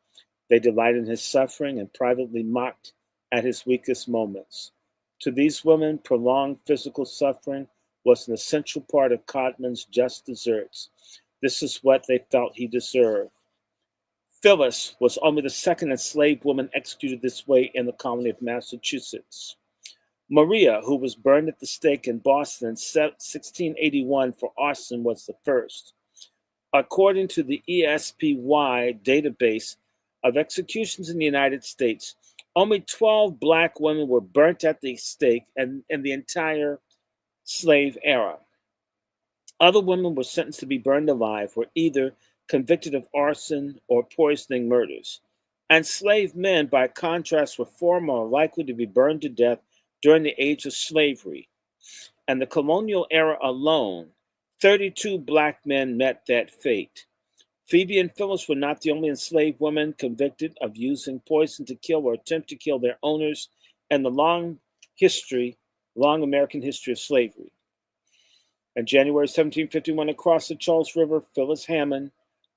They delighted in his suffering and privately mocked at his weakest moments. To these women, prolonged physical suffering was an essential part of Cotman's just desserts. This is what they felt he deserved. Phyllis was only the second enslaved woman executed this way in the colony of Massachusetts. Maria, who was burned at the stake in Boston in 1681 for arson, was the first. According to the ESPY database of executions in the United States, only 12 black women were burnt at the stake in the entire slave era. Other women were sentenced to be burned alive, were either convicted of arson or poisoning murders. Enslaved men, by contrast, were far more likely to be burned to death during the age of slavery. And the colonial era alone, 32 black men met that fate. Phoebe and Phyllis were not the only enslaved women convicted of using poison to kill or attempt to kill their owners in the long American history of slavery. In January 1751, across the Charles River, Phyllis Hammond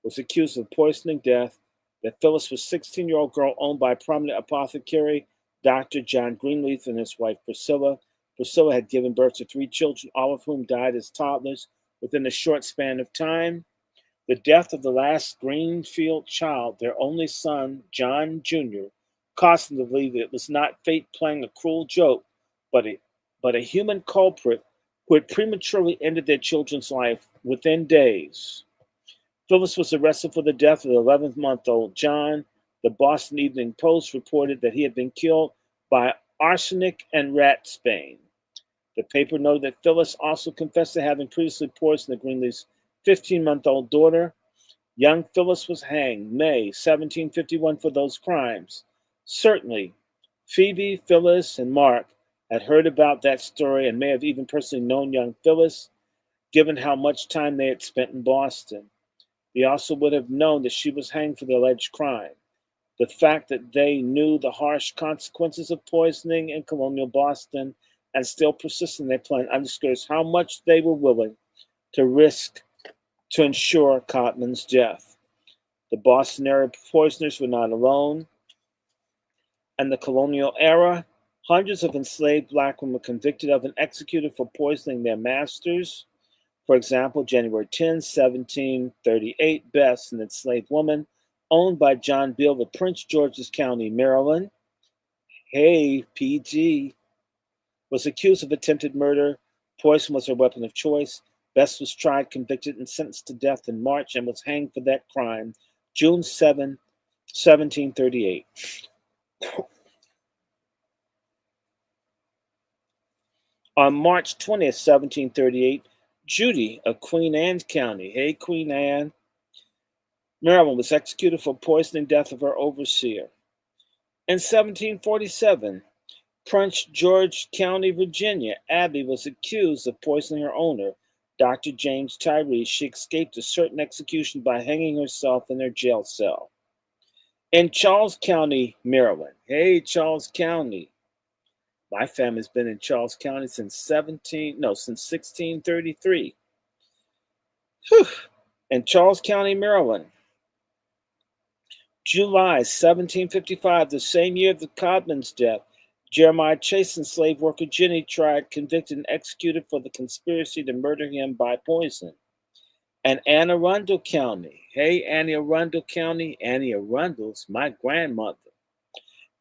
was accused of poisoning death. That Phyllis was a 16-year-old girl owned by prominent apothecary Dr. John Greenleaf and his wife Priscilla. Priscilla had given birth to 3 children, all of whom died as toddlers within a short span of time. The death of the last Greenfield child, their only son, John Jr., caused them to believe that it was not fate playing a cruel joke, but a human culprit who had prematurely ended their children's life within days. Phyllis was arrested for the death of the 11-month-old John. The Boston Evening Post reported that he had been killed by arsenic and ratsbane. The paper noted that Phyllis also confessed to having previously poisoned the Greenleaf's 15-month-old daughter. Young Phyllis was hanged May 1751 for those crimes. Certainly, Phoebe, Phyllis, and Mark had heard about that story and may have even personally known young Phyllis, given how much time they had spent in Boston. They also would have known that she was hanged for the alleged crime. The fact that they knew the harsh consequences of poisoning in colonial Boston and still persisted in their plan underscores how much they were willing to risk to ensure Cotman's death. The Boston area poisoners were not alone. In the colonial era, hundreds of enslaved black women were convicted of and executed for poisoning their masters. For example, January 10, 1738, Bess, an enslaved woman owned by John Beale of Prince George's County, Maryland, PG, was accused of attempted murder. Poison was her weapon of choice. Bess was tried, convicted, and sentenced to death in March and was hanged for that crime, June 7, 1738. On March 20th, 1738, Judy of Queen Anne's County, Queen Anne, Maryland, was executed for poisoning death of her overseer. In 1747, Prince George County, Virginia, Abby was accused of poisoning her owner, Dr. James Tyree. She escaped a certain execution by hanging herself in her jail cell. In Charles County, Maryland, Charles County. My family's been in Charles County since 1633. Whew. In Charles County, Maryland, July 1755, the same year of the Codman's death, Jeremiah Chase, enslaved worker Jenny, tried, convicted, and executed for the conspiracy to murder him by poison. And Anne Arundel County. Hey, Annie Arundel County. Annie Arundel's my grandmother.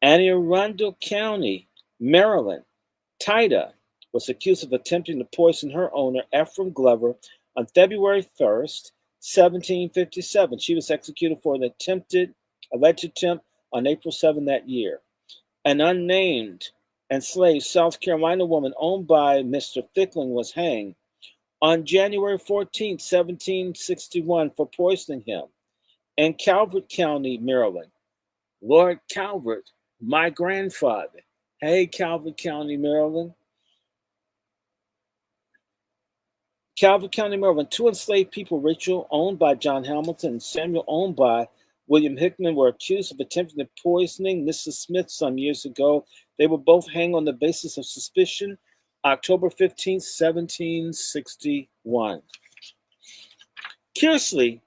Annie Arundel County, Maryland. Tida was accused of attempting to poison her owner, Ephraim Glover, on February 1st, 1757. She was executed for an alleged attempt on April 7 that year. An unnamed enslaved South Carolina woman owned by Mr. Fickling was hanged on January 14, 1761, for poisoning him. In Calvert County, Maryland, Lord Calvert, my grandfather. Hey, Calvert County, Maryland. Calvert County, Maryland. Two enslaved people, Rachel, owned by John Hamilton, and Samuel, owned by William Hickman, were accused of attempting to poisoning Mrs. Smith some years ago. They were both hanged on the basis of suspicion, October 15, 1761. Curiously,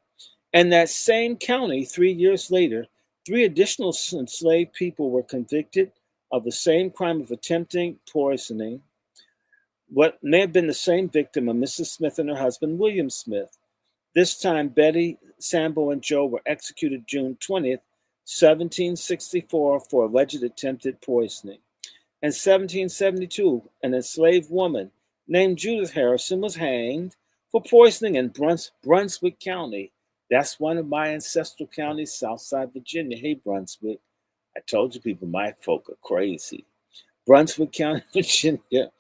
in that same county, 3 years later, 3 additional enslaved people were convicted of the same crime of attempting poisoning what may have been the same victim of Mrs. Smith and her husband, William Smith. This time, Betty, Sambo, and Joe were executed June 20th, 1764, for alleged attempted poisoning. In 1772, an enslaved woman named Judith Harrison was hanged for poisoning in Brunswick County. That's one of my ancestral counties, Southside Virginia. Hey, Brunswick. I told you people, my folk are crazy. Brunswick County, Virginia.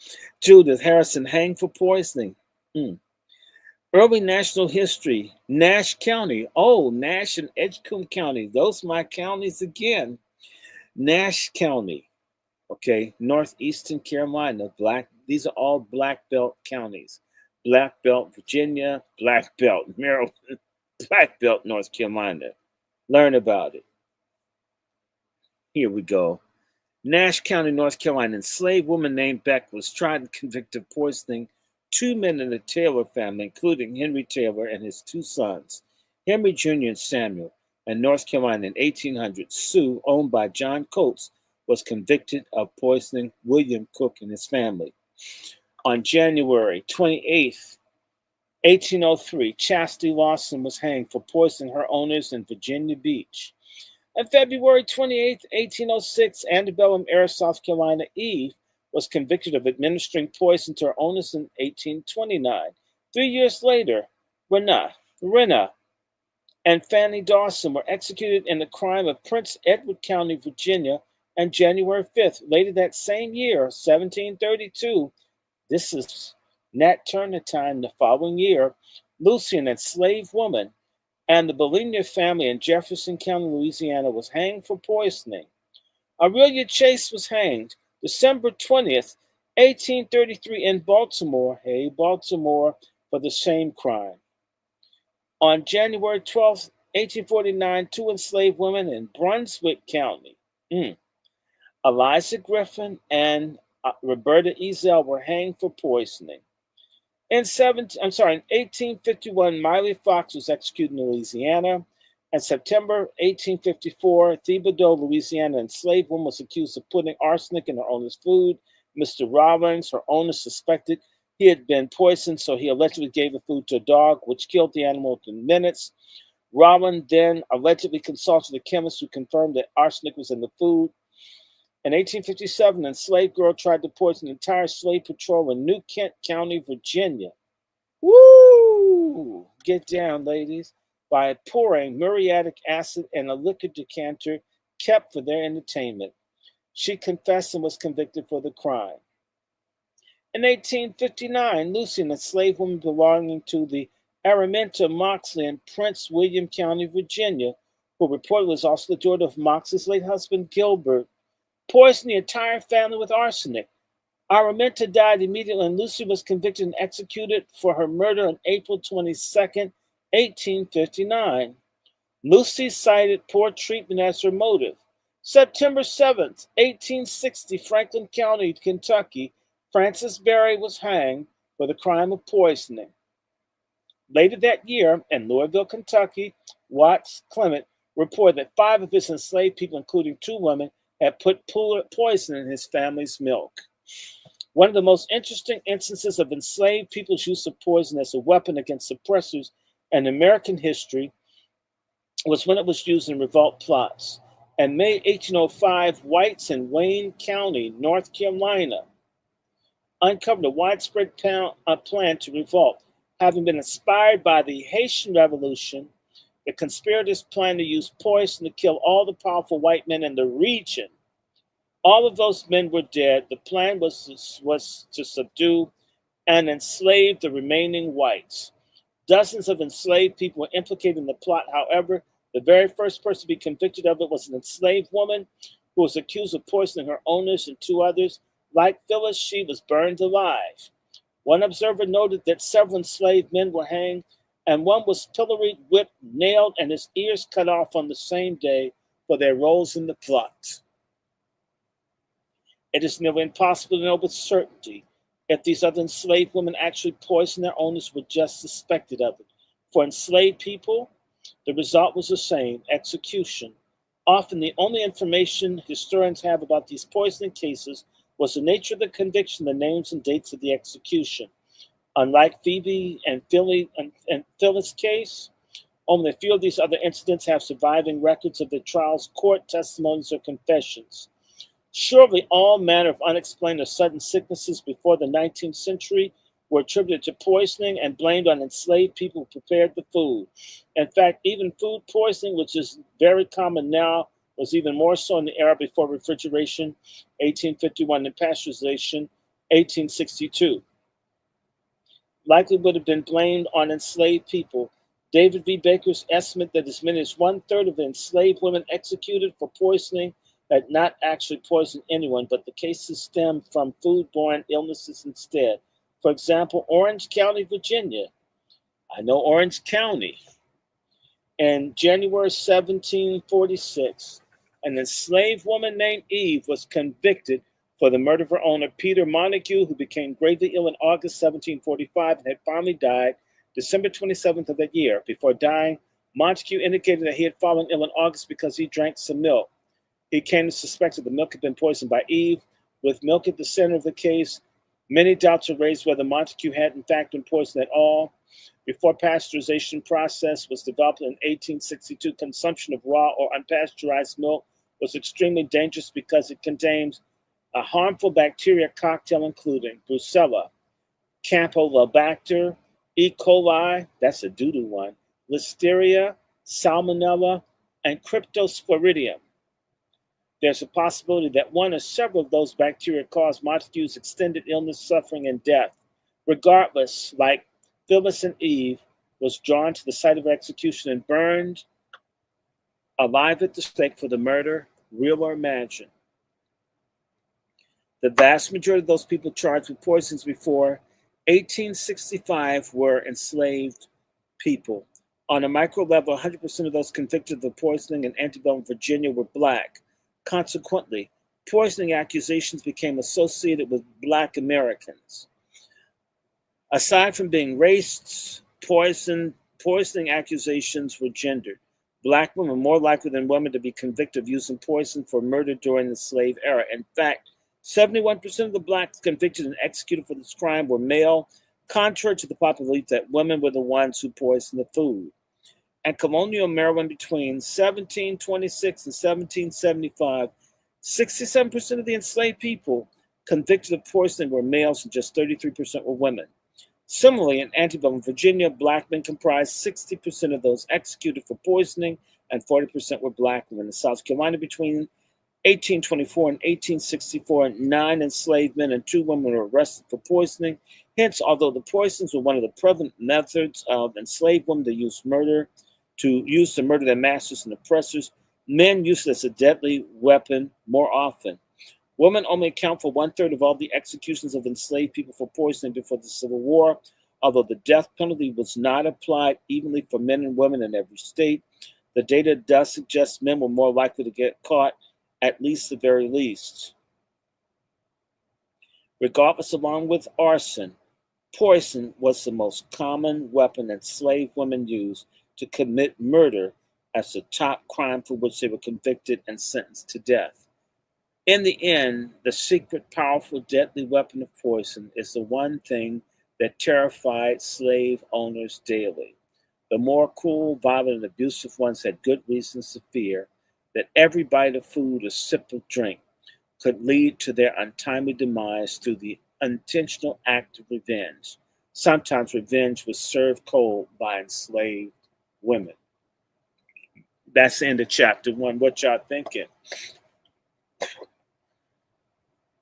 Judith Harrison hanged for poisoning. Early national history, Nash County. Oh, Nash and Edgecombe County. Those are my counties again. Nash County. Okay, northeastern Carolina. These are all black belt counties. Black belt Virginia, black belt Maryland, black belt North Carolina. Learn about it. Here we go. Nash County, North Carolina. An enslaved woman named Beck was tried and convicted of poisoning 2 men in the Taylor family, including Henry Taylor and his 2 sons, Henry Jr. and Samuel. In North Carolina in 1800, Sue, owned by John Coates, was convicted of poisoning William Cook and his family. On January 28th, 1803, Chastity Lawson was hanged for poisoning her owners in Virginia Beach. On February 28, 1806, Antebellum Air, South Carolina, Eve was convicted of administering poison to her owners in 1829. 3 years later, Rena and Fanny Dawson were executed in the crime of Prince Edward County, Virginia, on January 5th. Later that same year, 1732, this is Nat Turner time the following year, Lucy, an enslaved woman, and the Bolinia family in Jefferson County, Louisiana, was hanged for poisoning. Aurelia Chase was hanged December 20th, 1833, in Baltimore, hey, Baltimore, for the same crime. On January 12th, 1849, 2 enslaved women in Brunswick County, Eliza Griffin and Roberta Ezel, were hanged for poisoning. In 1851, Miley Fox was executed in Louisiana. In September 1854, Thibodaux, Louisiana, an enslaved woman was accused of putting arsenic in her owner's food. Mr. Rollins, her owner, suspected he had been poisoned, so he allegedly gave the food to a dog, which killed the animal within minutes. Rollins then allegedly consulted a chemist who confirmed that arsenic was in the food. In 1857, an enslaved girl tried to poison the entire slave patrol in New Kent County, Virginia. Woo! Get down, ladies. By pouring muriatic acid in a liquor decanter kept for their entertainment. She confessed and was convicted for the crime. In 1859, Lucy, an enslaved woman belonging to the Araminta Moxley in Prince William County, Virginia, who reportedly was also the daughter of Moxley's late husband, Gilbert, poisoned the entire family with arsenic. Araminta died immediately, and Lucy was convicted and executed for her murder on April 22nd, 1859. Lucy cited poor treatment as her motive. September 7th, 1860, Franklin County, Kentucky, Francis Berry was hanged for the crime of poisoning. Later that year, in Louisville, Kentucky, Watts Clement reported that 5 of his enslaved people, including 2 women, had put poison in his family's milk. One of the most interesting instances of enslaved people's use of poison as a weapon against oppressors in American history was when it was used in revolt plots. In May 1805, whites in Wayne County, North Carolina, uncovered a widespread plan to revolt. Having been inspired by the Haitian Revolution, the conspirators planned to use poison to kill all the powerful white men in the region. All of those men were dead. The plan was to subdue and enslave the remaining whites. Dozens of enslaved people were implicated in the plot. However, the very first person to be convicted of it was an enslaved woman who was accused of poisoning her owners and two others. Like Phyllis, she was burned alive. One observer noted that several enslaved men were hanged, and one was pilloried, whipped, nailed, and his ears cut off on the same day for their roles in the plot. It is nearly impossible to know with certainty if these other enslaved women actually poisoned their owners were just suspected of it. For enslaved people, the result was the same, execution. Often the only information historians have about these poisoning cases was the nature of the conviction, the names and dates of the execution. Unlike Phoebe and Phyllis' case, only a few of these other incidents have surviving records of the trials, court testimonies, or confessions. Surely all manner of unexplained or sudden sicknesses before the 19th century were attributed to poisoning and blamed on enslaved people who prepared the food. In fact, even food poisoning, which is very common now, was even more so in the era before refrigeration, 1851, and pasteurization, 1862. Likely would have been blamed on enslaved people. David V. Baker's estimate that as many as one-third of the enslaved women executed for poisoning had not actually poisoned anyone, but the cases stemmed from foodborne illnesses instead. For example, Orange County, Virginia. I know Orange County. In January 1746, an enslaved woman named Eve was convicted for the murder of her owner, Peter Montague, who became gravely ill in August 1745 and had finally died December 27th of that year. Before dying, Montague indicated that he had fallen ill in August because he drank some milk. He came to suspect that the milk had been poisoned by Eve. With milk at the center of the case, many doubts were raised whether Montague had in fact been poisoned at all. Before pasteurization process was developed in 1862, consumption of raw or unpasteurized milk was extremely dangerous because it contains a harmful bacteria cocktail including Brucella, Campylobacter, E. coli, that's a doo-doo one, Listeria, Salmonella, and Cryptosporidium. There's a possibility that one or several of those bacteria caused Montague's extended illness, suffering, and death. Regardless, like Phyllis and Eve, was drawn to the site of execution and burned alive at the stake for the murder, real or imagined. The vast majority of those people charged with poisons before 1865 were enslaved people. On a micro level, 100% of those convicted of poisoning in antebellum Virginia were Black. Consequently, poisoning accusations became associated with Black Americans. Aside from being race, poisoning accusations were gendered. Black women were more likely than women to be convicted of using poison for murder during the slave era. In fact, 71% of the Blacks convicted and executed for this crime were male, contrary to the popular belief that women were the ones who poisoned the food. And colonial Maryland between 1726 and 1775, 67% of the enslaved people convicted of poisoning were males and just 33% were women. Similarly, in antebellum Virginia, Black men comprised 60% of those executed for poisoning and 40% were Black women. In South Carolina between 1824 and 1864, 9 enslaved men and 2 women were arrested for poisoning. Hence, although the poisons were one of the prevalent methods of enslaved women to use to murder their masters and oppressors, men used it as a deadly weapon more often. Women only account for 1/3 of all the executions of enslaved people for poisoning before the Civil War. Although the death penalty was not applied evenly for men and women in every state, the data does suggest men were more likely to get caught, at least the very least. Regardless, along with arson, poison was the most common weapon enslaved women used to commit murder as the top crime for which they were convicted and sentenced to death. In the end, the secret, powerful, deadly weapon of poison is the one thing that terrified slave owners daily. The more cruel, violent, and abusive ones had good reasons to fear that every bite of food or sip of drink could lead to their untimely demise through the intentional act of revenge. Sometimes revenge was served cold by enslaved women. That's the end of chapter one. What y'all thinking?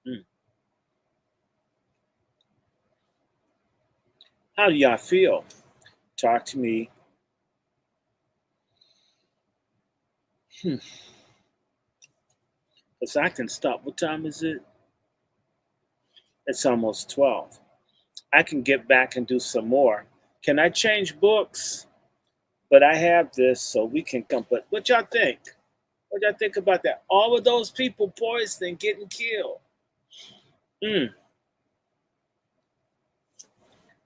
Hmm. How do y'all feel? Talk to me. Because I can stop. What time is it? It's almost 12. I can get back and do some more. Can I change books? But I have this, so we can come. But what y'all think? What y'all think about that? All of those people poisoned and getting killed. Mm,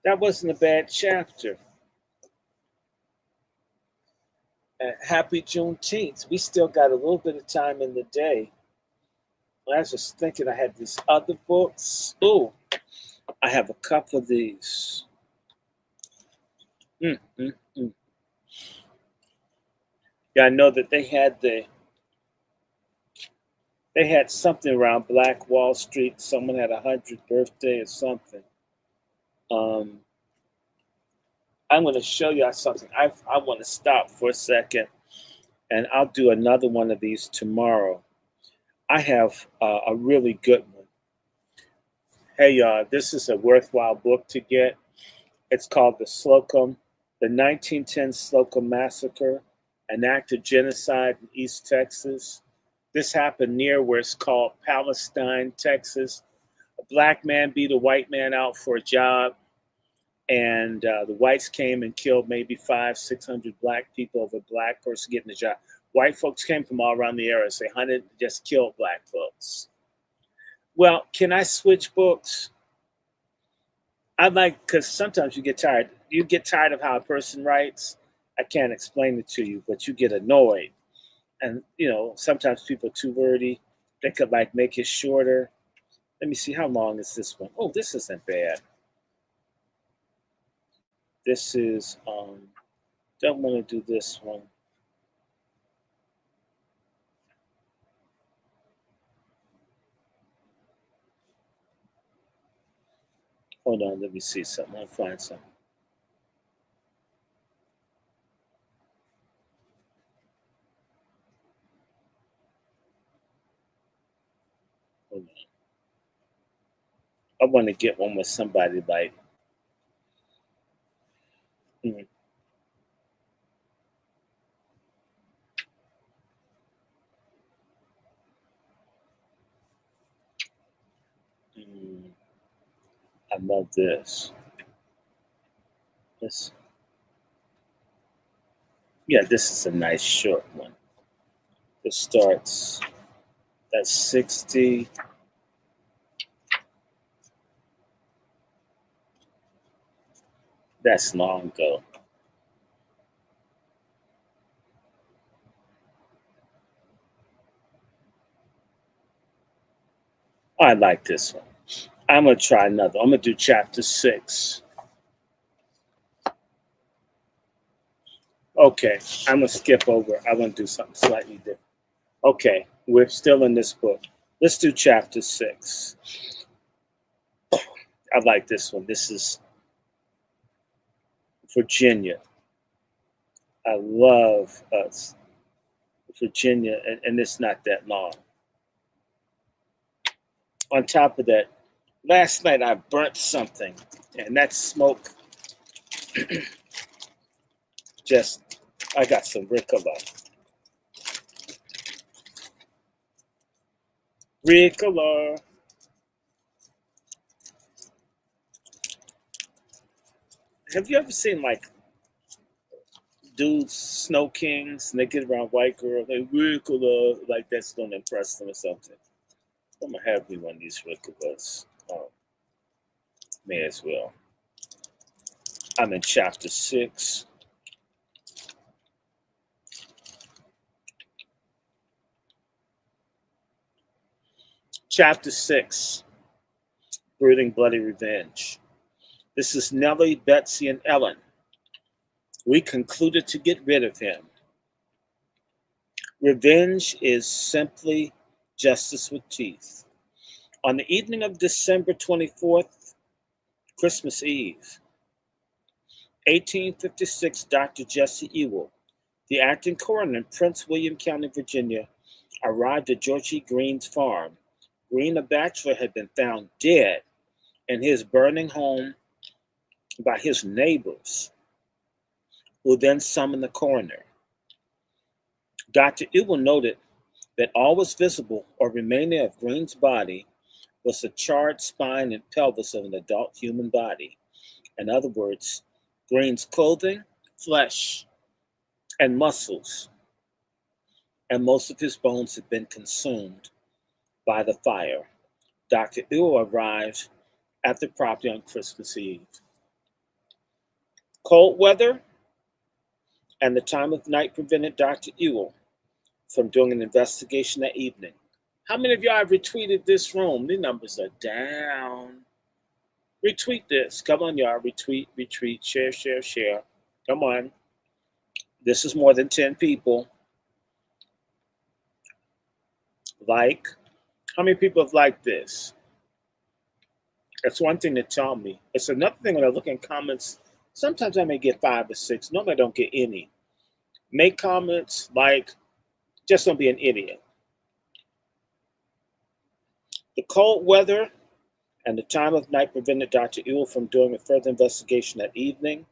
that wasn't a bad chapter. Happy Juneteenth. We still got a little bit of time in the day. I was just thinking I had these other books. Ooh, I have a couple of these. Mm, mm, mm. Yeah, I know that they had something around Black Wall Street. Someone had 100th birthday or something. Um, I'm going to show you something. I want to stop for a second, and I'll do another one of these tomorrow. I have a really good one. Hey, y'all, this is a worthwhile book to get. It's called the 1910 Slocum Massacre, an act of genocide in East Texas. This happened near where it's called Palestine, Texas. A black man beat a white man out for a job, and the whites came and killed maybe 600 black people over a black person getting the job. White folks came from all around the area, so they hunted and just killed black folks. Well, can I switch books? I like, because sometimes you get tired. You get tired of how a person writes. I can't explain it to you, but you get annoyed. And sometimes people are too wordy. They could like make it shorter. Let me see, how long is this one? Oh, this isn't bad. This is don't want to do this one. Hold on, let me see something. I'll find something. Hold on. I want to get one with somebody like mm, mm, I love this. This Yeah, this is a nice short one. It starts at 60. That's long though. I like this one. I'm gonna try another. I'm gonna do chapter 6. Okay, I'm gonna skip over. I'm gonna do something slightly different. Okay, we're still in this book. Let's do chapter 6. I like this one. This is Virginia. I love Virginia, and it's not that long. On top of that, last night I burnt something, and that smoke just, I got some Ricola. Ricola. Have you ever seen like dudes, snow kings, and they get around white girl, they Ricola, like that's gonna impress them or something? I'm gonna have me one of these Ricolas. May as well. I'm in chapter 6. Chapter 6, Brooding Bloody Revenge. This is Nellie, Betsy, and Ellen. We concluded to get rid of him. Revenge is simply justice with teeth. On the evening of December 24th, Christmas Eve, 1856, Dr. Jesse Ewell, the acting coroner in Prince William County, Virginia, arrived at George E. Green's farm. Green, a bachelor, had been found dead in his burning home by his neighbors, who then summoned the coroner. Dr. Ewell noted that all was visible or remaining of Green's body was the charred spine and pelvis of an adult human body. In other words, Green's clothing, flesh, and muscles, and most of his bones had been consumed by the fire. Dr. Ewell arrived at the property on Christmas Eve. Cold weather and the time of night prevented Dr. Ewell from doing an investigation that evening. How many of y'all have retweeted this room? The numbers are down. Retweet this. Come on, y'all. Retweet, share. Come on. This is more than 10 people. Like. How many people have liked this? That's one thing to tell me. It's another thing when I look in comments. Sometimes I may get 5 or 6. Normally I don't get any. Make comments, like, just don't be an idiot. The cold weather and the time of night prevented Dr. Ewell from doing a further investigation that evening.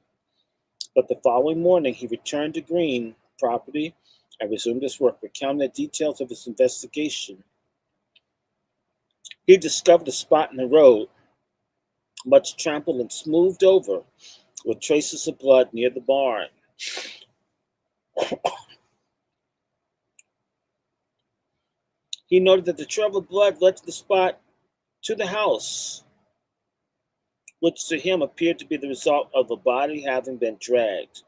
But the following morning, he returned to Green property and resumed his work, recounting the details of his investigation. He discovered a spot in the road, much trampled and smoothed over, with traces of blood near the barn. He noted that the trail of blood led to the spot to the house, which to him appeared to be the result of a body having been dragged,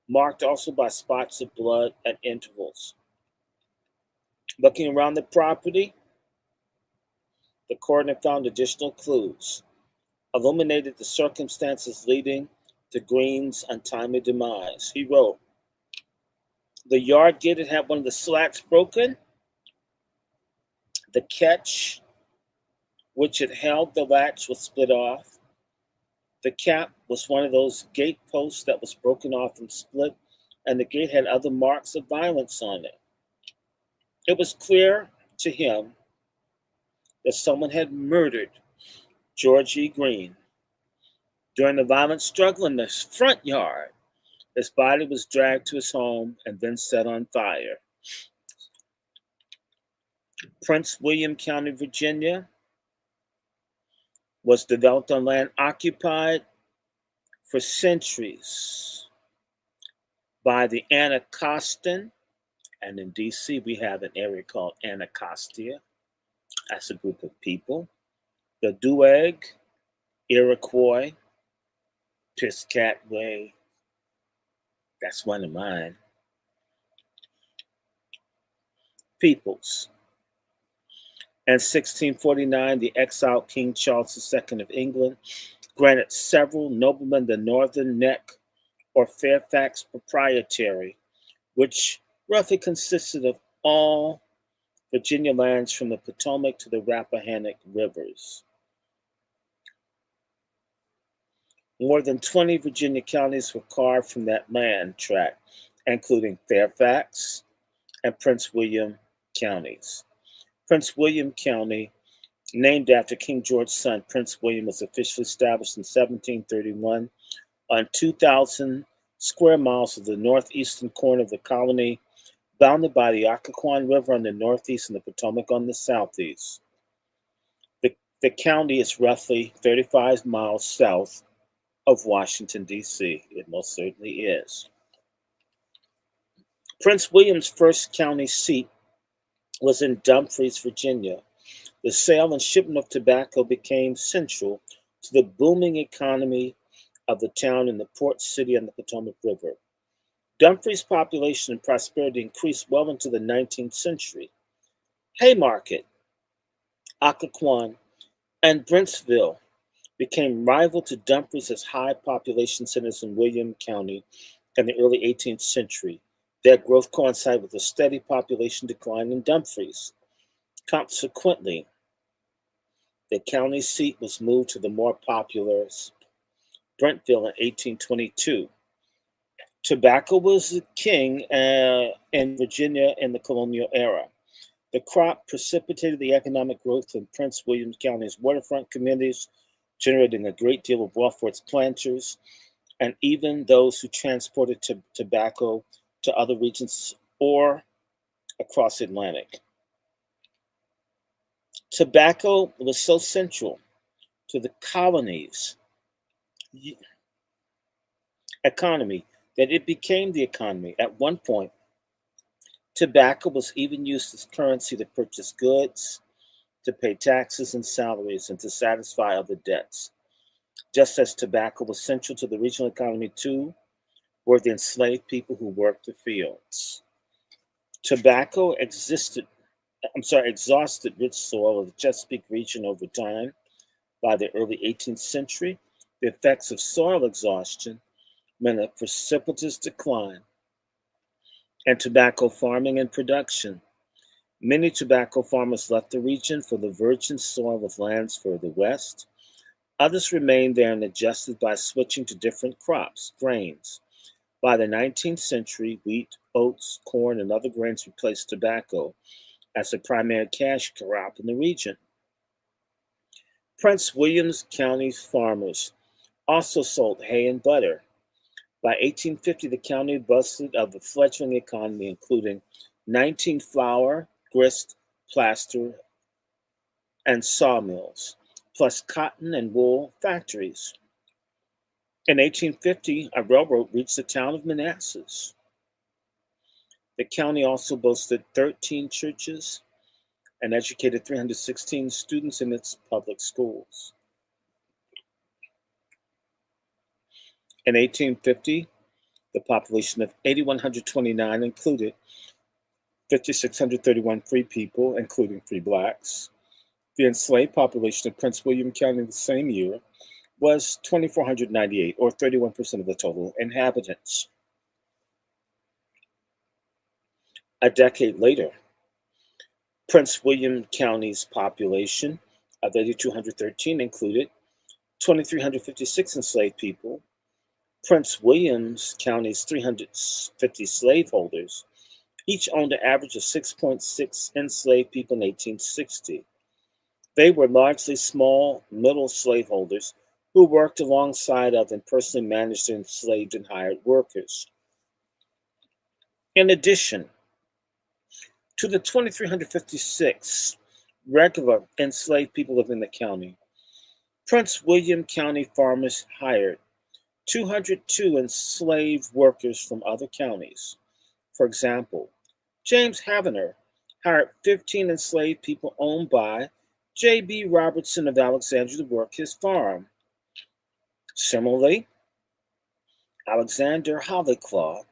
marked also by spots of blood at intervals. Looking around the property, the coroner found additional clues, illuminated the circumstances leading to Green's untimely demise. He wrote, the yard gate had one of the slats broken. The catch, which had held the latch, was split off. The cap was one of those gate posts that was broken off and split, and the gate had other marks of violence on it. It was clear to him that someone had murdered George E. Green. During the violent struggle in the front yard, his body was dragged to his home and then set on fire. Prince William County, Virginia, was developed on land occupied for centuries by the Anacostan, and in DC we have an area called Anacostia. That's a group of people. The Dueg, Iroquois, Piscataway, that's one of mine, peoples. In 1649, the exiled King Charles II of England granted several noblemen the northern neck or Fairfax Proprietary, which roughly consisted of all Virginia lands from the Potomac to the Rappahannock rivers. More than 20 Virginia counties were carved from that land tract, including Fairfax and Prince William counties. Prince William County, named after King George's son, Prince William, was officially established in 1731 on 2,000 square miles of the northeastern corner of the colony, bounded by the Occoquan River on the northeast and the Potomac on the southeast. The county is roughly 35 miles south of Washington, D.C. It most certainly is. Prince William's first county seat was in Dumfries, Virginia. The sale and shipment of tobacco became central to the booming economy of the town and the port city on the Potomac River. Dumfries' population and prosperity increased well into the 19th century. Haymarket, Occoquan, and Brentsville became rival to Dumfries as high population centers in William County in the early 18th century. Their growth coincided with a steady population decline in Dumfries. Consequently, the county seat was moved to the more populous Brentville in 1822. Tobacco was the king in Virginia in the colonial era. The crop precipitated the economic growth in Prince William County's waterfront communities, generating a great deal of wealth for its planters and even those who transported tobacco to other regions or across the Atlantic. Tobacco was so central to the colony's economy that it became the economy. At one point, tobacco was even used as currency to purchase goods, to pay taxes and salaries, and to satisfy other debts. Just as tobacco was central to the regional economy, too, were the enslaved people who worked the fields. Tobacco exhausted rich soil of the Chesapeake region over time. By the early 18th century, the effects of soil exhaustion meant a precipitous decline in tobacco farming and production. Many tobacco farmers left the region for the virgin soil of lands further west. Others remained there and adjusted by switching to different crops, grains. By the 19th century, wheat, oats, corn, and other grains replaced tobacco as the primary cash crop in the region. Prince Williams County farmers also sold hay and butter. By 1850, the county boasted of a fledgling economy, including 19 flour, grist, plaster, and sawmills, plus cotton and wool factories. In 1850, a railroad reached the town of Manassas. The county also boasted 13 churches and educated 316 students in its public schools. In 1850, the population of 8,129 included 5,631 free people, including free blacks. The enslaved population of Prince William County the same year was 2,498, or 31% of the total inhabitants. A decade later, Prince William County's population of 8,213 included 2,356 enslaved people. Prince Williams County's 350 slaveholders each owned an average of 6.6 enslaved people in 1860. They were largely small, middle slaveholders who worked alongside of and personally managed the enslaved and hired workers. In addition to the 2,356 regular enslaved people living in the county, Prince William County farmers hired 202 enslaved workers from other counties. For example, James Havener hired 15 enslaved people owned by J.B. Robertson of Alexandria to work his farm. Similarly, Alexander Hollyclaw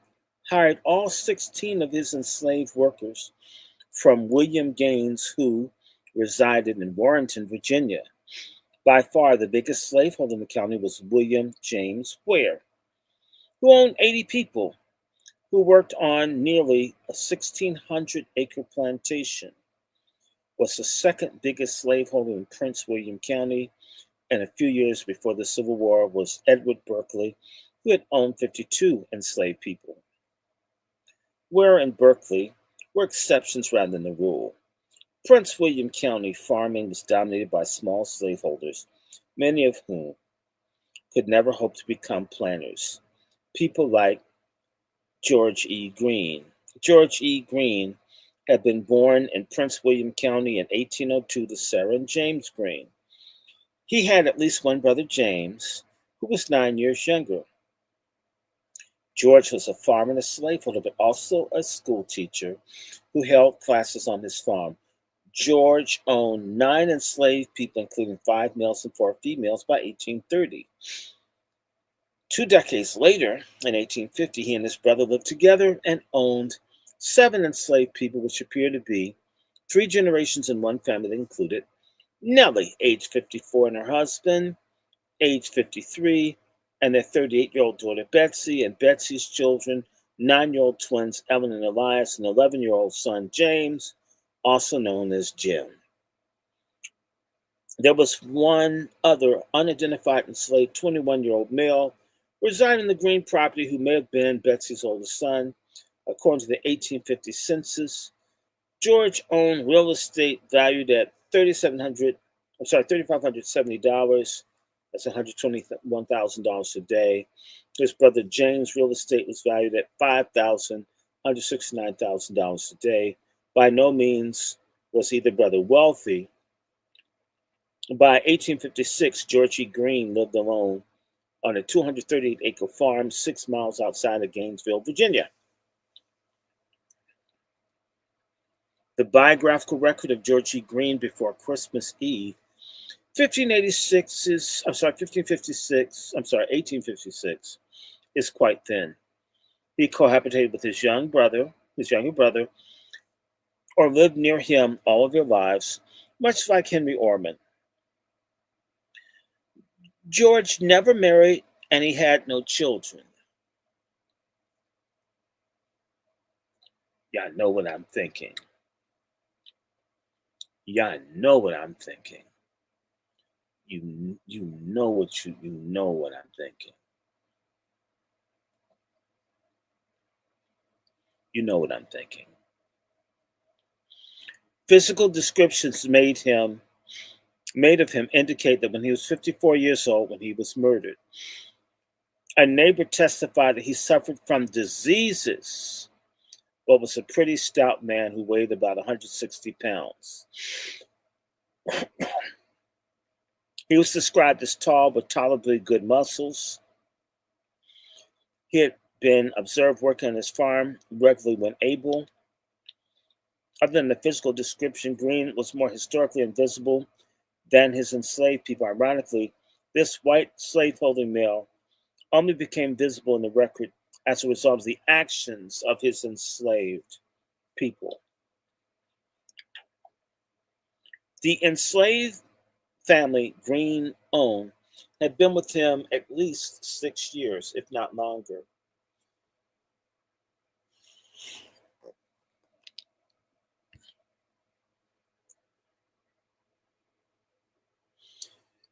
hired all 16 of his enslaved workers from William Gaines, who resided in Warrenton, Virginia. By far, the biggest slaveholder in the county was William James Ware, who owned 80 people who worked on nearly a 1,600-acre plantation. Was the second biggest slaveholder in Prince William County, and a few years before the Civil War was Edward Berkeley, who had owned 52 enslaved people. Ware and Berkeley were exceptions rather than the rule. Prince William County farming was dominated by small slaveholders, many of whom could never hope to become planters. People like George E. Green. George E. Green had been born in Prince William County in 1802 to Sarah and James Green. He had at least one brother, James, who was 9 years younger. George was a farmer and a slaveholder, but also a school teacher who held classes on his farm. George owned 9 enslaved people, including 5 males and 4 females, by 1830. 2 decades later, in 1850, he and his brother lived together and owned 7 enslaved people, which appear to be 3 generations in one family that included Nellie, age 54, and her husband, age 53, and their 38-year-old daughter Betsy, and Betsy's children, 9-year-old twins Ellen and Elias, and 11-year-old son James, also known as Jim. There was one other unidentified enslaved 21-year-old male residing in the Green property who may have been Betsy's oldest son. According to the 1850 census, George owned real estate valued at $3,570. That's $121,000 a day. His brother James' real estate was valued at $5,169,000 a day. By no means was either brother wealthy. By 1856, George E. Green lived alone on a 238-acre farm 6 miles outside of Gainesville, Virginia. The biographical record of George E. Green before Christmas Eve, 1856, is quite thin. He cohabitated with his younger brother, or lived near him all of their lives, much like Henry Orman. George never married, and he had no children. Y'all know what I'm thinking. Y'all know what I'm thinking. You know what I'm thinking. You know what I'm thinking. Physical descriptions made of him indicate that when he was 54 years old, when he was murdered, a neighbor testified that he suffered from diseases, but was a pretty stout man who weighed about 160 pounds. He was described as tall with tolerably good muscles. He had been observed working on his farm regularly when able. Other than the physical description, Green was more historically invisible than his enslaved people. Ironically, this white slaveholding male only became visible in the record as a result of the actions of his enslaved people. The enslaved family Green owned had been with him at least 6 years, if not longer.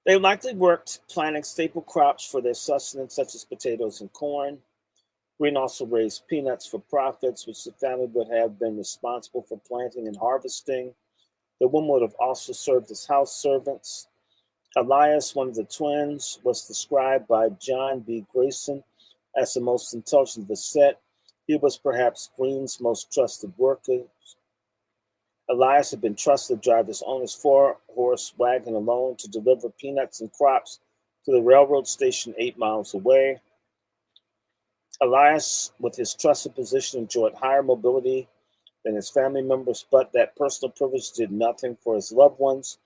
They likely worked planting staple crops for their sustenance, such as potatoes and corn. Green also raised peanuts for profits, which the family would have been responsible for planting and harvesting. The women would have also served as house servants. Elias, one of the twins, was described by John B. Grayson as the most intelligent of the set. He was perhaps Green's most trusted worker. Elias had been trusted to drive his owner's 4-horse wagon alone to deliver peanuts and crops to the railroad station 8 miles away. Elias, with his trusted position, enjoyed higher mobility than his family members, but that personal privilege did nothing for his loved ones.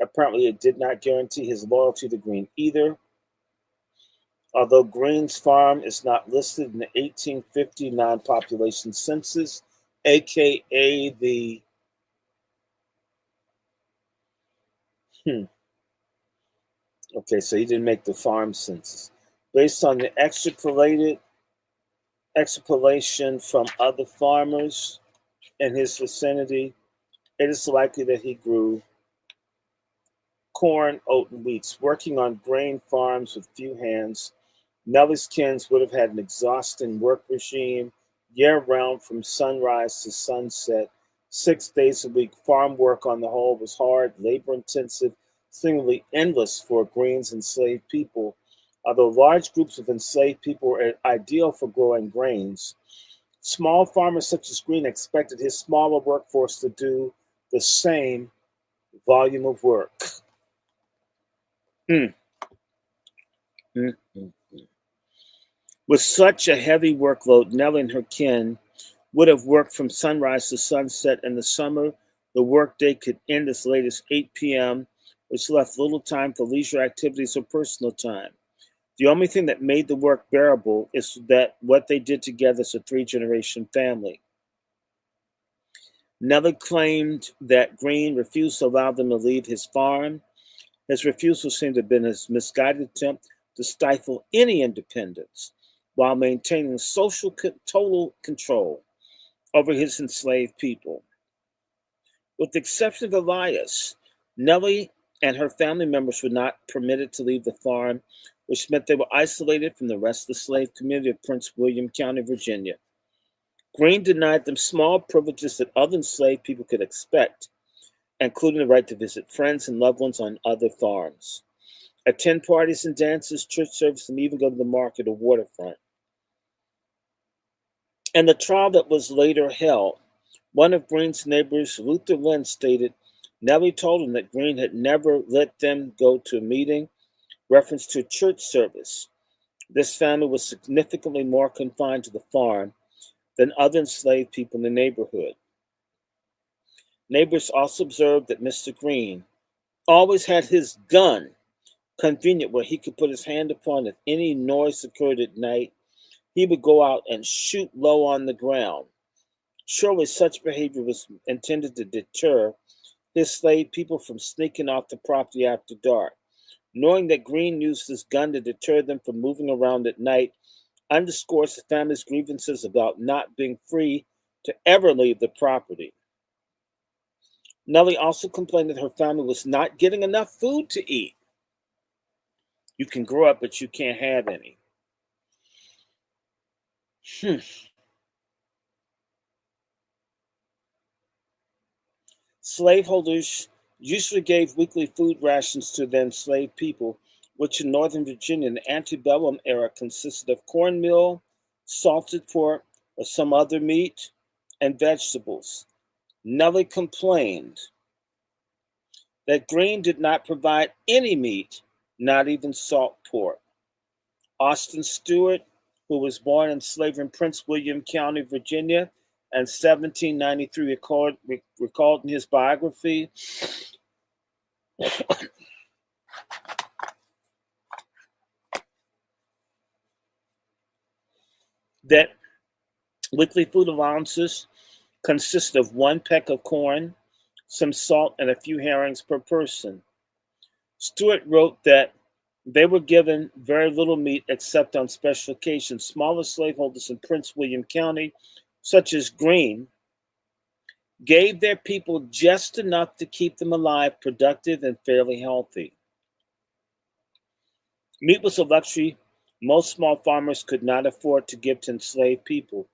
Apparently, it did not guarantee his loyalty to Green either. Although Green's farm is not listed in the 1850 non-population census, aka the Okay, so he didn't make the farm census. Based on the extrapolation from other farmers in his vicinity, it is likely that he grew corn, oat, and wheat. Working on grain farms with few hands, Nellie's kins would have had an exhausting work regime year-round from sunrise to sunset, 6 days a week. Farm work on the whole was hard, labor-intensive, seemingly endless for Green's enslaved people. Although large groups of enslaved people were ideal for growing grains, small farmers such as Green expected his smaller workforce to do the same volume of work. Mm. Mm, mm, mm. With such a heavy workload, Nellie and her kin would have worked from sunrise to sunset. In the summer, the workday could end as late as 8 p.m., which left little time for leisure activities or personal time. The only thing that made the work bearable is that what they did together as a 3-generation family. Nellie claimed that Green refused to allow them to leave his farm. His refusal seemed to have been his misguided attempt to stifle any independence while maintaining total control over his enslaved people. With the exception of Elias, Nellie and her family members were not permitted to leave the farm, which meant they were isolated from the rest of the slave community of Prince William County, Virginia. Green denied them small privileges that other enslaved people could expect, including the right to visit friends and loved ones on other farms, attend parties and dances, church service, and even go to the market or waterfront. In the trial that was later held, one of Green's neighbors, Luther Lynn, stated Nellie told him that Green had never let them go to a meeting, reference to a church service. This family was significantly more confined to the farm than other enslaved people in the neighborhood. Neighbors also observed that Mr. Green always had his gun convenient where he could put his hand upon if any noise occurred at night. He would go out and shoot low on the ground. Surely such behavior was intended to deter his slave people from sneaking off the property after dark. Knowing that Green used his gun to deter them from moving around at night underscores the family's grievances about not being free to ever leave the property. Nellie also complained that her family was not getting enough food to eat. You can grow up, but you can't have any. Slaveholders usually gave weekly food rations to their enslaved people, which in Northern Virginia in the antebellum era consisted of cornmeal, salted pork, or some other meat, and vegetables. Nellie complained that Green did not provide any meat, not even salt pork. Austin Stewart, who was born and enslaved in Prince William County, Virginia, in 1793, recalled in his biography that weekly food allowances consist of one peck of corn, some salt, and a few herrings per person. Stewart wrote that they were given very little meat except on special occasions. Smaller slaveholders in Prince William County, such as Green, gave their people just enough to keep them alive, productive, and fairly healthy. Meat was a luxury most small farmers could not afford to give to enslaved people.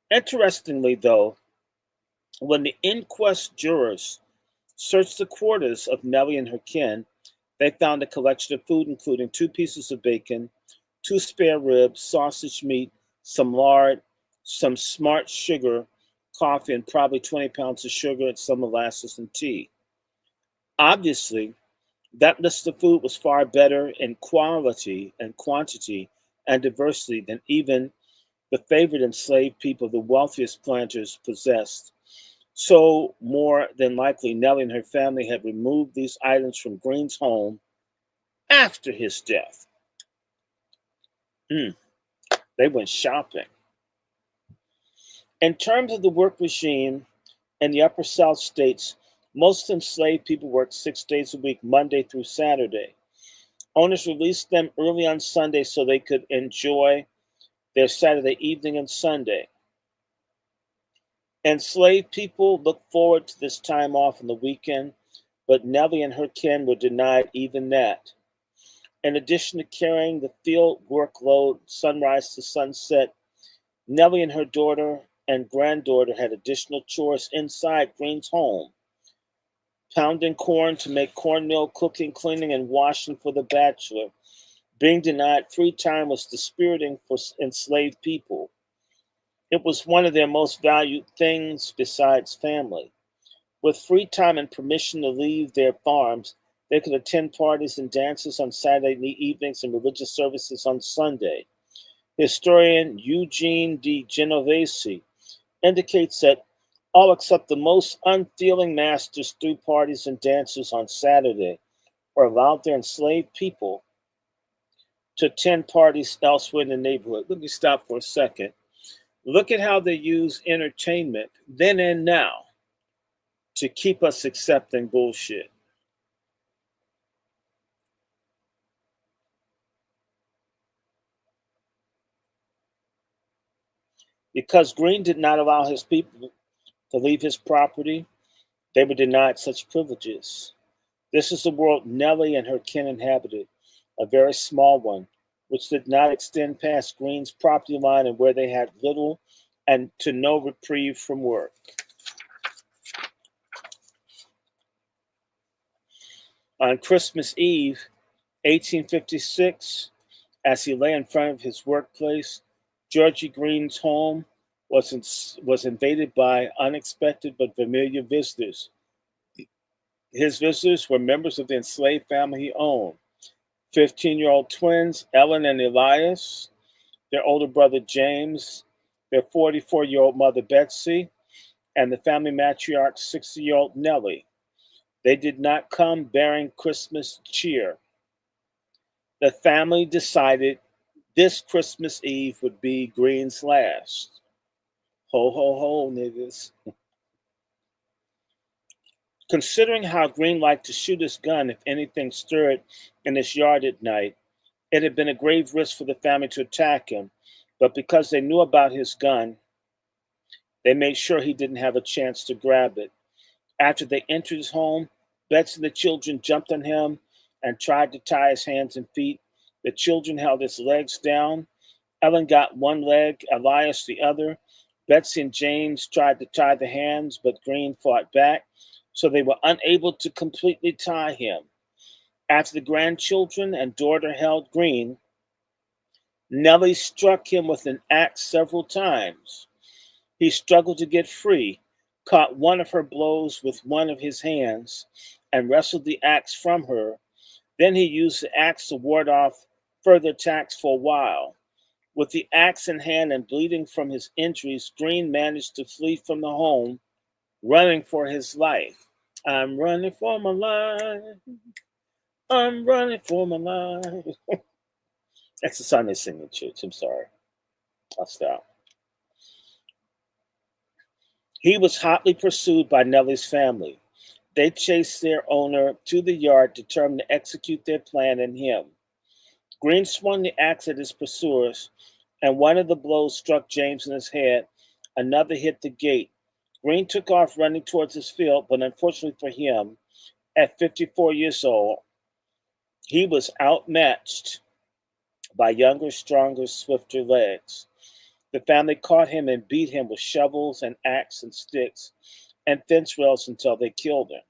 Interestingly, though, when the inquest jurors searched the quarters of Nellie and her kin, they found a collection of food including 2 pieces of bacon, 2 spare ribs, sausage meat, some lard, some smart sugar, coffee, and probably 20 pounds of sugar and some molasses and tea. Obviously, that list of food was far better in quality and quantity and diversity than even the favored enslaved people the wealthiest planters possessed. So, more than likely, Nellie and her family had removed these items from Green's home after his death. They went shopping. In terms of the work regime in the Upper South states, most enslaved people worked 6 days a week, Monday through Saturday. Owners released them early on Sunday so they could enjoy their Saturday evening and Sunday. Enslaved people looked forward to this time off on the weekend, but Nellie and her kin were denied even that. In addition to carrying the field workload sunrise to sunset, Nellie and her daughter and granddaughter had additional chores inside Green's home. Pounding corn to make cornmeal, cooking, cleaning, and washing for the bachelor. Being denied free time was dispiriting for enslaved people. It was one of their most valued things besides family. With free time and permission to leave their farms, they could attend parties and dances on Saturday evenings and religious services on Sunday. Historian Eugene D. Genovese indicates that all except the most unfeeling masters threw parties and dances on Saturday or allowed their enslaved people to attend parties elsewhere in the neighborhood. Let me stop for a second. Look at how they use entertainment then and now. to keep us accepting bullshit. Because Green did not allow his people to leave his property, they were denied such privileges. This is the world Nellie and her kin inhabited, a very small one, which did not extend past Green's property line and where they had little and to no reprieve from work. On Christmas Eve, 1856, as he lay in front of his workplace, Georgie Green's home was invaded by unexpected but familiar visitors. His visitors were members of the enslaved family he owned, 15-year-old twins Ellen and Elias, their older brother James, their 44-year-old mother Betsy, and the family matriarch's 60-year-old Nellie. They did not come bearing Christmas cheer. The family decided this Christmas Eve would be Green's last. Ho, ho, ho, niggas. Considering how Green liked to shoot his gun if anything stirred in his yard at night, it had been a grave risk for the family to attack him, but because they knew about his gun, they made sure he didn't have a chance to grab it. After they entered his home, Betsy and the children jumped on him and tried to tie his hands and feet. The children held his legs down. Ellen got one leg, Elias the other. Betsy and James tried to tie the hands, but Green fought back, so they were unable to completely tie him. After the grandchildren and daughter held Green, Nellie struck him with an axe several times. He struggled to get free, caught one of her blows with one of his hands, and wrestled the axe from her. Then he used the axe to ward off further attacks for a while. With the axe in hand and bleeding from his injuries, Green managed to flee from the home, running for his life. I'm running for my life. I'm running for my life. That's the song they sing in church. I'm sorry. I'll stop. He was hotly pursued by Nellie's family. They chased their owner to the yard, determined to execute their plan and him. Green swung the axe at his pursuers, and one of the blows struck James in his head. Another hit the gate. Green took off running towards his field, but unfortunately for him, at 54 years old, he was outmatched by younger, stronger, swifter legs. The family caught him and beat him with shovels and axe and sticks and fence rails until they killed him.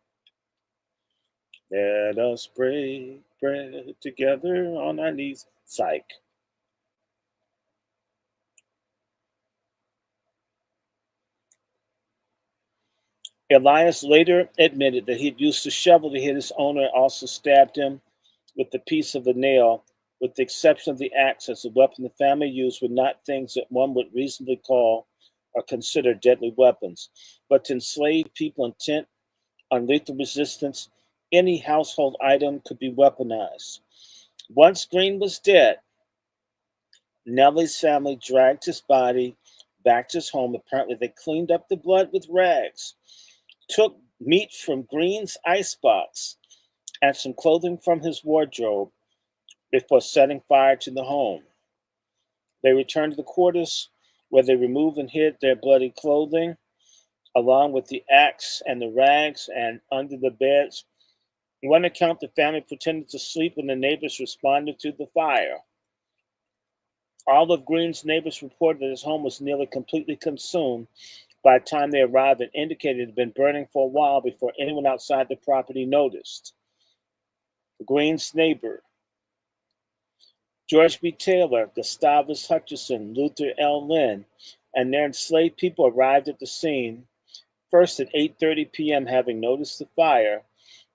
Let us break bread together on our knees. Psych. Elias later admitted that he had used the shovel to hit his owner and also stabbed him with the piece of a nail, with the exception of the axe as the weapon the family used were not things that one would reasonably call or consider deadly weapons. But to enslaved people intent on lethal resistance, any household item could be weaponized. Once Green was dead, Nellie's family dragged his body back to his home. Apparently, they cleaned up the blood with rags, took meat from Green's icebox, and some clothing from his wardrobe before setting fire to the home. They returned to the quarters where they removed and hid their bloody clothing, along with the axe and the rags, and under the beds. In one account, the family pretended to sleep when the neighbors responded to the fire. All of Green's neighbors reported that his home was nearly completely consumed by the time they arrived and indicated it had been burning for a while before anyone outside the property noticed. Green's neighbor, George B. Taylor, Gustavus Hutchison, Luther L. Lynn, and their enslaved people arrived at the scene, first at 8:30 p.m. having noticed the fire.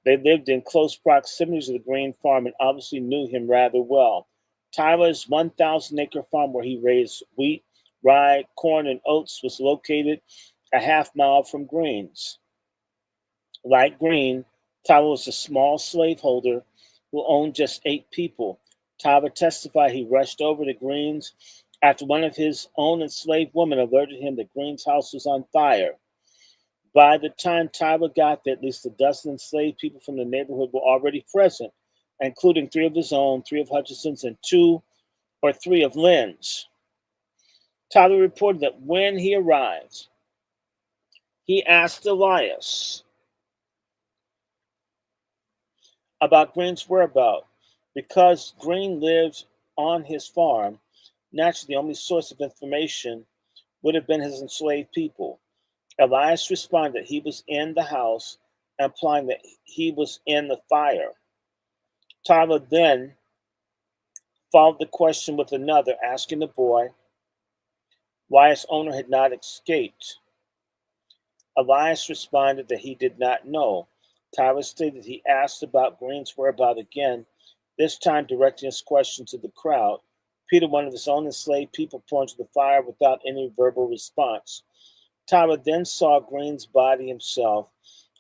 They lived in close proximity to the Green farm and obviously knew him rather well. Tyler's 1,000-acre farm where he raised wheat, rye, corn, and oats was located a half mile from Green's. Like Green, Tyler was a small slaveholder who owned just 8 people. Tyler testified he rushed over to Green's after one of his own enslaved women alerted him that Green's house was on fire. By the time Tyler got there, at least a dozen enslaved people from the neighborhood were already present, including three of his own, three of Hutchison's, and two or three of Lynn's. Tyler reported that when he arrived, he asked Elias about Green's whereabouts. Because Green lived on his farm, naturally the only source of information would have been his enslaved people. Elias responded that he was in the house, implying that he was in the fire. Tyler then followed the question with another, asking the boy why his owner had not escaped. Elias responded that he did not know. Tyler stated he asked about Green's whereabouts again, this time directing his question to the crowd. Peter, one of his own enslaved people, plunged into the fire without any verbal response. Tyler then saw Green's body himself,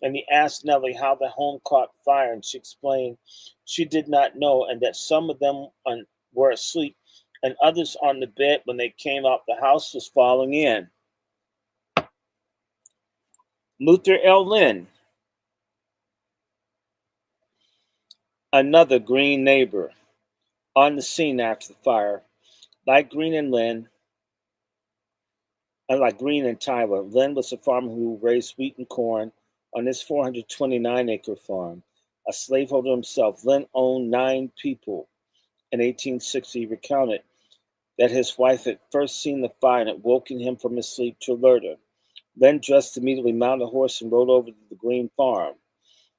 and he asked Nellie how the home caught fire, and she explained she did not know, and that some of them were asleep and others on the bed when they came out. The house was falling in. Luther L. Lynn, another Green neighbor, on the scene after the fire. Like Green and Tyler, Lynn was a farmer who raised wheat and corn on his 429-acre farm. A slaveholder himself, Lynn owned 9 people. In 1860, he recounted that his wife had first seen the fire and had woken him from his sleep to alert her. Lynn dressed immediately, mounted a horse, and rode over to the Green farm.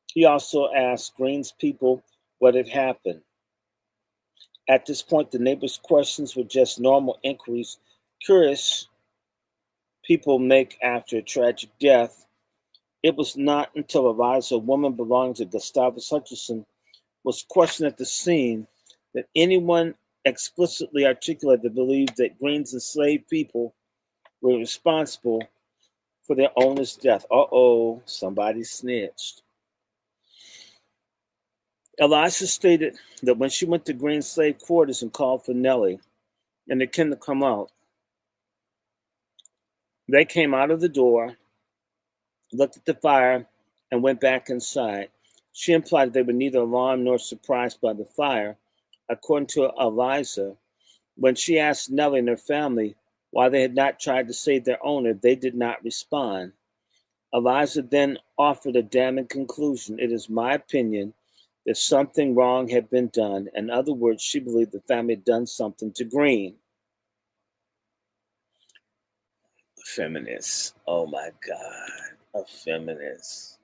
He also asked Green's people what had happened. At this point, the neighbors' questions were just normal inquiries, curious people make after a tragic death. It was not until Eliza, a woman belonging to Gustavus Hutchison, was questioned at the scene that anyone explicitly articulated the belief that Green's enslaved people were responsible for their owner's death. Somebody snitched. Eliza stated that when she went to Green's slave quarters and called for Nellie and the kin to come out, they came out of the door, looked at the fire, and went back inside. She implied they were neither alarmed nor surprised by the fire. According to Eliza, when she asked Nellie and her family why they had not tried to save their owner, they did not respond. Eliza then offered a damning conclusion. It is my opinion that something wrong had been done. In other words, she believed the family had done something to Green. Feminists. Oh my God. A feminist.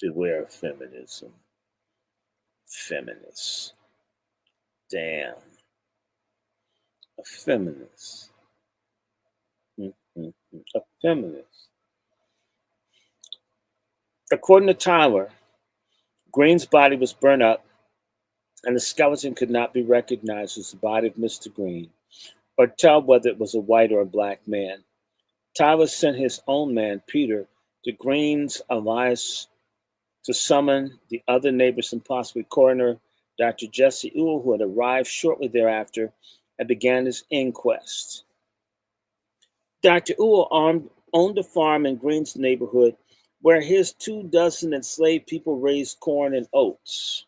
Beware of feminism. Feminists. Damn. A feminist. A feminist. According to Tyler, Green's body was burned up, and the skeleton could not be recognized as the body of Mr. Green, or tell whether it was a white or a black man. Tyler sent his own man, Peter, to Green's Elias to summon the other neighbors and possibly coroner, Dr. Jesse Ewell, who had arrived shortly thereafter and began his inquest. Dr. Ewell owned a farm in Green's neighborhood where his 24 enslaved people raised corn and oats.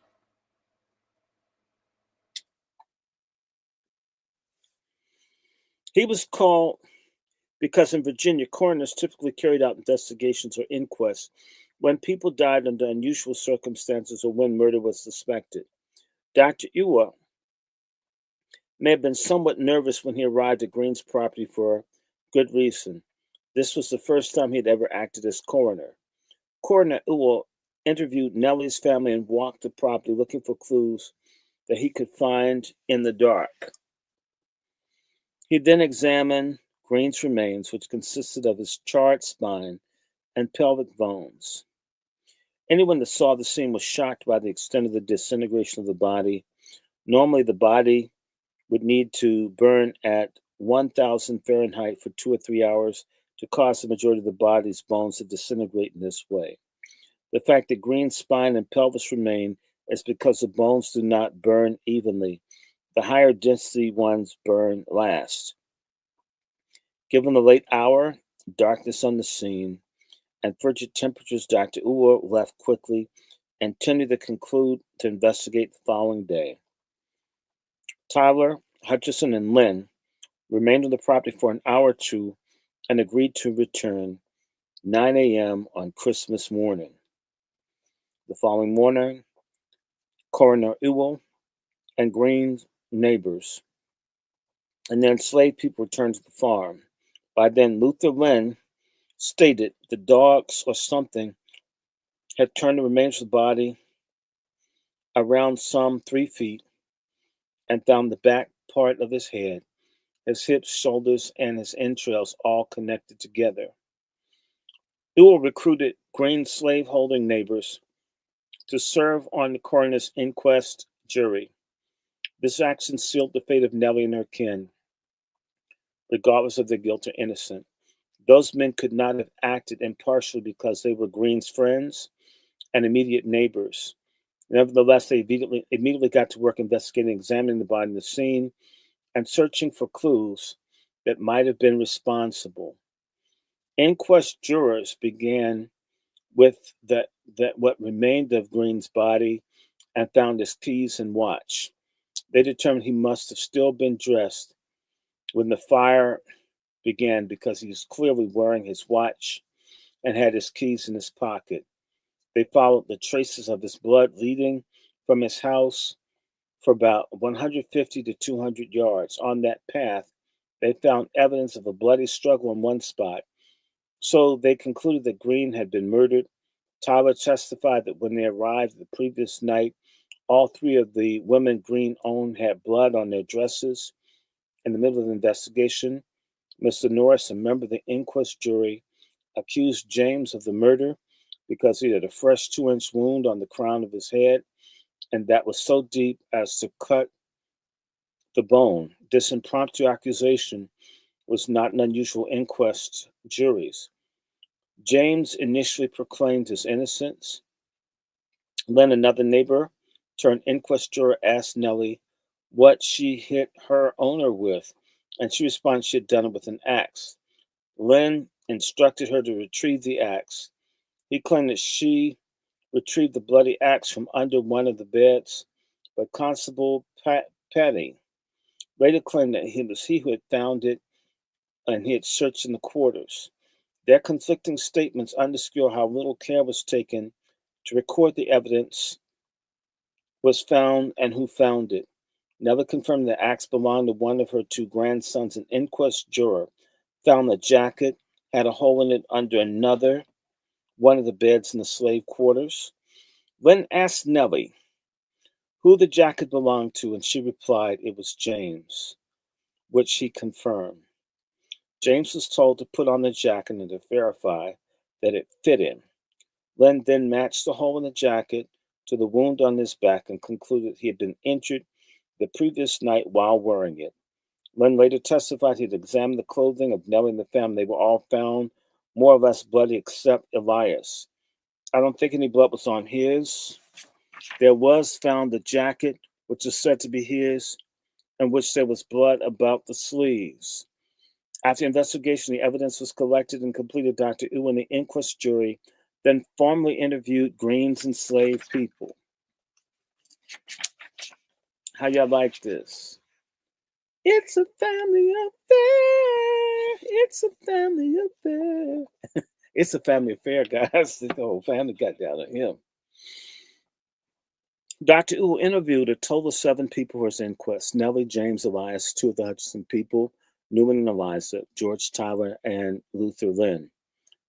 He was called because in Virginia, coroners typically carried out investigations or inquests when people died under unusual circumstances or when murder was suspected. Dr. Ewell may have been somewhat nervous when he arrived at Green's property for good reason. This was the first time he had ever acted as coroner. Coroner Ewell interviewed Nellie's family and walked the property looking for clues that he could find in the dark. He then examined Green's remains, which consisted of his charred spine and pelvic bones. Anyone that saw the scene was shocked by the extent of the disintegration of the body. Normally, the body would need to burn at 1,000 Fahrenheit for 2 or 3 hours to cause the majority of the body's bones to disintegrate in this way. The fact that Green's spine and pelvis remain is because the bones do not burn evenly. The higher density ones burn last. Given the late hour darkness on the scene, and frigid temperatures, Dr. Uhr left quickly and tended to conclude to investigate the following day. Tyler, Hutchison, and Lynn remained on the property for an hour or two and agreed to return 9 a.m. on Christmas morning. The following morning, Coroner Ewell and Green's neighbors and the enslaved people returned to the farm. By then, Luther Lynn stated the dogs or something had turned the remains of the body around some 3 feet and found the back part of his head, his hips, shoulders, and his entrails all connected together. Ewell recruited Green's slave-holding neighbors to serve on the coroner's inquest jury. This action sealed the fate of Nellie and her kin, regardless of their guilt or innocence. Those men could not have acted impartially because they were Green's friends and immediate neighbors. Nevertheless, they immediately got to work investigating, examining the body in the scene, and searching for clues that might have been responsible. Inquest jurors began with what remained of Green's body and found his keys and watch. They determined he must have still been dressed when the fire began because he was clearly wearing his watch and had his keys in his pocket. They followed the traces of his blood leading from his house for about 150 to 200 yards. On that path, they found evidence of a bloody struggle in one spot, so they concluded that Green had been murdered. Tyler testified that when they arrived the previous night, all three of the women Green owned had blood on their dresses. In the middle of the investigation, Mr. Norris, a member of the inquest jury, accused James of the murder because he had a fresh 2-inch wound on the crown of his head, and that was so deep as to cut the bone. This impromptu accusation was not an unusual inquest juries. James initially proclaimed his innocence. Then another neighbor turned inquest juror asked Nellie what she hit her owner with, and she responded she had done it with an axe. Lynn instructed her to retrieve the axe. He claimed that she retrieved the bloody axe from under one of the beds, but Constable Petty later claimed that it was he who had found it and he had searched in the quarters. Their conflicting statements underscore how little care was taken to record the evidence was found and who found it. Nellie confirmed the axe belonged to one of her two grandsons. An inquest juror found the jacket had a hole in it under another one of the beds in the slave quarters. Lynn asked Nellie who the jacket belonged to, and she replied it was James, which he confirmed. James was told to put on the jacket and to verify that it fit him. Lynn then matched the hole in the jacket to the wound on his back and concluded he had been injured the previous night while wearing it. Lynn later testified he had examined the clothing of Nellie and the family. They were all found more or less bloody except Elias. I don't think any blood was on his. There was found the jacket, which is said to be his, in which there was blood about the sleeves. After investigation, the evidence was collected and completed. Dr. Ew and the inquest jury then formally interviewed Green's enslaved people. How y'all like this? It's a family affair. It's a family affair. It's a family affair, guys. The whole family got down on him. Dr. Ew interviewed a total of 7 people for his inquest: Nellie, James, Elias, 2 of the Hutchison people, Newman and Eliza, George, Tyler, and Luther Lynn.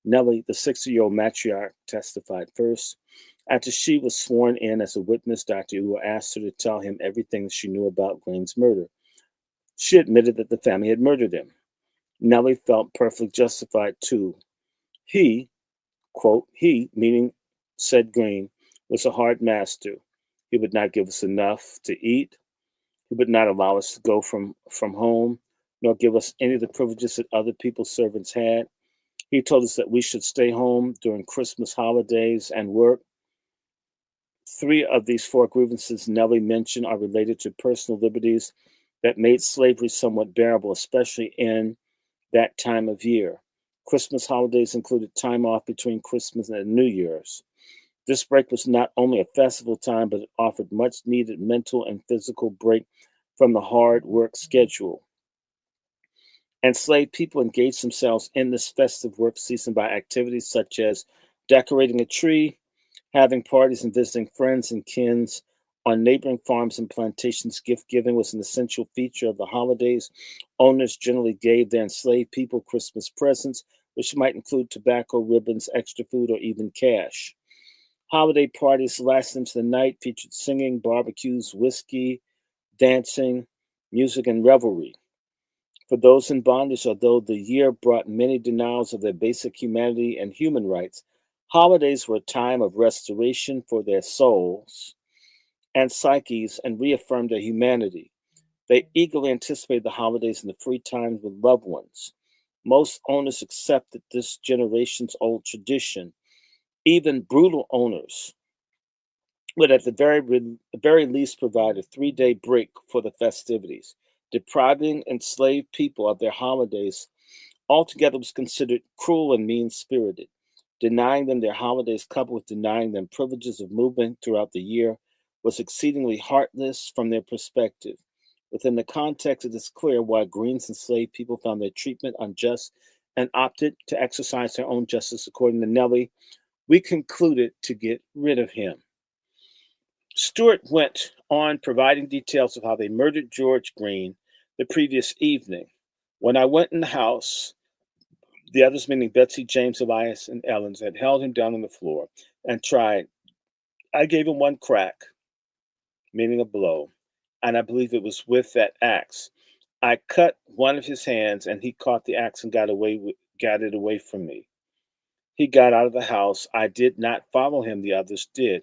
Nellie, the 60-year-old matriarch, testified first. After she was sworn in as a witness, Dr. Ew asked her to tell him everything she knew about Green's murder. She admitted that the family had murdered him. Nellie felt perfectly justified too. He, quote, he, meaning said Green, was a hard master. He would not give us enough to eat. He would not allow us to go from home, nor give us any of the privileges that other people's servants had. He told us that we should stay home during Christmas holidays and work. 3 of these 4 grievances Nellie mentioned are related to personal liberties that made slavery somewhat bearable, especially in that time of year. Christmas holidays included time off between Christmas and New Year's. This break was not only a festival time, but it offered much needed mental and physical break from the hard work schedule. Enslaved people engaged themselves in this festive work season by activities such as decorating a tree, having parties, and visiting friends and kins. On neighboring farms and plantations, gift giving was an essential feature of the holidays. Owners generally gave their enslaved people Christmas presents, which might include tobacco, ribbons, extra food, or even cash. Holiday parties lasted into the night, featured singing, barbecues, whiskey, dancing, music, and revelry. For those in bondage, although the year brought many denials of their basic humanity and human rights, holidays were a time of restoration for their souls and psyches and reaffirmed their humanity. They eagerly anticipated the holidays and the free times with loved ones. Most owners accepted this generation's old tradition. Even brutal owners would, at the very least, provide a 3-day break for the festivities. Depriving enslaved people of their holidays altogether was considered cruel and mean spirited. Denying them their holidays, coupled with denying them privileges of movement throughout the year, was exceedingly heartless from their perspective. Within the context, it is clear why Green's enslaved people found their treatment unjust and opted to exercise their own justice. According to Nellie, we concluded to get rid of him. Stewart went on providing details of how they murdered George Green the previous evening. When I went in the house, the others, meaning Betsy, James, Elias, and Ellens, had held him down on the floor and tried. I gave him one crack, meaning a blow, and I believe it was with that axe. I cut one of his hands, and he caught the axe and got it away from me. He got out of the house. I did not follow him, the others did.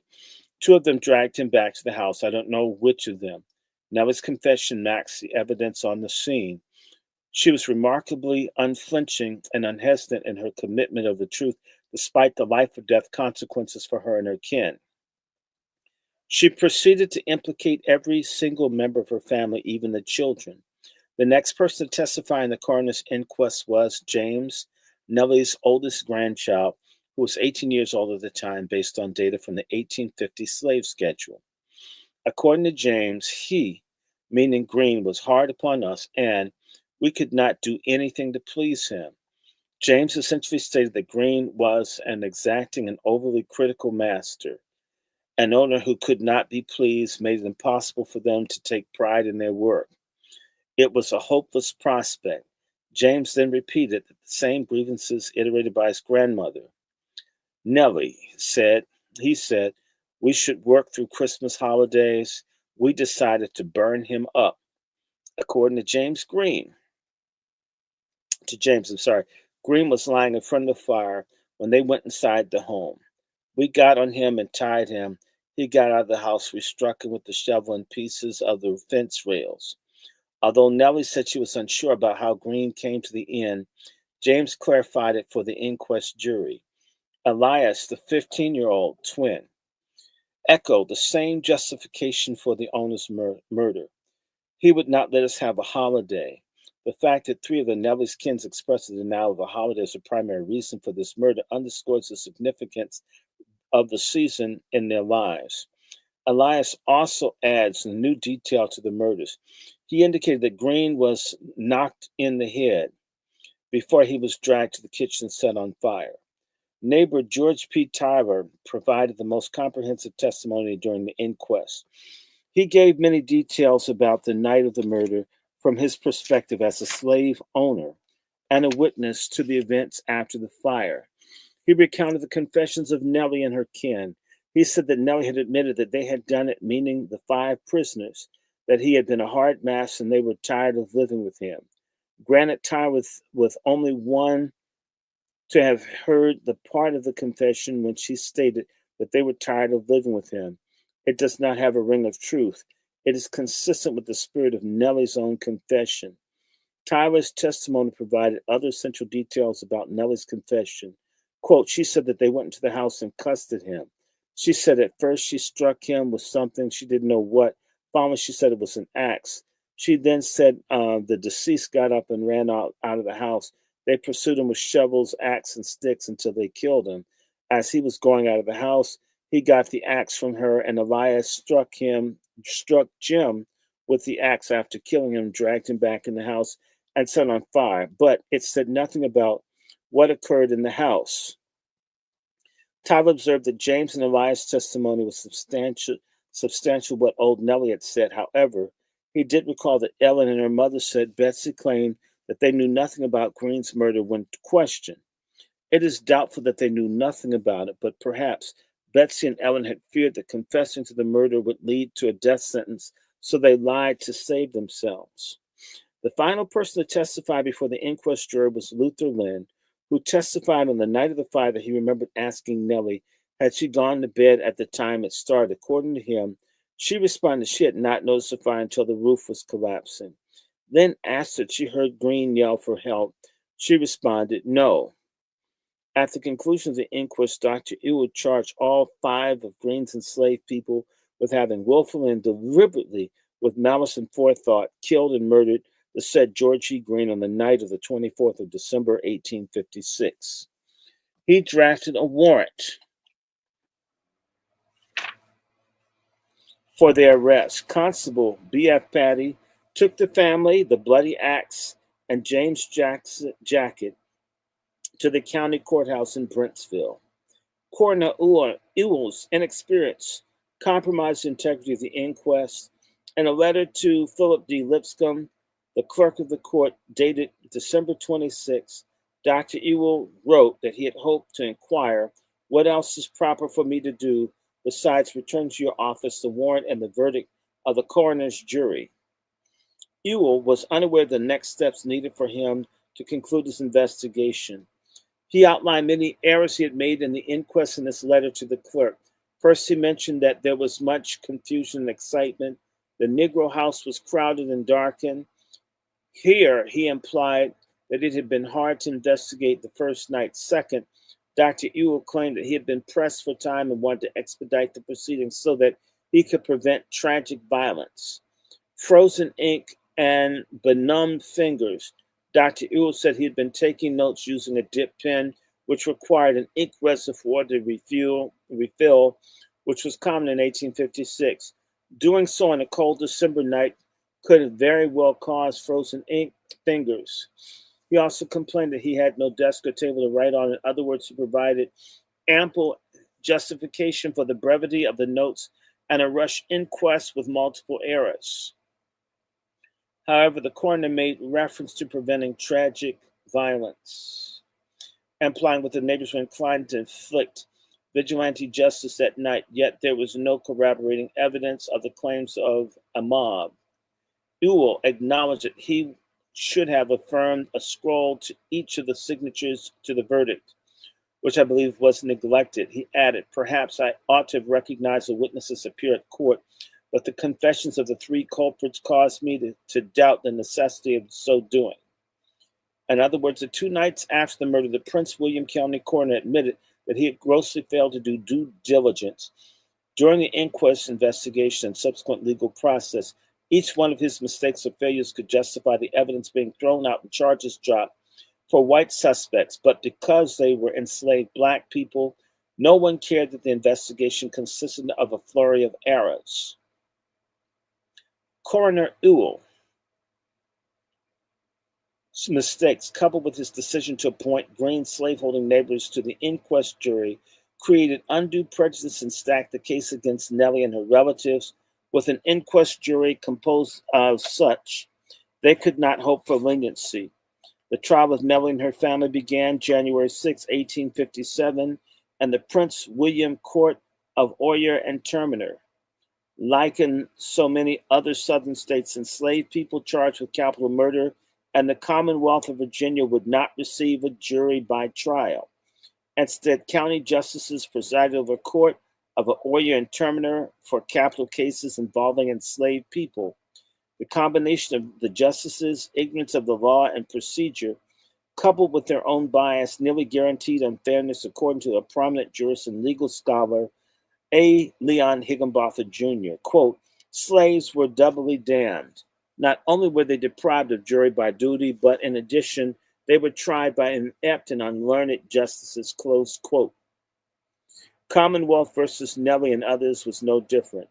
Two of them dragged him back to the house. I don't know which of them. Now his confession matched the evidence on the scene. She was remarkably unflinching and unhesitant in her commitment of the truth, despite the life or death consequences for her and her kin. She proceeded to implicate every single member of her family, even the children. The next person to testify in the coroner's inquest was James, Nellie's oldest grandchild, who was 18 years old at the time, based on data from the 1850 slave schedule. According to James, he, meaning Green, was hard upon us, and we could not do anything to please him. James essentially stated that Green was an exacting and overly critical master. An owner who could not be pleased made it impossible for them to take pride in their work. It was a hopeless prospect. James then repeated the same grievances iterated by his grandmother. Nellie said, he said, we should work through Christmas holidays. We decided to burn him up. According to James, Green was lying in front of the fire when they went inside the home. We got on him and tied him. He got out of the house. We struck him with the shovel and pieces of the fence rails. Although Nellie said she was unsure about how Green came to the inn, James clarified it for the inquest jury. Elias, the 15-year-old twin, echoed the same justification for the owner's murder. He would not let us have a holiday. The fact that three of the Nellie's kins expressed a denial of a holiday as a primary reason for this murder underscores the significance of the season in their lives. Elias also adds a new detail to the murders. He indicated that Green was knocked in the head before he was dragged to the kitchen and set on fire. Neighbor George P. Tyler provided the most comprehensive testimony during the inquest. He gave many details about the night of the murder from his perspective as a slave owner and a witness to the events after the fire. He recounted the confessions of Nellie and her kin. He said that Nellie had admitted that they had done it, meaning the 5 prisoners, that he had been a hard master and they were tired of living with him. Granted, Tyler with only one to have heard the part of the confession when she stated that they were tired of living with him. It does not have a ring of truth. It is consistent with the spirit of Nellie's own confession. Tyler's testimony provided other essential details about Nellie's confession. Quote, she said that they went into the house and cussed at him. She said at first she struck him with something, she didn't know what. Finally, she said it was an axe. She then said the deceased got up and ran out of the house. They pursued him with shovels, axe, and sticks until they killed him. As he was going out of the house, he got the axe from her, and Elias struck Jim with the axe after killing him, dragged him back in the house, and set on fire. But it said nothing about what occurred in the house. Tyler observed that James and Elias' testimony was substantial what old Nellie had said. However, he did recall that Ellen and her mother said Betsy claimed that they knew nothing about Green's murder when questioned. It is doubtful that they knew nothing about it, but perhaps Betsy and Ellen had feared that confessing to the murder would lead to a death sentence, so they lied to save themselves. The final person to testify before the inquest jury was Luther Lynn, who testified on the night of the fire that he remembered asking Nellie had she gone to bed at the time it started. According to him, she responded she had not noticed the fire until the roof was collapsing. Lynn asked if she heard Green yell for help. She responded, no. At the conclusion of the inquest, Dr. Ewell charged all 5 of Green's enslaved people with having willfully and deliberately, with malice and forethought, killed and murdered the said George E. Green on the night of the 24th of December, 1856. He drafted a warrant for their arrest. Constable B.F. Patty took the family, the bloody axe, and James' jacket to the county courthouse in Brentsville. Coroner Ewell's inexperience compromised the integrity of the inquest. In a letter to Philip D. Lipscomb, the clerk of the court, dated December 26, Dr. Ewell wrote that he had hoped to inquire what else is proper for me to do besides return to your office the warrant and the verdict of the coroner's jury. Ewell was unaware of the next steps needed for him to conclude his investigation. He outlined many errors he had made in the inquest in this letter to the clerk. First, he mentioned that there was much confusion and excitement. The Negro house was crowded and darkened. Here, he implied that it had been hard to investigate the first night. Second, Dr. Ewell claimed that he had been pressed for time and wanted to expedite the proceedings so that he could prevent tragic violence. Frozen ink and benumbed fingers. Dr. Ewell said he had been taking notes using a dip pen, which required an ink reservoir to refill, which was common in 1856. Doing so on a cold December night could have very well caused frozen ink fingers. He also complained that he had no desk or table to write on. In other words, he provided ample justification for the brevity of the notes and a rush inquest with multiple errors. However, the coroner made reference to preventing tragic violence, implying that the neighbors were inclined to inflict vigilante justice that night, yet there was no corroborating evidence of the claims of a mob. Ewell acknowledged that he should have affirmed a scroll to each of the signatures to the verdict, which I believe was neglected. He added, perhaps I ought to have recognized the witnesses appear at court, but the confessions of the 3 culprits caused me to doubt the necessity of so doing. In other words, the 2 nights after the murder, the Prince William County coroner admitted that he had grossly failed to do due diligence. During the inquest, investigation, and subsequent legal process, each one of his mistakes or failures could justify the evidence being thrown out and charges dropped for white suspects, but because they were enslaved Black people, no one cared that the investigation consisted of a flurry of errors. Coroner Ewell's mistakes, coupled with his decision to appoint Green slaveholding neighbors to the inquest jury, created undue prejudice and stacked the case against Nellie and her relatives. With an inquest jury composed of such, they could not hope for leniency. The trial of Nellie and her family began January 6, 1857, and the Prince William Court of Oyer and Terminer. Like in so many other southern states, enslaved people charged with capital murder and the Commonwealth of Virginia would not receive a jury by trial. Instead, county justices presided over a court of Oyer and Terminer for capital cases involving enslaved people. The combination of the justices' ignorance of the law and procedure, coupled with their own bias, nearly guaranteed unfairness, according to a prominent jurist and legal scholar, A. Leon Higginbotham Jr. Quote, slaves were doubly damned. Not only were they deprived of jury by duty, but in addition, They were tried by inept and unlearned justices, close quote. Commonwealth versus Nellie and others was no different.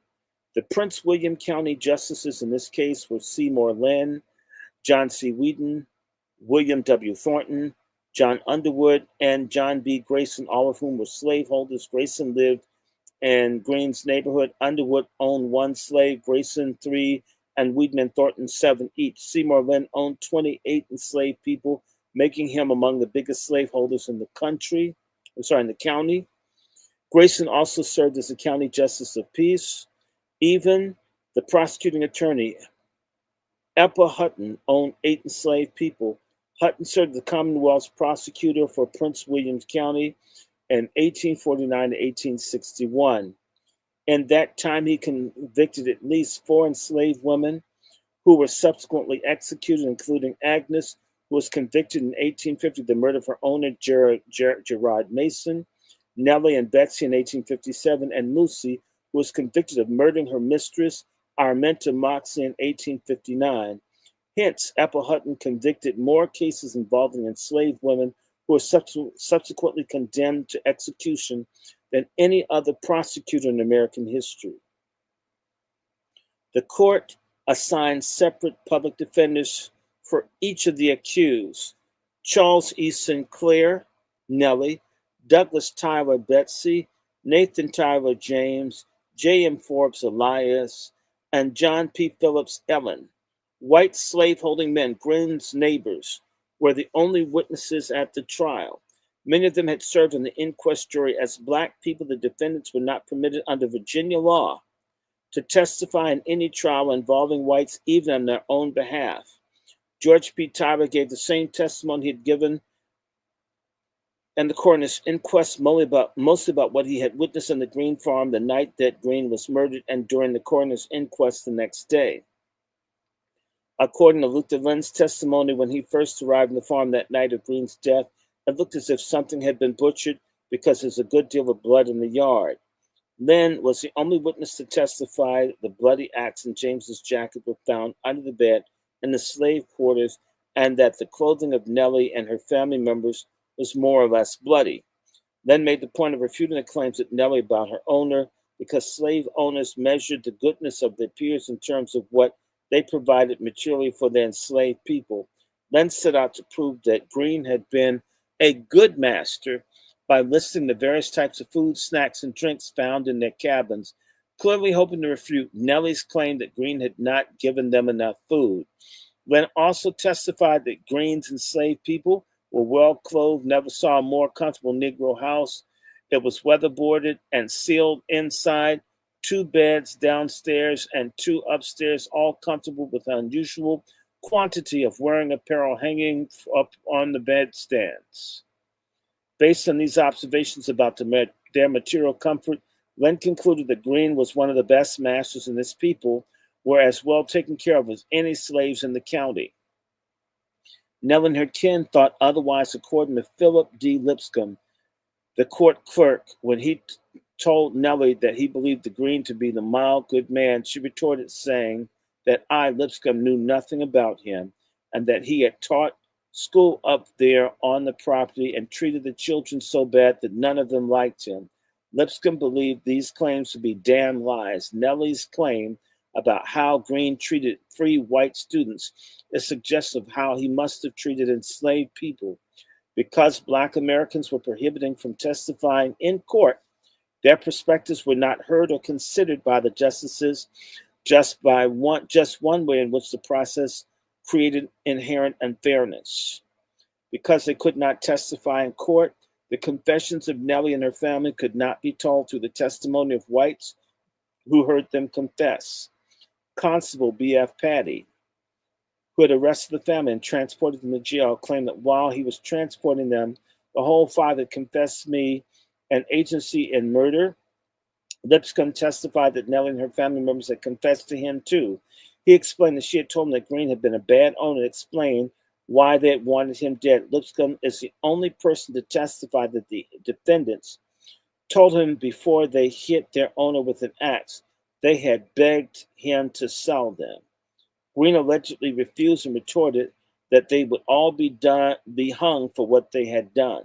The Prince William County justices in this case were Seymour Lynn, John C. Whedon, William W. Thornton, John Underwood, and John B. Grayson, all of whom were slaveholders. Grayson lived in Green's neighborhood. Underwood owned 1 slave, Grayson 3, and Whedon and Thornton 7 each. Seymour Lynn owned 28 enslaved people, making him among the biggest slaveholders in the county. Grayson also served as a county justice of peace. Even the prosecuting attorney, Eppa Hutton, owned 8 enslaved people. Hutton served the Commonwealth's prosecutor for Prince William County in 1849 to 1861. In that time, he convicted at least 4 enslaved women who were subsequently executed, including Agnes, who was convicted in 1850 of the murder of her owner, Gerard Mason, Nellie and Betsy in 1857, and Lucy, who was convicted of murdering her mistress, Arminta Moxley, in 1859. Hence, Eppa Hutton convicted more cases involving enslaved women who were subsequently condemned to execution than any other prosecutor in American history. The court assigned separate public defenders for each of the accused: Charles E. Sinclair, Nellie; Douglas Tyler, Betsy; Nathan Tyler, James; J.M. Forbes, Elias; and John P. Phillips, Ellen. White slaveholding men, Green's neighbors, were the only witnesses at the trial. Many of them had served on the inquest jury. As Black people, the defendants were not permitted under Virginia law to testify in any trial involving whites, even on their own behalf. George P. Tyler gave the same testimony he had given in the coroner's inquest, mostly about what he had witnessed on the Green farm the night that Green was murdered and during the coroner's inquest the next day. According to Luther Lynn's testimony, when he first arrived on the farm that night of Green's death, it looked as if something had been butchered because there's a good deal of blood in the yard. Lynn was the only witness to testify that the bloody axe and James's jacket were found under the bed in the slave quarters, and that the clothing of Nellie and her family members was more or less bloody. Lynn made the point of refuting the claims of Nellie about her owner, because slave owners measured the goodness of their peers in terms of what they provided materially for their enslaved people. Lynn set out to prove that Green had been a good master by listing the various types of food, snacks, and drinks found in their cabins, clearly hoping to refute Nellie's claim that Green had not given them enough food. Lynn also testified that Green's enslaved people were well-clothed, never saw a more comfortable Negro house. It was weatherboarded and sealed inside, 2 beds downstairs and 2 upstairs, all comfortable with an unusual quantity of wearing apparel hanging up on the bedstands. Based on these observations about their material comfort, Lynn concluded that Green was one of the best masters, and his people were as well taken care of as any slaves in the county. Nell and her kin thought otherwise, according to Philip D. Lipscomb, the court clerk. When he told Nellie that he believed the Green to be the mild, good man, she retorted, saying that I, Lipscomb, knew nothing about him, and that he had taught school up there on the property and treated the children so bad that none of them liked him. Lipscomb believed these claims to be damn lies. Nellie's claim about how Green treated free white students is suggestive of how he must have treated enslaved people. Because Black Americans were prohibited from testifying in court, their perspectives were not heard or considered by the justices, just one way in which the process created inherent unfairness. Because they could not testify in court, the confessions of Nellie and her family could not be told through the testimony of whites who heard them confess. Constable B.F. Patty, who had arrested the family and transported them to jail, claimed that while he was transporting them, the whole father confessed me an agency in murder. Lipscomb testified that Nellie and her family members had confessed to him too. He explained that she had told him that Green had been a bad owner and explained why they had wanted him dead. Lipscomb is the only person to testify that the defendants told him before they hit their owner with an axe, they had begged him to sell them. Green allegedly refused and retorted that they would all be hung for what they had done.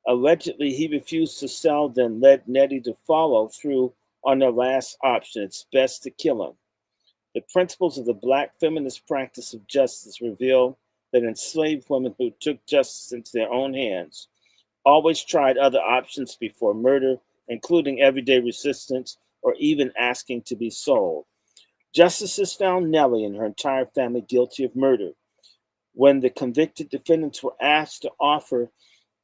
Allegedly, he refused to sell, then led Nettie to follow through on their last option. It's best to kill him. The principles of the black feminist practice of justice reveal that enslaved women who took justice into their own hands always tried other options before murder, including everyday resistance or even asking to be sold. Justices found Nellie and her entire family guilty of murder. When the convicted defendants were asked to offer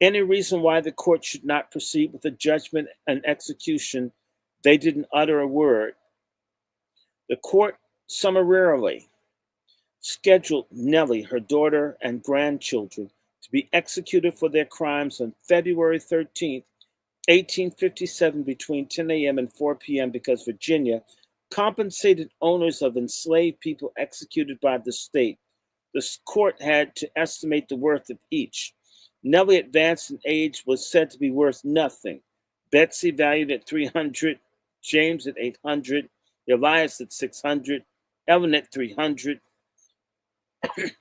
any reason why the court should not proceed with the judgment and execution, they didn't utter a word. The court summarily scheduled Nellie, her daughter, and grandchildren to be executed for their crimes on February 13th, 1857, between 10 a.m. and 4 p.m. because Virginia compensated owners of enslaved people executed by the state. The court had to estimate the worth of each. Nellie, advanced in age, was said to be worth nothing. Betsy, valued at 300, James at 800, Elias at 600, Ellen at 300.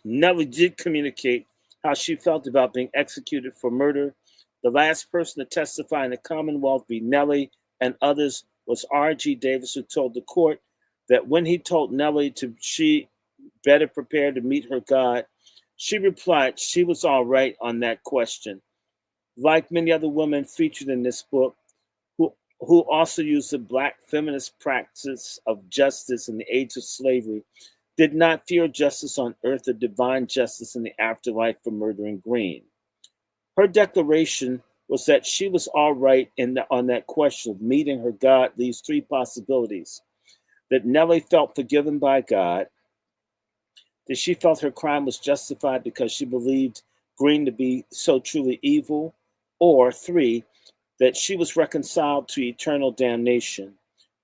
Nellie did communicate how she felt about being executed for murder. The last person to testify in the Commonwealth v. Nellie and others was R.G. Davis, who told the court that when he told Nellie she better prepare to meet her God, she replied she was all right on that question. Like many other women featured in this book, who also used the black feminist practice of justice in the age of slavery, did not fear justice on earth or divine justice in the afterlife for murdering Green. Her declaration was that she was all right on that question of meeting her God leaves three possibilities: that Nellie felt forgiven by God, that she felt her crime was justified because she believed Green to be so truly evil, or three, that she was reconciled to eternal damnation.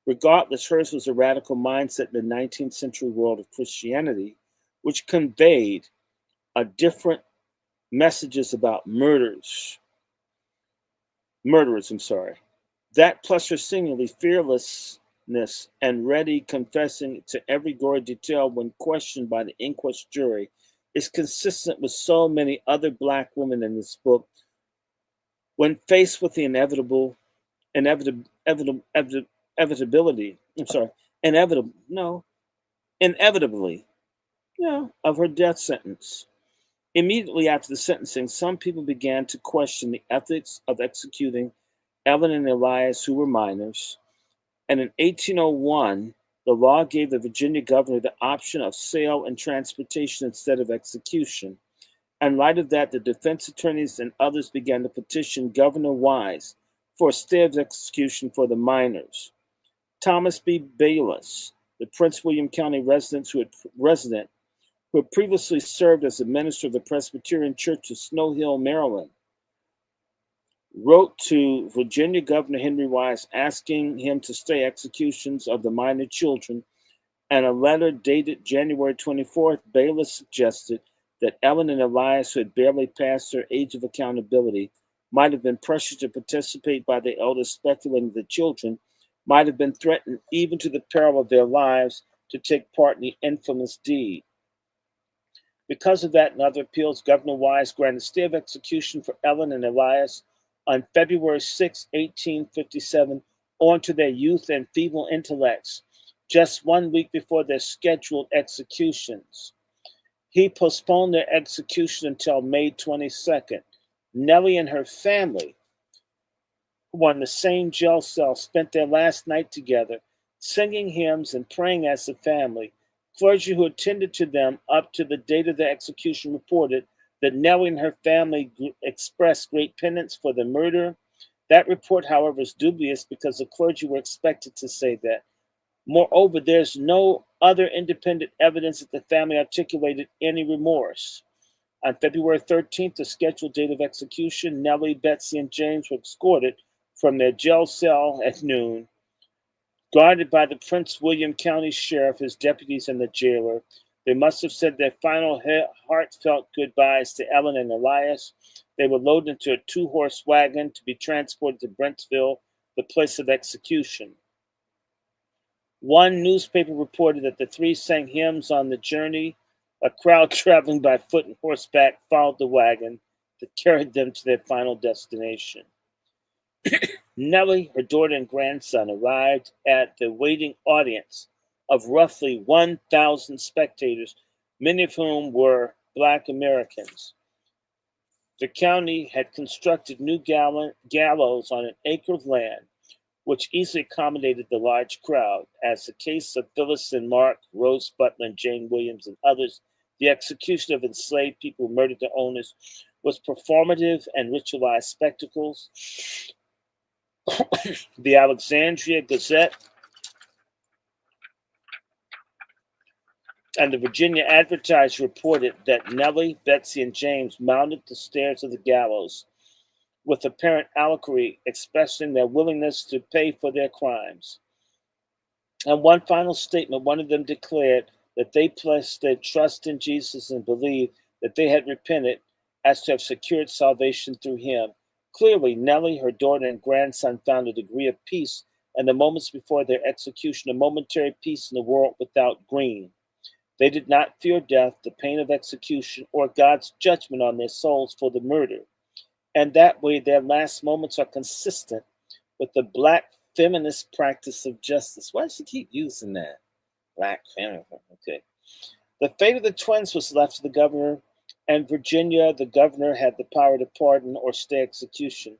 Regardless, hers was a radical mindset in the 19th century world of Christianity, which conveyed a different messages about murderers. That plus her singularly fearlessness and ready confessing to every gory detail when questioned by the inquest jury is consistent with so many other black women in this book. When faced with the inevitability, of her death sentence. Immediately after the sentencing, some people began to question the ethics of executing Ellen and Elias, who were minors. And in 1801, the law gave the Virginia governor the option of sale and transportation instead of execution. In light of that, the defense attorneys and others began to petition Governor Wise for a stay of execution for the minors. Thomas B. Bayless, the Prince William County resident who had previously served as a minister of the Presbyterian Church of Snow Hill, Maryland, wrote to Virginia Governor Henry Wise asking him to stay executions of the minor children. And a letter dated January 24th, Bayless suggested that Ellen and Elias, who had barely passed their age of accountability, might have been pressured to participate by the elders, speculating the children might have been threatened even to the peril of their lives to take part in the infamous deed. Because of that and other appeals, Governor Wise granted stay of execution for Ellen and Elias on February 6, 1857, owing to their youth and feeble intellects, just 1 week before their scheduled executions. He postponed their execution until May 22nd. Nellie and her family, who were in the same jail cell, spent their last night together, singing hymns and praying as a family. Clergy who attended to them up to the date of the execution reported that Nellie and her family expressed great penance for the murder. That report, however, is dubious because the clergy were expected to say that. Moreover, there's no other independent evidence that the family articulated any remorse. On February 13th, the scheduled date of execution, Nellie, Betsy, and James were escorted from their jail cell at noon. Guarded by the Prince William County Sheriff, his deputies, and the jailer, they must have said their final heartfelt goodbyes to Ellen and Elias. They were loaded into a 2-horse wagon to be transported to Brentsville, the place of execution. One newspaper reported that the three sang hymns on the journey. A crowd traveling by foot and horseback followed the wagon that carried them to their final destination. Nellie, her daughter, and grandson arrived at the waiting audience of roughly 1,000 spectators, many of whom were Black Americans. The county had constructed new gallows on an acre of land, which easily accommodated the large crowd. As the case of Phyllis and Mark, Rose Butler, and Jane Williams, and others, the execution of enslaved people who murdered their owners was performative and ritualized spectacles. The Alexandria Gazette and the Virginia Advertiser reported that Nellie, Betsy, and James mounted the stairs of the gallows with apparent alacrity, expressing their willingness to pay for their crimes. And one final statement, one of them declared that they placed their trust in Jesus and believed that they had repented as to have secured salvation through him. Clearly, Nellie, her daughter, and grandson found a degree of peace in the moments before their execution, a momentary peace in the world without green. They did not fear death, the pain of execution, or God's judgment on their souls for the murder. And that way, their last moments are consistent with the Black feminist practice of justice. Why does she keep using that? Black feminist. Okay. The fate of the twins was left to the governor, and Virginia, the governor, had the power to pardon or stay execution.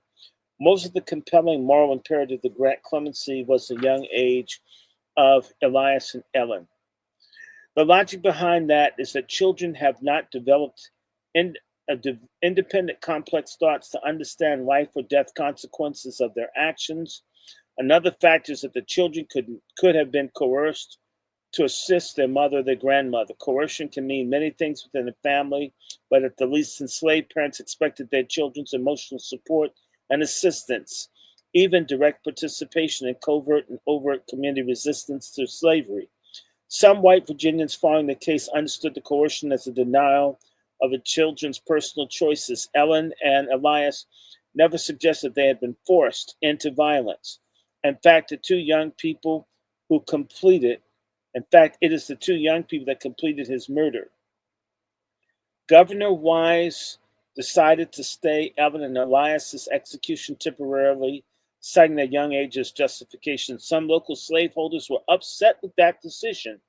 Most of the compelling moral imperative to grant clemency was the young age of Elias and Ellen. The logic behind that is that children have not developed independent, complex thoughts to understand life or death consequences of their actions. Another factor is that the children could have been coerced to assist their mother or their grandmother. Coercion can mean many things within a family, but at the least, enslaved parents expected their children's emotional support and assistance, even direct participation in covert and overt community resistance to slavery. Some white Virginians following the case understood the coercion as a denial of the children's personal choices. Ellen and Elias never suggested they had been forced into violence. In fact, it is the two young people that completed his murder. Governor Wise decided to stay Ellen and Elias's execution temporarily, citing their young age as justification. Some local slaveholders were upset with that decision.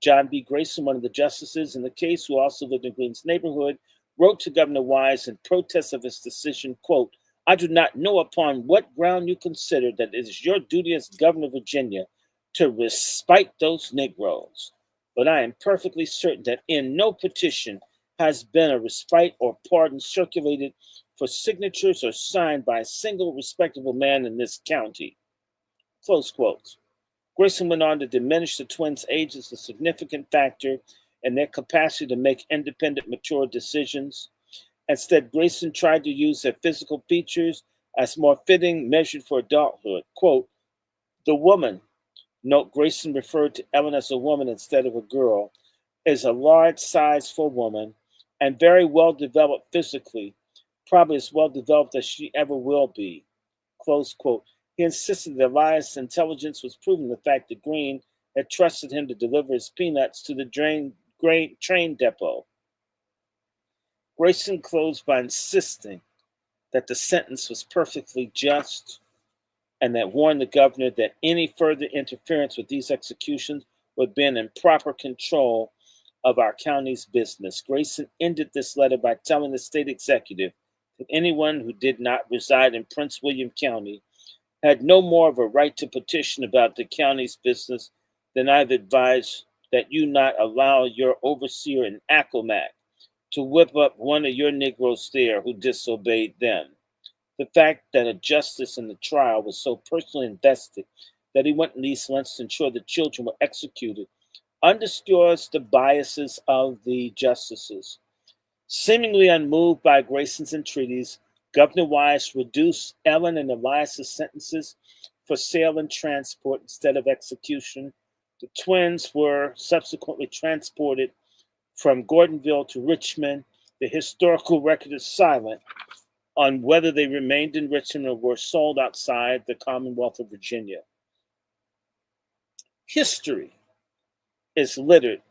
John B. Grayson, one of the justices in the case, who also lived in Green's neighborhood, wrote to Governor Wise in protest of his decision, quote, "I do not know upon what ground you consider that it is your duty as governor of Virginia to respite those Negroes, but I am perfectly certain that in no petition has been a respite or pardon circulated for signatures or signed by a single respectable man in this county." Close quote. Grayson went on to diminish the twins' age as a significant factor in their capacity to make independent, mature decisions. Instead, Grayson tried to use their physical features as more fitting measured for adulthood. Quote, "The woman," note Grayson referred to Ellen as a woman instead of a girl, "is a large size for a woman and very well developed physically, probably as well developed as she ever will be." Close quote. He insisted that Elias' intelligence was proven the fact that Green had trusted him to deliver his peanuts to the train depot. Grayson closed by insisting that the sentence was perfectly just and that warned the governor that any further interference with these executions would be in improper control of our county's business. Grayson ended this letter by telling the state executive that anyone who did not reside in Prince William County had no more of a right to petition about the county's business than I've advised that you not allow your overseer in Accomack to whip up one of your Negroes there who disobeyed them. The fact that a justice in the trial was so personally invested that he went at least once to ensure the children were executed underscores the biases of the justices. Seemingly unmoved by Grayson's entreaties, Governor Wise reduced Ellen and Elias' sentences for sale and transport instead of execution. The twins were subsequently transported from Gordonville to Richmond. The historical record is silent on whether they remained in Richmond or were sold outside the Commonwealth of Virginia. History is littered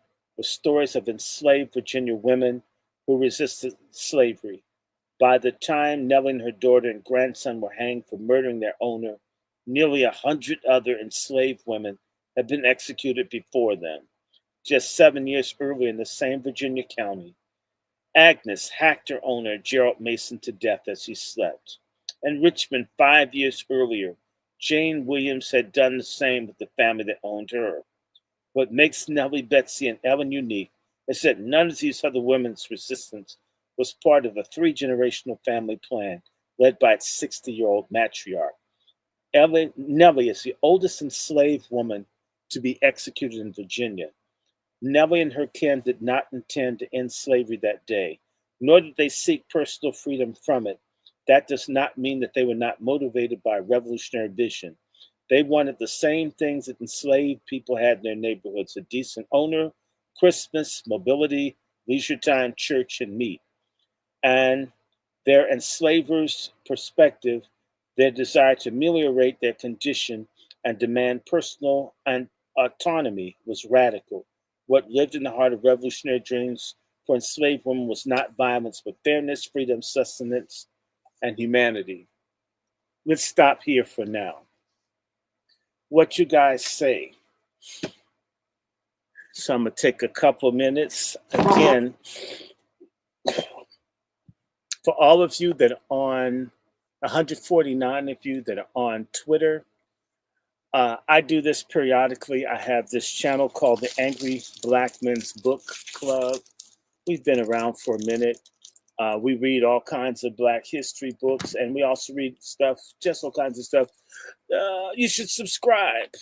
with stories of enslaved Virginia women who resisted slavery. By the time Nellie and her daughter and grandson were hanged for murdering their owner, nearly 100 other enslaved women had been executed before them. Just 7 years earlier in the same Virginia county, Agnes hacked her owner, Gerald Mason, to death as he slept. In Richmond, 5 years earlier, Jane Williams had done the same with the family that owned her. What makes Nellie, Betsy, and Ellen unique is that none of these other women's resistance was part of a three-generational family plan led by its 60-year-old matriarch. Nellie is the oldest enslaved woman to be executed in Virginia. Nellie and her kin did not intend to end slavery that day, nor did they seek personal freedom from it. That does not mean that they were not motivated by a revolutionary vision. They wanted the same things that enslaved people had in their neighborhoods: a decent owner, Christmas, mobility, leisure time, church, and meat. And their enslavers' perspective, their desire to ameliorate their condition and demand personal and autonomy was radical. What lived in the heart of revolutionary dreams for enslaved women was not violence, but fairness, freedom, sustenance, and humanity. Let's stop here for now. What you guys say? So I'm going to take a couple minutes. Again, for all of you that are on, 149 of you that are on Twitter, I do this periodically. I have this channel called the Angry Black Men's Book Club. We've been around for a minute. We read all kinds of Black history books, and we also read stuff, just all kinds of stuff. You should subscribe.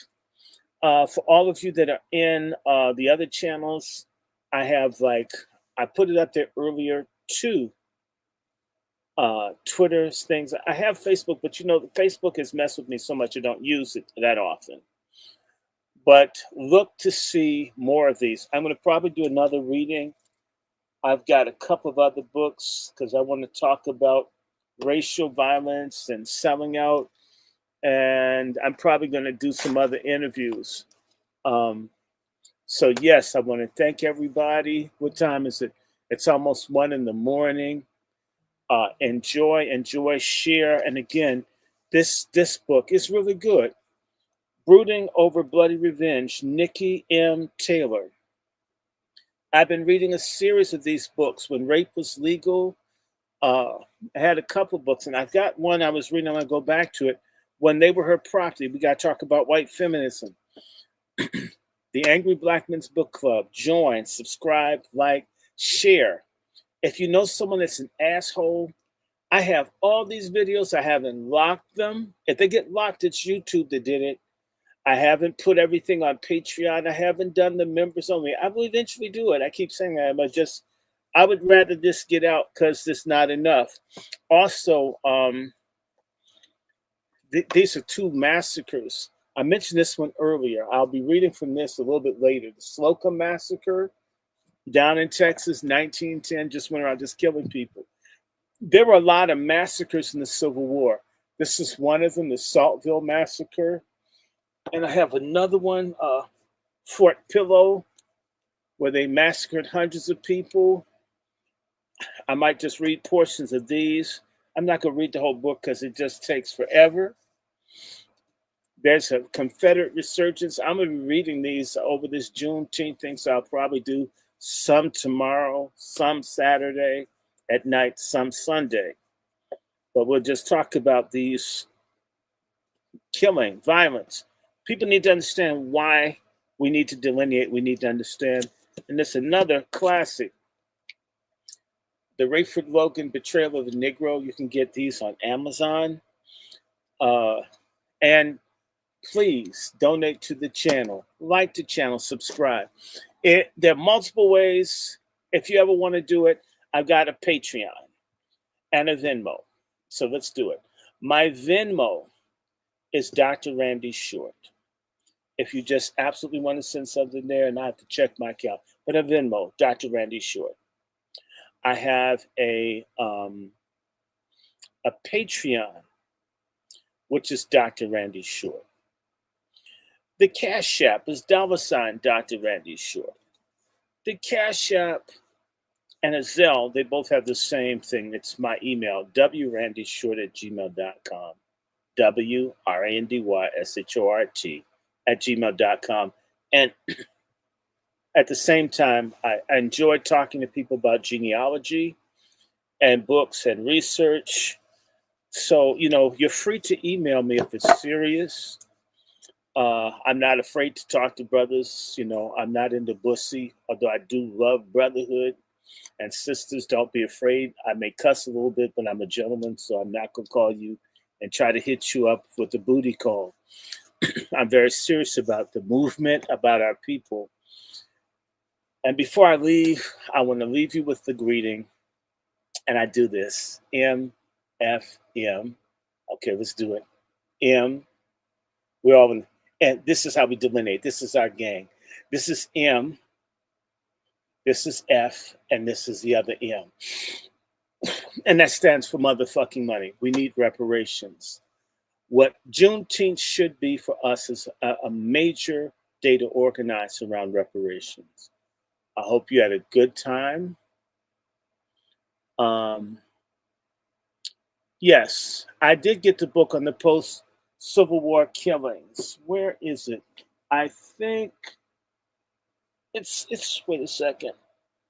For all of you that are in the other channels, I have I put it up there earlier too. Twitter's things. I have Facebook, but Facebook has messed with me so much I don't use it that often. But look to see more of these. I'm going to probably do another reading. I've got a couple of other books because I want to talk about racial violence and selling out. And I'm probably going to do some other interviews. So yes, I want to thank everybody. What time is it? It's almost 1 a.m. Enjoy, share. And again, this book is really good. Brooding Over Bloody Revenge, Nikki M. Taylor. I've been reading a series of these books. When rape was legal, I had a couple books, and I've got one I was reading. I'm going to go back to it. When They Were Her Property, we got to talk about white feminism. The Angry Black Men's Book Club. Join, subscribe, like, share. If you know someone that's an asshole, I have all these videos. I haven't locked them. If they get locked, it's YouTube that did it. I haven't put everything on Patreon. I haven't done the members only. I will eventually do it. I keep saying that, but I would rather this get out because it's not enough. Also, these are 2 massacres. I mentioned this one earlier. I'll be reading from this a little bit later. The Slocum Massacre down in Texas, 1910, just went around just killing people. There were a lot of massacres in the Civil War. This is one of them, the Saltville Massacre. And I have another one, Fort Pillow, where they massacred hundreds of people. I might just read portions of these. I'm not going to read the whole book because it just takes forever. There's a Confederate resurgence. I'm going to be reading these over this Juneteenth thing, so I'll probably do some tomorrow, some Saturday at night, some Sunday. But we'll just talk about these killing, violence. People need to understand why we need to delineate. We need to understand. And there's another classic, The Rayford Logan Betrayal of the Negro. You can get these on Amazon. And please donate to the channel, like the channel, subscribe. There are multiple ways. If you ever want to do it, I've got a Patreon and a Venmo. So let's do it. My Venmo is DrRandyShort. If you just absolutely want to send something there, and I have to check my account, but a Venmo, DrRandyShort. I have a Patreon, which is. The Cash App is $DrRandyShort. The Cash App and a Zelle, they both have the same thing. It's my email, DrRandyShort@gmail.com. WRANDYSHORT at gmail.com. And at the same time, I enjoy talking to people about genealogy and books and research. So, you're free to email me if it's serious. I'm not afraid to talk to brothers. I'm not into bussy, although I do love brotherhood. And sisters, don't be afraid. I may cuss a little bit, but I'm a gentleman, so I'm not going to call you and try to hit you up with a booty call. I'm very serious about the movement, about our people. And before I leave, I want to leave you with the greeting. And I do this. M, F, M. Okay, let's do it. M. We're all, and this is how we delineate. This is our gang. This is M. This is F. And this is the other M. And that stands for motherfucking money. We need reparations. What Juneteenth should be for us is a major day to organize around reparations. I hope you had a good time. Yes, I did get the book on the post-Civil War killings. Where is it? I think it's wait a second.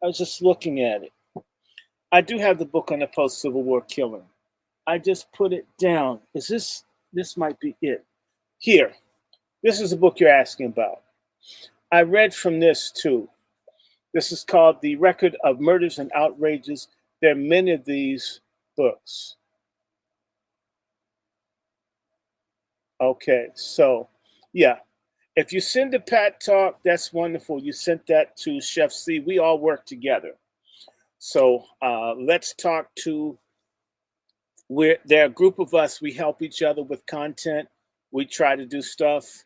I was just looking at it. I do have the book on the post-Civil War killing. I just put it down. This might be it. Here. This is the book you're asking about. I read from this too. This is called The Record of Murders and Outrages. There are many of these books. Okay, so yeah. If you send a Pat Talk, that's wonderful. You sent that to Chef C. We all work together. So let's talk to, there are a group of us. We help each other with content. We try to do stuff.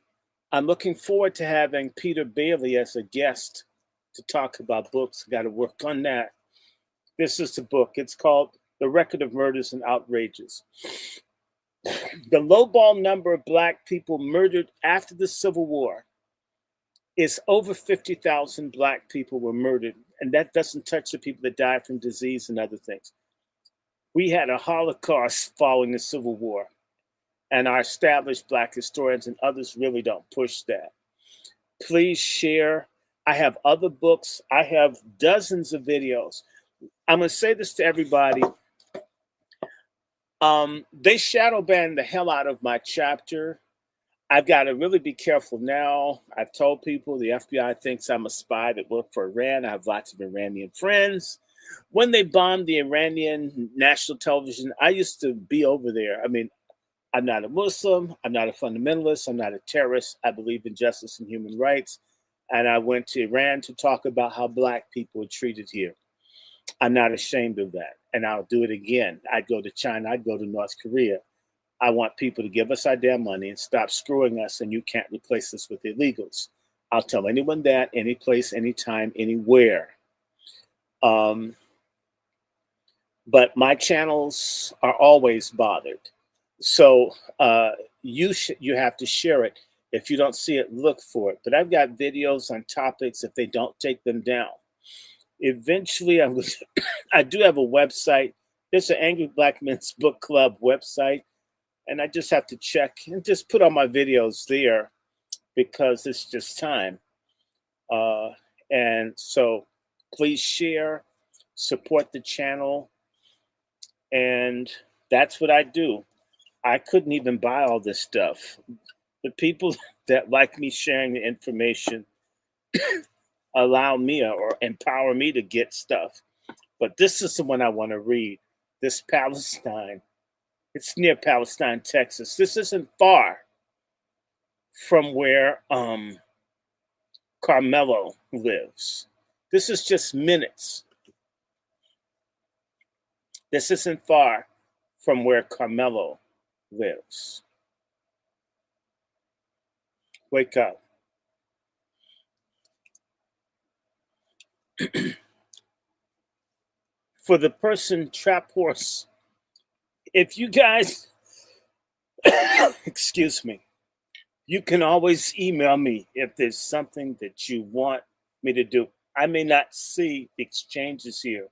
I'm looking forward to having Peter Bailey as a guest to talk about books. Got to work on that. This is the book. It's called The Record of Murders and Outrages. The lowball number of Black people murdered after the Civil War is over 50,000 Black people were murdered. And that doesn't touch the people that died from disease and other things. We had a Holocaust following the Civil War. And our established Black historians and others really don't push that. Please share. I have other books. I have dozens of videos. I'm going to say this to everybody. They shadow banned the hell out of my chapter. I've got to really be careful now. I've told people the FBI thinks I'm a spy that worked for Iran. I have lots of Iranian friends. When they bombed the Iranian national television, I used to be over there. I mean, I'm not a Muslim. I'm not a fundamentalist. I'm not a terrorist. I believe in justice and human rights. And I went to Iran to talk about how Black people are treated here. I'm not ashamed of that. And I'll do it again. I'd go to China. I'd go to North Korea. I want people to give us our damn money and stop screwing us, and you can't replace us with illegals. I'll tell anyone that, any place, anytime, anywhere. But my channels are always bothered. So you have to share it. If you don't see it, look for it. But I've got videos on topics if they don't take them down. Eventually, I do have a website. There's an Angry Black Men's Book Club website. And I just have to check and just put all my videos there because it's just time. And so please share, support the channel. And that's what I do. I couldn't even buy all this stuff. The people that like me sharing the information allow me or empower me to get stuff. But this is the one I want to read. This Palestine. It's near Palestine, Texas. This isn't far from where Carmelo lives. This is just minutes. This isn't far from where Carmelo lives. Wake up. For the person, Trap Horse, if you guys, excuse me, you can always email me if there's something that you want me to do. I may not see exchanges here,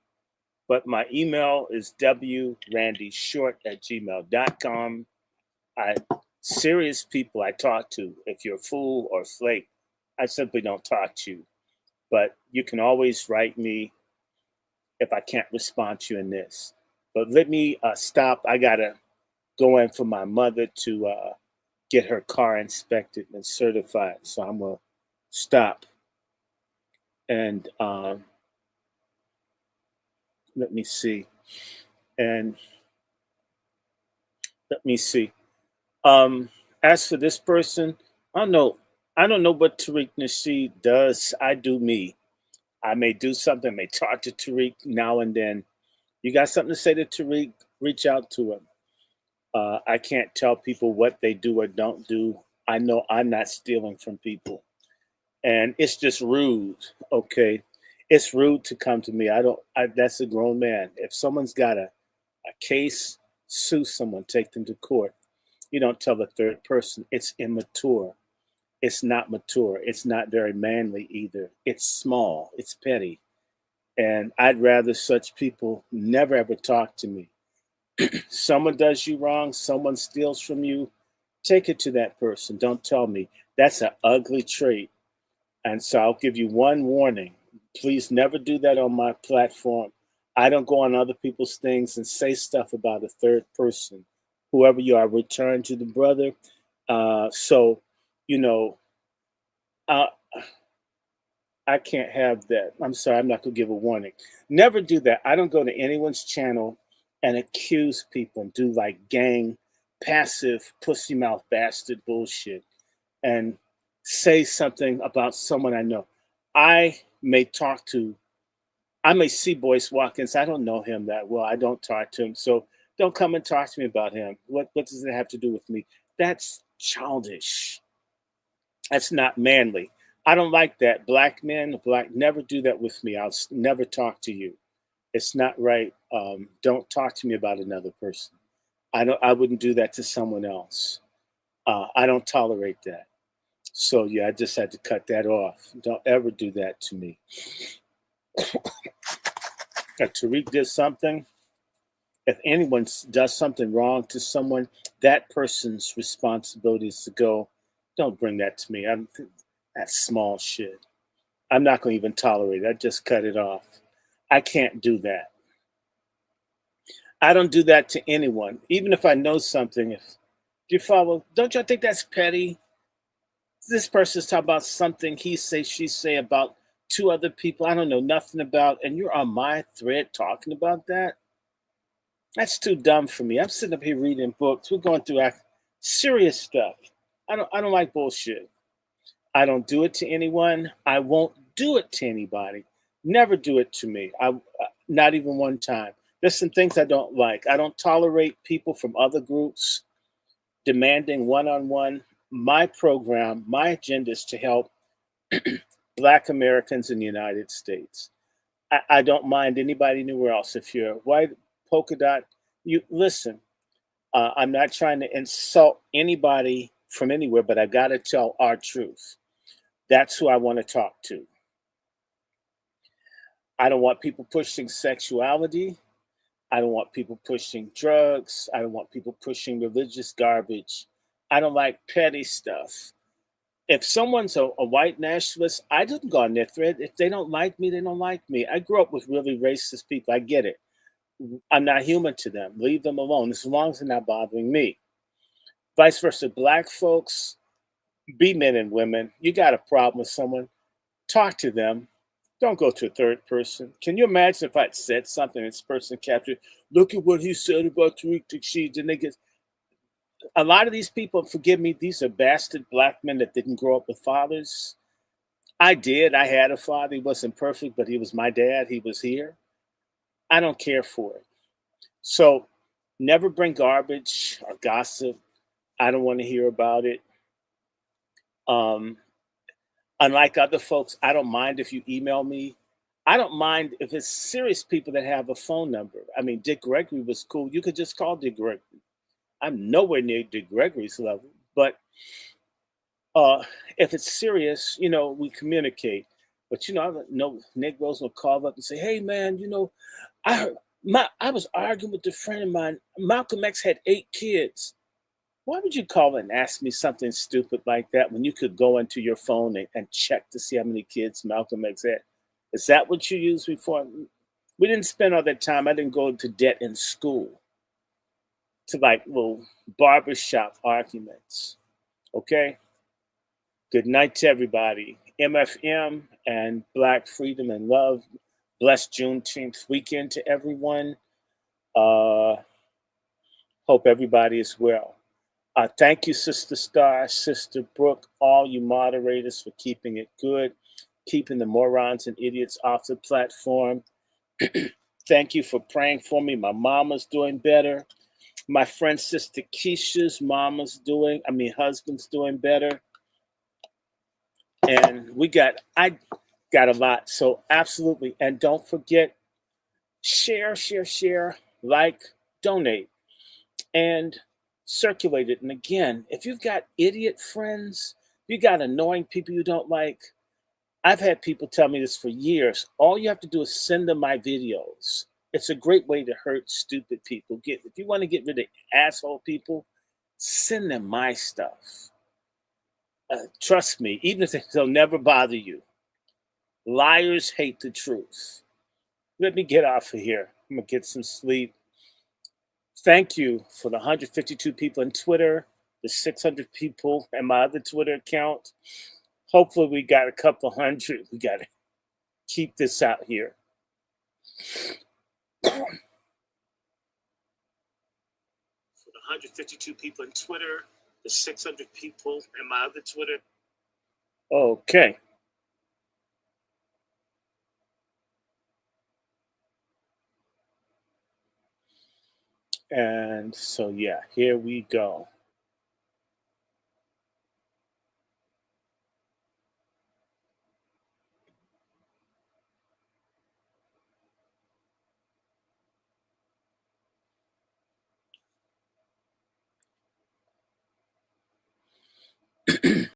but my email is wrandyshort@gmail.com. I serious people I talk to. If you're a fool or flake, I simply don't talk to you. But you can always write me if I can't respond to you in this. But let me stop. I gotta go in for my mother to get her car inspected and certified. So I'm gonna stop and let me see. And let me see. Um, as for this person, I don't know. I don't know what Tariq Nasheed does. I do me. I may do something, may talk to Tariq now and then. You got something to say to Tariq? Reach out to him. I can't tell people what they do or don't do. I know I'm not stealing from people. And it's just rude, okay? It's rude to come to me. That's a grown man. If someone's got a case, sue someone, take them to court. You don't tell the third person. It's immature. It's not mature. It's not very manly either. It's small. It's petty. And I'd rather such people never ever talk to me. Someone does you wrong, someone steals from you, take it to that person. Don't tell me. That's an ugly trait. And so I'll give you one warning. Please never do that on my platform. I don't go on other people's things and say stuff about a third person. Whoever you are, return to the brother. So, you know, uh, I can't have that. I'm sorry, I'm not going to give a warning. Never do that. I don't go to anyone's channel and accuse people and do like gang, passive, pussy mouth bastard bullshit and say something about someone I know. I may talk to, I may see Boyce Watkins. I don't know him that well. I don't talk to him. So don't come and talk to me about him. What does it have to do with me? That's childish. That's not manly. I don't like that. Black men, never do that with me. I'll never talk to you. It's not right. Don't talk to me about another person. I wouldn't do that to someone else. I don't tolerate that. So yeah, I just had to cut that off. Don't ever do that to me. If Tariq did something, if anyone does something wrong to someone, that person's responsibility is to go. Don't bring that to me. That's small shit. I'm not going to even tolerate it. I just cut it off. I can't do that. I don't do that to anyone, even if I know something. If you follow, don't you think that's petty? This person's talking about something he say, she say about two other people I don't know nothing about, and you're on my thread talking about that? That's too dumb for me. I'm sitting up here reading books. We're going through serious stuff. I don't like bullshit. I don't do it to anyone. I won't do it to anybody. Never do it to me. Not even one time. There's some things I don't like. I don't tolerate people from other groups demanding one-on-one. My program, my agenda is to help Black Americans in the United States. I don't mind anybody anywhere else. If you're white, polka dot, you listen. I'm not trying to insult anybody from anywhere, but I got to tell our truth. That's who I want to talk to. I don't want people pushing sexuality. I don't want people pushing drugs. I don't want people pushing religious garbage. I don't like petty stuff. If someone's a white nationalist, I didn't go on their thread. If they don't like me, they don't like me. I grew up with really racist people. I get it. I'm not human to them. Leave them alone as long as they're not bothering me. Vice versa, Black folks, be men and women. You got a problem with someone, talk to them. Don't go to a third person. Can you imagine if I'd said something and this person captured, look at what he said about Tariq Nasheed, and they get a lot of these people, forgive me, these are bastard Black men that didn't grow up with fathers. I did. I had a father. He wasn't perfect, but he was my dad. He was here. I don't care for it. So never bring garbage or gossip. I don't want to hear about it. Um, Unlike other folks, I don't mind if you email me. I don't mind if it's serious people that have a phone number. I mean, Dick Gregory was cool. You could just call Dick Gregory. I'm nowhere near Dick Gregory's level, but if it's serious, we communicate. But you know, I know Negroes will call up and say, "Hey, man, you know, I heard I was arguing with a friend of mine. Malcolm X had 8 kids." Why would you call and ask me something stupid like that when you could go into your phone and check to see how many kids Malcolm X had? Is that what you used me for? We didn't spend all that time. I didn't go into debt in school to like little barbershop arguments. Okay? Good night to everybody. MFM and Black Freedom and Love. Blessed Juneteenth weekend to everyone. Uh, Hope everybody is well. Thank you, Sister Star, Sister Brooke, all you moderators for keeping it good, keeping the morons and idiots off the platform. Thank you for praying for me. My mama's doing better. My friend Sister Keisha's husband's doing better. And I got a lot. So absolutely. And don't forget, share, like, donate, and circulate it. And again, if you've got idiot friends, you got annoying people you don't like. I've had people tell me this for years. All you have to do is send them my videos. It's a great way to hurt stupid people. If you want to get rid of asshole people, send them my stuff. Trust me, even if they'll never bother you. Liars hate the truth. Let me get off of here. I'm going to get some sleep. Thank you for the 152 people on Twitter, the 600 people in my other Twitter account. Hopefully we got a couple hundred. We got to keep this out here. For the 152 people on Twitter, the 600 people in my other Twitter. Okay. And so, yeah, here we go.